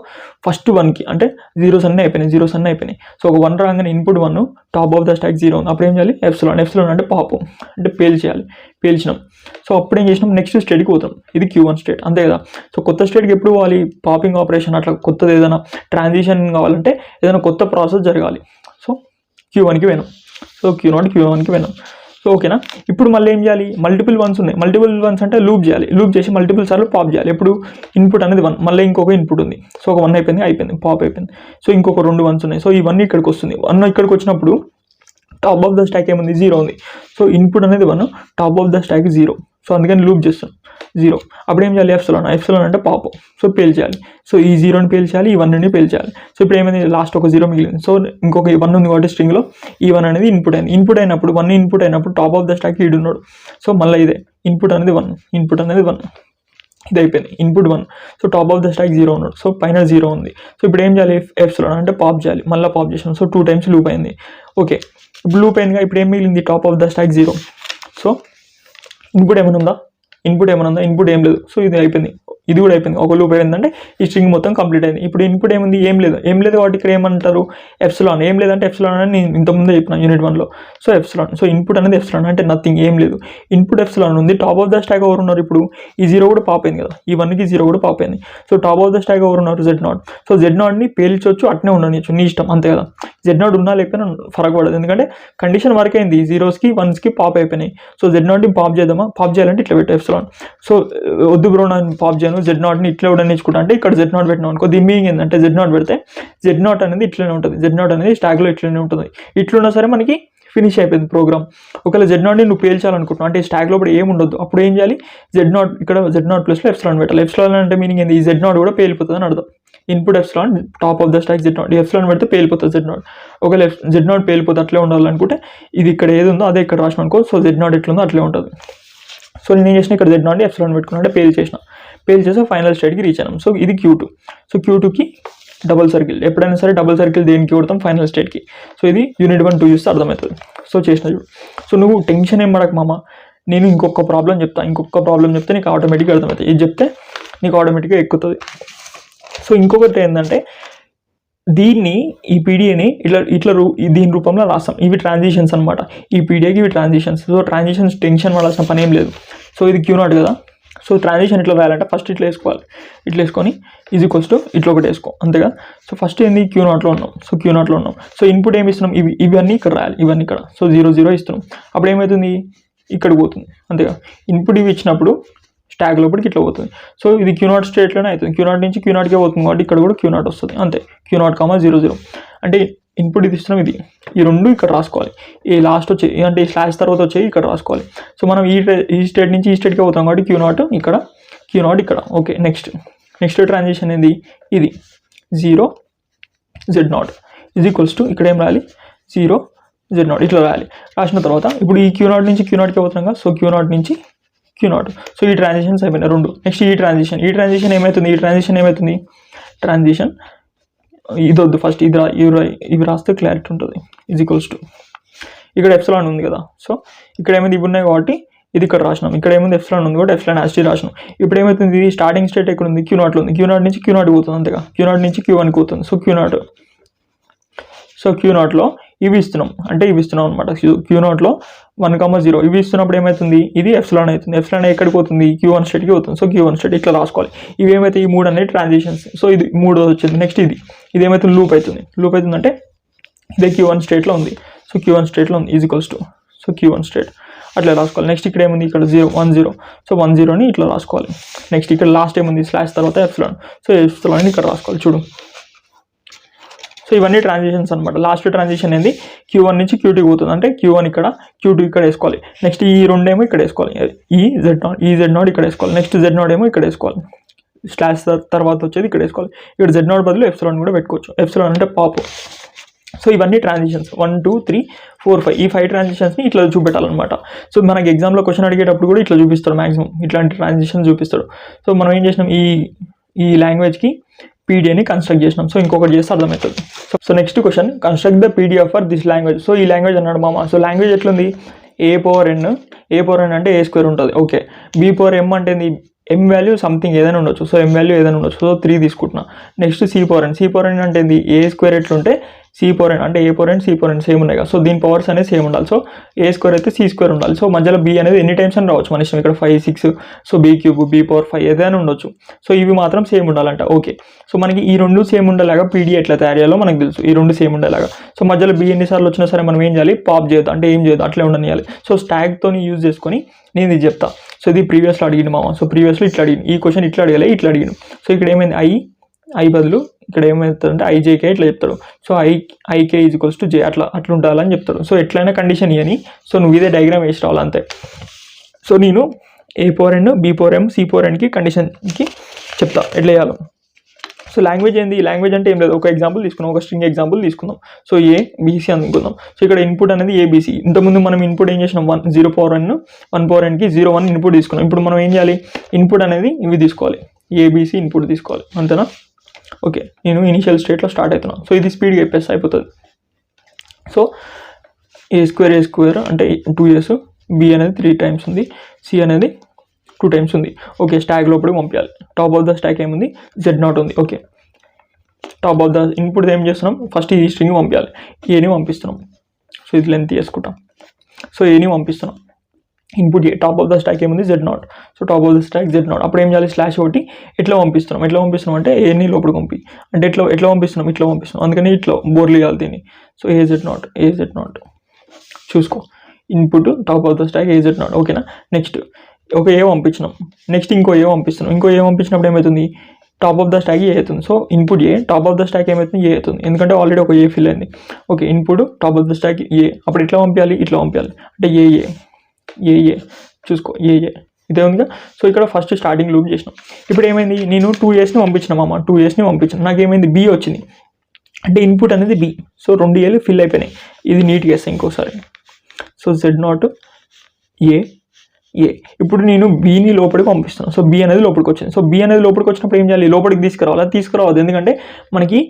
ఫస్ట్ 1కి అంటే జీరోస్ అన్నీ అయిపోయినాయి. సో ఒక 1 రాగానే input 1, top of the stock 0 ఉంది. అప్పుడు ఏం చేయాలి, ఎప్సిలాన్ అంటే పాపు అంటే పేల్చినాం. సో అప్పుడు ఏం చేసినాం, నెక్స్ట్ స్టేట్కి పోతాం. ఇది Q1 స్టేట్, అంతే కదా. సో కొత్త స్టేట్కి ఎప్పుడు పోవాలి, పాపింగ్ ఆపరేషన్ అట్లా కొత్తది ఏదైనా ట్రాన్సిషన్ కావాలంటే ఏదైనా కొత్త ప్రాసెస్ జరగాలి. సో Q1కి పోయినాం. సో Q1కి పోయినాం. సో ఓకేనా. ఇప్పుడు మళ్ళీ ఏం చేయాలి, మల్టిపుల్ వన్స్ ఉన్నాయి. మల్టిపుల్ వన్స్ అంటే లూప్ చేయాలి. లూప్ చేసి మల్టిపుల్ సార్లు పాప్ చేయాలి. ఎప్పుడు ఇన్పుట్ అనేది 1, మళ్ళీ ఇంకొక ఇన్పుట్ ఉంది. సో ఒక 1 అయిపోయింది, పాప్ అయిపోయింది. సో ఇంకొక 2 వన్స్ ఉన్నాయి. సో ఇవన్నీ ఇక్కడికి వస్తుంది. 1 ఇక్కడికి వచ్చినప్పుడు టాప్ ఆఫ్ ద స్టాక్ ఏముంది, 0 ఉంది. సో ఇన్పుట్ అనేది 1, top of the stock 0. So అందుకని లూప్ చేస్తాం 0. అప్పుడు ఏం చేయాలి, ఎప్సిలాన్ అంటే పాపు. సో పేల్చేయాలి. సో ఈ 0ని పేల్చేయాలి, ఈ 1ని పేల్చేయాలి. సో ఇప్పుడు ఏమైంది, లాస్ట్ ఒక 0 మిగిలింది. సో ఇంకొక 1 ఉంది కాబట్టి స్ట్రింగ్లో ఈ 1 అనేది ఇన్పుట్ అయింది. ఇన్పుట్ అయినప్పుడు టాప్ ఆఫ్ ద స్టాక్ ఈడు ఉన్నాడు. సో మళ్ళీ ఇదే ఇన్పుట్ అనేది 1, ఇది అయిపోయింది input 1. So top of the stock 0 ఉన్నాడు. సో పైన 0 ఉంది. సో ఇప్పుడు ఏం చేయాలి, ఎప్సిలాన్ అంటే పాప్ చేయాలి. మళ్ళీ పాప్ చేసాం. సో 2 టైమ్స్ లూప్ అయింది. ఓకే, ఇప్పుడు లూప్ అయిందిగా. ఇప్పుడు ఏం మిగిలింది, top of the stock 0. So input ఏమైనా ఉందా, ఇన్పుట్ ఏం లేదు. సో ఇది అయిపోయింది, ఇది కూడా అయిపోయింది. ఒక లూప్ ఏంటంటే ఈ స్ట్రింగ్ మొత్తం కంప్లీట్ అయింది. ఇప్పుడు ఇన్పుట్ ఏముంది, ఏం లేదు కాబట్టి ఇక్కడ ఏమంటారు, ఎప్సిలాన్. ఏం లేదంటే ఎప్సిలాన్ అని నేను ఇంతకుముందే చెప్పిన యూనిట్ 1లో. So epsilon. సో ఇన్పుట్ అనేది ఎప్సిలాన్ అంటే నథింగ్, ఏం లేదు. ఇన్పుట్ ఎప్సిలాన్ ఉంది. టాప్ ఆఫ్ ద స్టాక్ ఎవరు ఉన్నారు, ఇప్పుడు ఈ 0 కూడా పాప్ అయింది కదా, ఈ 1కి 0 కూడా పాప్ అయింది. So top of the stack ఎవరు ఉన్నారు, Z0. సో Z0ని పేల్చొచ్చు, అట్నే ఉండనిచ్చు, నీ ఇష్టం, అంతే కదా. Z0 ఉన్నా లేకపోయినా ఫరక్ పడదు, ఎందుకంటే కండిషన్ వరకు అయింది. 0స్కి 1స్కి పాప్ అయిపోయినాయి. సో Z0ని పాప్ చేద్దామా, పాప్ చేయాలంటే ఇట్లా పెట్టు ఎప్సిలాన్. సో వద్దు బ్రో నేను పాప్ చేయను, Z0ని ఇట్లా ఉండనిచ్చుకుంటా అంటే ఇక్కడ Z0 పెట్టినాం అనుకో. దీని మీనింగ్ ఏంటంటే Z0 పెడితే Z0 అనేది ఇట్లనే ఉంటుంది. Z0 అనేది స్టాక్లో ఇట్లనే ఉంటుంది. ఇట్లున్నా సరే మనకి ఫినిష్ అయిపోయింది ప్రోగ్రామ్. ఒకవేళ Z0ని నువ్వు పేల్చాలనుకుంటున్నావు అంటే స్టాక్ లోపల ఏమి ఉండదు. అప్పుడు ఏం చేయాలి, Z0 ఇక్కడ Z0 ప్లస్లో ఎప్సిలాన్ పెట్టాలి. ఎప్సిలాన్ అంటే మీనింగ్ ఏంది, ఈ Z0 కూడా పేలిపోతుంది అని అర్థం. Input epsilon, top of the stock Z0. Epsilon పెడితే పేలిపోతుంది Z0. ఒకవేళ Z0 పేలిపోతే అట్లే ఉండాలనుకుంటే ఇది ఇక్కడ ఏది ఉందో అదే ఇక్కడ రాసిన అనుకో. సో Z0 ఎట్లుందో అట్లే ఉంటుంది. సో నేను ఏం చేసిన, ఇక్కడ Z0 ఎప్సిలాన్ పెట్టుకున్నా అంటే పేల్ చేసి ఫైనల్ స్టేట్కి రీచ్ అయినాం. సో ఇది Q2. సో Q2కి డబుల్ సర్కిల్, ఎప్పుడైనా సరే డబుల్ సర్కిల్ దేనికి కొడతాం, ఫైనల్ స్టేట్కి. సో ఇది యూనిట్ 1, 2 చూస్తే అర్థమవుతుంది. సో చేసిన చూడు. సో నువ్వు టెన్షన్ ఏం పడక మామ, నేను ఇంకొక ప్రాబ్లం చెప్తే నీకు ఆటోమేటిక్గా అర్థమవుతుంది. ఇది చెప్తే నీకు ఆటోమేటిక్గా ఎక్కుతుంది. సో ఇంకొకటి ఏంటంటే దీన్ని, ఈ పీడిఏని ఇట్లా దీని రూపంలో రాస్తాం. ఇవి ట్రాన్సిషన్స్ అనమాట. ఈ పీడిఏకి ఇవి ట్రాన్సిషన్స్. సో ట్రాన్సిషన్స్ టెన్షన్ పడాల్సిన పని ఏం లేదు. సో ఇది Q0 కదా. సో ట్రాన్సిషన్ ఇట్లా రాయాలంటే ఫస్ట్ ఇట్లా వేసుకోవాలి. ఇట్లా వేసుకొని ఇట్లా ఒకటి వేసుకో, అంతేగా. సో ఫస్ట్ ఏంది, Q0లో ఉన్నాం. సో ఇన్పుట్ ఏమి ఇస్తున్నాం, ఇవన్నీ ఇక్కడ రాయాలి, ఇవన్నీ ఇక్కడ. సో 0 0 ఇస్తున్నాం. అప్పుడు ఏమవుతుంది, ఇక్కడికి పోతుంది, అంతేగా. ఇన్పుట్ ఇవి ఇచ్చినప్పుడు స్టాక్ లోపలికి ఇట్లా పోతుంది. సో ఇది Q0 స్టేట్లోనే అవుతుంది. Q0 నుంచి Q0కే పోతుంది కాబట్టి ఇక్కడ కూడా Q0 వస్తుంది, అంతే. Q0, 0 0 అంటే ఇన్పుట్ ఇది ఇస్తున్నాం. ఈ 2 ఇక్కడ రాసుకోవాలి. ఈ లాస్ట్ వచ్చే అంటే ఈ స్లాష్ తర్వాత వచ్చేవి ఇక్కడ రాసుకోవాలి. సో మనం ఈ స్టేట్ నుంచి ఈ స్టేట్కే పోతాం కాబట్టి Q0 ఇక్కడ, Q0 ఇక్కడ. ఓకే, నెక్స్ట్ ట్రాన్సిషన్ ఏంది, ఇది 0 Z0 ఈజ్ ఈక్వల్స్ టు ఇక్కడ ఏం రాయాలి, 0 Z0 ఇట్లా రాయాలి. రాసిన తర్వాత ఇప్పుడు ఈ Q0 నుంచి Q0కే పోతాం కదా. సో Q0 నుంచి Q0. సో ఈ ట్రాన్సిషన్స్ అయిపోయినాయి 2. నెక్స్ట్ ఈ ట్రాన్సిషన్ ఏమవుతుంది, ట్రాన్సిషన్ ఇది వద్దు, ఫస్ట్ ఇవి రాస్తే క్లారిటీ ఉంటుంది. ఈజ్ ఈక్వల్స్ టు ఇక్కడ ఎప్సిలాన్ ఉంది కదా. సో ఇక్కడ ఏమైంది, ఇవి ఉన్నాయి కాబట్టి ఇది ఇక్కడ రాసినాం. ఇక్కడ ఏముంది, ఎప్సిలాన్ ఉంది కాబట్టి ఎప్సిలాన్ యాస్టీ రాసినాం. ఇప్పుడు ఏమవుతుంది, ఇది స్టార్టింగ్ స్టేట్ ఎక్కడ ఉంది, Q0లో ఉంది. Q0 నుంచి Q0 పోతుంది, అంతేగా. Q0 నుంచి Q1కి పోతుంది. సో Q0లో ఇవి ఇస్తున్నాం అంటే ఇవి ఇస్తున్నాం అనమాట. Q0లో 1,0 ఇవి ఇస్తున్నప్పుడు ఏమవుతుంది, ఇది ఎప్సిలాన్ అవుతుంది. ఎప్సిలాన్ ఎక్కడికి పోతుంది, Q1 స్టేట్కి పోతుంది. సో Q1 స్టేట్ ఇట్లా రాసుకోవాలి. ఇవి ఏమైతే ఈ 3 అనేది ట్రాన్సిషన్స్. సో ఇది 3 వచ్చింది. నెక్స్ట్ ఇది ఏమైతే లూప్ అవుతుందంటే ఇదే Q1 స్టేట్లో ఉంది. సో Q1 స్టేట్లో ఉంది equals to so Q1 state అట్లా రాసుకోవాలి. నెక్స్ట్ ఇక్కడ ఏముంది, ఇక్కడ 10 సో 10ని ఇట్లా రాసుకోవాలి. నెక్స్ట్ ఇక్కడ లాస్ట్ ఏముంది, స్లాష్ తర్వాత ఎప్సిలాన్. సో ఎప్సిలాన్ ఇక్కడ రాసుకోవాలి చూడు. సో ఇవన్నీ ట్రాన్సిషన్స్ అనమాట. లాస్ట్ ట్రాన్సిషన్ ఏంది, Q1 నుంచి Q2 పోతుంది అంటే Q1 ఇక్కడ Q2 ఇక్కడ వేసుకోవాలి. నెక్స్ట్ ఈ రెండేమో ఇక్కడ వేసుకోవాలి, ఈ Z0 ఇక్కడ వేసుకోవాలి. నెక్స్ట్ Z0 ఏమో ఇక్కడ వేసుకోవాలి. స్లాష్ తర్వాత వచ్చేది ఇక్కడ వేసుకోవాలి. ఇక్కడ Z0 బదులు ఎప్సిలాన్ కూడా పెట్టుకోవచ్చు. ఎప్సిలాన్ అంటే పాప్. సో ఇవన్నీ ట్రాన్సిషన్స్ 1 2 3 4 5 ఈ 5 ట్రాన్సిషన్స్ని ఇట్లా చూపెట్టాలన్నమాట. సో మనకి ఎగ్జామ్లో క్వశ్చన్ అడిగేటప్పుడు కూడా ఇట్లా చూపిస్తాడు, మ్యాక్సిమం ఇట్లాంటి ట్రాన్సిషన్ చూపిస్తాడు. సో మనం ఏం చేసినాం, ఈ లాంగ్వేజ్కి పీడిఏని కన్స్ట్రక్ట్ చేసినాం. సో ఇంకొకటి చేస్తే అర్థమవుతుంది. So next question, construct the PDF for this language. So ఈ లాంగ్వేజ్ అన్నాడు మామ. సో లాంగ్వేజ్ ఎట్లుంది, a పవర్ n అంటే a² ఉంటుంది. ఓకే, b పవర్ m అంటే m వాల్యూ సంథింగ్ ఏదైనా ఉండొచ్చు. సో m వాల్యూ ఏదైనా ఉండొచ్చు. సో 3 తీసుకుంటున్నా. నెక్స్ట్ c పవర్ n అంటే a² ఎట్లుంటే c పవర్ n అంటే a power n c power n same ఉన్నాయి కదా. సో దీని పవర్స్ అనేది సేమ్ ఉండాలి. సో a² అయితే c² ఉండాలి. సో మధ్యలో b అనేది ఎన్ని టైమ్స్ అని రావచ్చు మన ఇష్టం. ఇక్కడ 5 6 సో b³ b పవర్ 5 ఏదైనా ఉండొచ్చు. సో ఇవి మాత్రం సేమ్ ఉండాలంట. ఓకే, సో మనకి ఈ రెండు సేమ్ ఉండేలాగా పీడిఏ ఎట్లా తయారు చేయాలో మనకు తెలుసు. ఈ రెండు సేమ్ ఉండేలాగా. సో మధ్యలో b ఎన్నిసార్లు వచ్చినా సరే మనం ఏం చేయాలి, పాప్ చేయొద్దు అంటే ఏం చేయొద్దు, అట్లే ఉండనియాలి. సో స్టాగ్తో యూజ్ చేసుకొని నేను ఇది చెప్తా. సో ఇది ప్రీవియస్లో అడిగిన మామ. సో ప్రీవియస్లో ఇట్లా అడిగిన, ఈ క్వశ్చన్ ఇట్లా అడగాలి, ఇట్లా అడిగిన. సో ఇక్కడ ఏమైంది, ఐ బదులు ఇక్కడ ఏమవుతుందంటే IJK ఇట్లా చెప్తాడు. So IK equals to J అట్లా ఉండాలని చెప్తాడు. సో ఎట్లయినా కండిషన్ ఇవని. సో నువ్వు ఇదే డయాగ్రామ్ వేసి రావాలి అంతే. సో నేను a power n b power m c power nకి కండిషన్కి చెప్తా ఎట్లా వేయాలి. సో లాంగ్వేజ్ ఏంది, లాంగ్వేజ్ అంటే ఏం లేదు, ఒక ఎగ్జాంపుల్ తీసుకున్నాం, ఒక స్ట్రింగ్ ఎగ్జాంపుల్ తీసుకుందాం. సో ABC అనుకుందాం. సో ఇక్కడ ఇన్పుట్ అనేది ABC. ఇంతకుముందు మనం ఇన్పుట్ ఏం చేసినాం, 0 పవర్ n 1 పవర్ nకి 0 1 ఇన్పుట్ తీసుకున్నాం. ఇప్పుడు మనం ఏం చేయాలి, ఇన్పుట్ అనేది ఇవి తీసుకోవాలి, ABC ఇన్పుట్ తీసుకోవాలి అంతేనా. ఓకే, నేను ఇనిషియల్ స్టేట్లో స్టార్ట్ అవుతున్నాను. సో ఇది స్పీడ్గా చెప్పేసి అయిపోతుంది. సో a² అంటే 2s, b అనేది 3 టైమ్స్ ఉంది, c అనేది 2 టైమ్స్ ఉంది. ఓకే, స్టాక్ లోపలికి పంపించాలి. టాప్ ఆఫ్ ద స్టాక్ ఏముంది, Z0 ఉంది. Okay, top of the input ఏం చేస్తున్నాం, ఫస్ట్ ఈ స్ట్రింగ్ పంపించాలి, ఏని పంపిస్తున్నాం. సో ఇది లెంత్ చేసుకుంటాం. సో ఏని పంపిస్తున్నాం, input A, top of the stack ఏముంది, Z0. So top of the stock Z0. అప్పుడు ఏం చేయాలి, స్లాష్ ఒకటి ఎట్లా పంపిస్తున్నాం అంటే ఏని లోపలికి పంపి అంటే ఎట్లా పంపిస్తున్నాం, ఇట్లా పంపిస్తున్నాం. అందుకని ఇట్లా బోర్లు ఇవ్వాలి దీన్ని. సో AZ0 చూసుకో, input top of the stock AZ0. ఓకేనా. నెక్స్ట్ ఒక ఏ పంపించినాం, నెక్స్ట్ ఇంకో ఏ పంపించినప్పుడు ఏమవుతుంది, top of the stack A అవుతుంది. So input A, top of the stack ఏమవుతుంది, ఏ అవుతుంది, ఎందుకంటే ఆల్రెడీ ఒక ఏ ఫిల్ అయింది. Okay, input top of the stack A. అప్పుడు ఇట్లా పంపించాలి అంటే ఏ చూసుకో, ఇదే ఉందిగా. సో ఇక్కడ ఫస్ట్ స్టార్టింగ్ లూప్ చేసినాం. ఇప్పుడు ఏమైంది, నేను 2Aని పంపించినాం అమ్మ, 2Aని పంపించాను. నాకేమైంది, B వచ్చింది అంటే ఇన్పుట్ అనేది B. సో 2 Aలు ఫిల్ అయిపోయినాయి. ఇది నీట్గా వేస్తాను ఇంకోసారి. సో Z0 ఏ. ఇప్పుడు నేను బీని లోపలికి పంపిస్తున్నాను. సో B అనేది లోపలికి వచ్చింది. సో B అనేది లోపలికి వచ్చినప్పుడు ఏం చేయాలి, లోపలికి తీసుకురావద్దు, ఎందుకంటే మనకి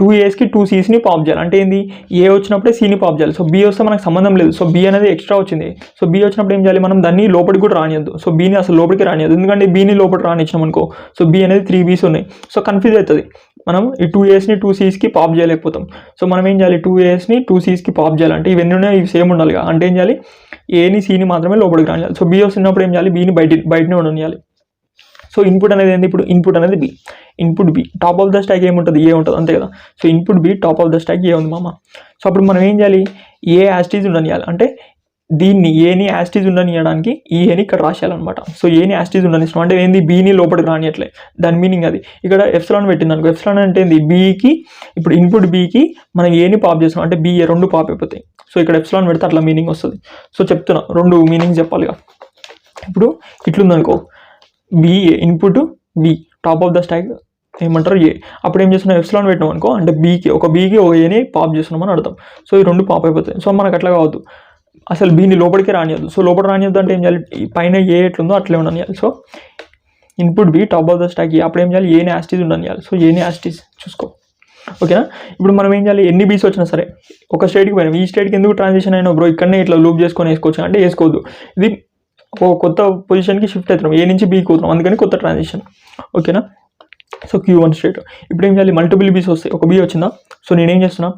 2Asకి 2Csని పాప్ చేయాలి. అంటే ఏంది, ఏ వచ్చినప్పుడే Cని పాప్ చేయాలి. సో B వస్తే మనకు సంబంధం లేదు. సో B అనేది ఎక్స్ట్రా వచ్చింది. సో B వచ్చినప్పుడు ఏం చేయాలి, మనం దాన్ని లోపలికి కూడా రానియద్దు. సో Bని అసలు లోపలికి రానియద్దు, ఎందుకంటే Bని లోపలికి రానిచ్చినాం అనుకో, సో B అనేది 3 Bs ఉన్నాయి. సో కన్ఫ్యూజ్ అవుతుంది, మనం ఈ 2Asని 2Csకి పాప్ చేయలేకపోతాం. సో మనం ఏం చేయాలి, 2Asని 2Csకి పాప్ చేయాలంటే ఇవన్నీ ఉన్నాయి, ఇవి సేమ్ ఉండాలిగా. అంటే ఏం చేయాలి, ఏని Cని మాత్రమే లోపలికి రానియాలి. సో B వస్తున్నప్పుడు ఏం చేయాలి, Bని బయటనే ఉండనియాలి. సో ఇన్పుట్ అనేది ఏంది, ఇప్పుడు ఇన్పుట్ అనేది B, input B, top of the stack ఏముంటుంది, ఏ ఉంటుంది అంతే కదా. So input B, top of the stack A ఉంది మామ. సో అప్పుడు మనం ఏం చేయాలి, ఏ యాస్టీజ్ ఉండనియాలి. అంటే దీన్ని ఏని యాస్టీజ్ ఉండనియడానికి ఈ ఏని ఇక్కడ రాసేయాలన్నమాట. సో ఏని యాస్టీజ్ ఉండనిస్తాం అంటే ఏంది, Bని లోపలికి రానియట్లే, దాని మీనింగ్ అది. ఇక్కడ ఎప్సిలాన్ పెట్టింది అనుకో, ఎప్సిలాన్ అంటే ఏంది, Bకి ఇప్పుడు ఇన్పుట్ Bకి మనం ఏని పాప్ చేస్తాం అంటే B ఏ 2 పాప్ అయిపోతాయి. సో ఇక్కడ ఎప్సిలాన్ పెడితే అట్లా మీనింగ్ వస్తుంది. సో చెప్తున్నా, 2 మీనింగ్స్ చెప్పాలిగా. ఇప్పుడు ఇట్లుందనుకో, B input B, top of the stock ఏమంటారు ఏ. అప్పుడు ఏం చేస్తున్నాం, ఎప్సిలాన్ పెట్టినాం అనుకో అంటే Bకి ఒక ఏని పాప్ చేస్తున్నామని అర్థం. సో ఈ 2 పాప్ అయిపోతాయి. సో మనకు అట్లా కావద్దు, అసలు Bని లోపలికి రానియద్దు. సో లోపల రానియద్దు అంటే ఏం చేయాలి, పైన ఏ ఎట్లుందో అట్లే ఉండనియాలి. So input B, top of the stack A. అప్పుడు ఏం చేయాలి, ఏని యాస్టీజ్ ఉండనియాలి. సో ఏని యాస్టీజ్ చూసుకో. ఓకేనా. ఇప్పుడు మనం ఏం చేయాలి, ఎన్ని బీస్ వచ్చినా సరే ఒక స్టేట్కి పోయినాం, ఈ స్టేట్కి ఎందుకు ట్రాన్సిషన్ అయినా బ్రో, ఇక్కడనే ఇట్లా లూప్ చేసుకొని వేసుకోవచ్చు అంటే వేసుకోవద్దు. ఇది ఒక కొత్త పొజిషన్కి షిఫ్ట్ అవుతున్నాం, ఏ నుంచి Bకి పోతున్నాం, అందుకని కొత్త ట్రాన్సిషన్. ఓకేనా. So Q1 state. ఇప్పుడు ఏం చేయాలి, మల్టిపుల్ బీస్ వస్తాయి, ఒక B వచ్చిందా. సో నేనేం చేస్తున్నా,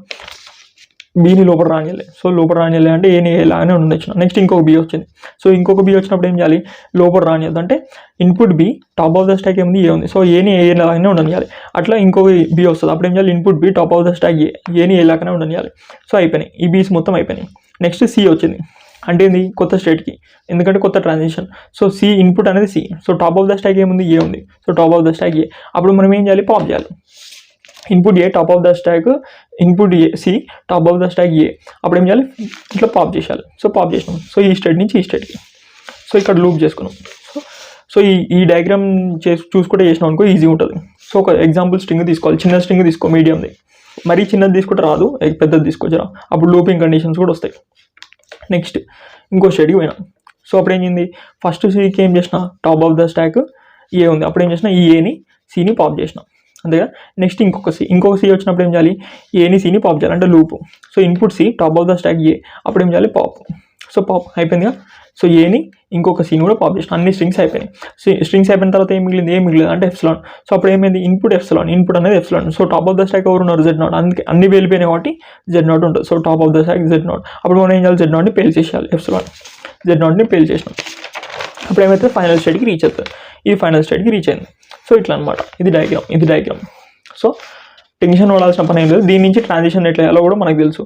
బీని లోపల రానియలే. సో లోపల రానియలే అంటే ఏని ఏలాగానే ఉండొచ్చు. నెక్స్ట్ ఇంకొక బి వచ్చింది. సో ఇంకొక బి వచ్చినప్పుడు ఏం చేయాలి, లోపల రానియద్దు అంటే input B, top of the stack ఏముంది ఏ ఉంది, సో ఏని ఏలాగానే ఉండనియాలి. అట్లా ఇంకొక బి వస్తుంది, అప్పుడు ఏం చేయాలి, input B, top of the stack ఏని ఏలాగానే ఉండనియాలి. సో అయిపోయినాయి, ఈ బీస్ మొత్తం అయిపోయినాయి. నెక్స్ట్ సి వచ్చింది, అంటే ఏంది, కొత్త స్టేట్కి, ఎందుకంటే కొత్త ట్రాన్సిషన్. సో సి ఇన్పుట్ అనేది C, so top of the stack ఏముంది ఏ ఉంది, so top of the stack A. అప్పుడు మనం ఏం చేయాలి, పాప్ చేయాలి. Input A, top of the stack, input A C, top of the stack A. అప్పుడు ఏం చేయాలి, ఇట్లా పాప్ చేసేయాలి. సో పాప్ చేసినాం, సో ఈ స్టేట్ నుంచి ఈ స్టేట్కి, సో ఇక్కడ లూప్ చేసుకున్నాం. సో ఈ డయాగ్రామ్ చూసుకుంటే చేసినాం అనుకో ఈజీ ఉంటుంది. సో ఒక ఎగ్జాంపుల్ స్ట్రింగ్ తీసుకోవాలి, చిన్న స్ట్రింగ్ తీసుకో, మీడియంది. మరీ చిన్నది తీసుకుంటే రాదు, పెద్దది తీసుకోవచ్చురా, అప్పుడు లూపింగ్ కండిషన్స్ కూడా వస్తాయి. నెక్స్ట్ ఇంకో స్టేట్కి పోయినాం. సో అప్పుడు ఏం చేయింది, ఫస్ట్ సికి ఏం చేసిన, top of the stack A ఉంది, అప్పుడు ఏం చేసిన, ఈ ఏని సిని పాప్ చేసిన, అంతేగా. నెక్స్ట్ ఇంకొక సి వచ్చినప్పుడు ఏం చేయాలి, ఏని సిని పాప్ చేయాలి, అంటే loop. So input C, top of the stack A, అప్పుడు ఏం చేయాలి, పాప్. సో పాప్ అయిపోయిందిగా. సో ఏని ఇంకొక సీని కూడా పాప్ చేసిన, అన్ని స్ట్రింగ్స్ అయిపోయినాయి. స్ట్రింగ్స్ అయిపోయిన తర్వాత ఏం మిగిలింది అంటే ఎప్సిలాన్. సో అప్పుడు ఏమైంది, ఇన్పుట్ ఎప్సిలాన్, ఇన్పుట్ అనేది epsilon. So top of the stack ఎవరు ఉన్నారు, Z0, అందుకే అన్ని వెళ్ళిపోయినాయి కాబట్టి Z0 ఉంటుంది. So top of the stock Z0. అప్పుడు మనం ఏం చేయాలి, Z0ని పేల్ చేసేయాలి, ఎప్సిలాన్ Z0ని పేల్ చేసినాం. అప్పుడు ఏమైతే ఫైనల్ స్టేట్కి రీచ్ అవుతుంది. ఈ ఫైనల్ స్టేట్కి రీచ్ అయింది. సో ఇట్లా అనమాట, ఇది డయాగ్రామ్. సో టెన్షన్ పడాల్సిన పని ఏం లేదు. దీని నుంచి ట్రాన్సిషన్ ఎట్లా అయ్యాలో కూడా మనకు తెలుసు.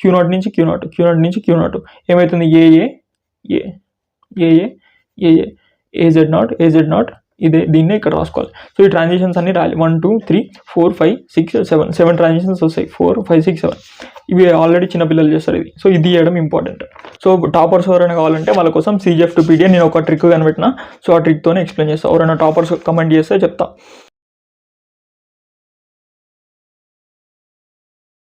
Q0 నుంచి Q0 ఏమవుతుంది, AZ0 ఇదే, దీన్నే ఇక్కడ రాసుకోవాలి. సో ఈ ట్రాన్సిషన్స్ అన్ని రాయాలి. 1 2 3 4 5 6 7 ట్రాన్సిషన్స్ వస్తాయి. 4 5 6 7 ఇవి ఆల్రెడీ చిన్నపిల్లలు చేస్తారు ఇది. సో ఇది చేయడం ఇంపార్టెంట్. సో టాపర్స్ ఎవరైనా కావాలంటే వాళ్ళ కోసం CGF2PD నేను ఒక ట్రిక్ కనిపెట్టిన. సో ఆ ట్రిక్తోనే ఎక్స్ప్లెయిన్ చేస్తాను. ఎవరైనా టాపర్స్ కమెంట్ చేస్తే చెప్తా.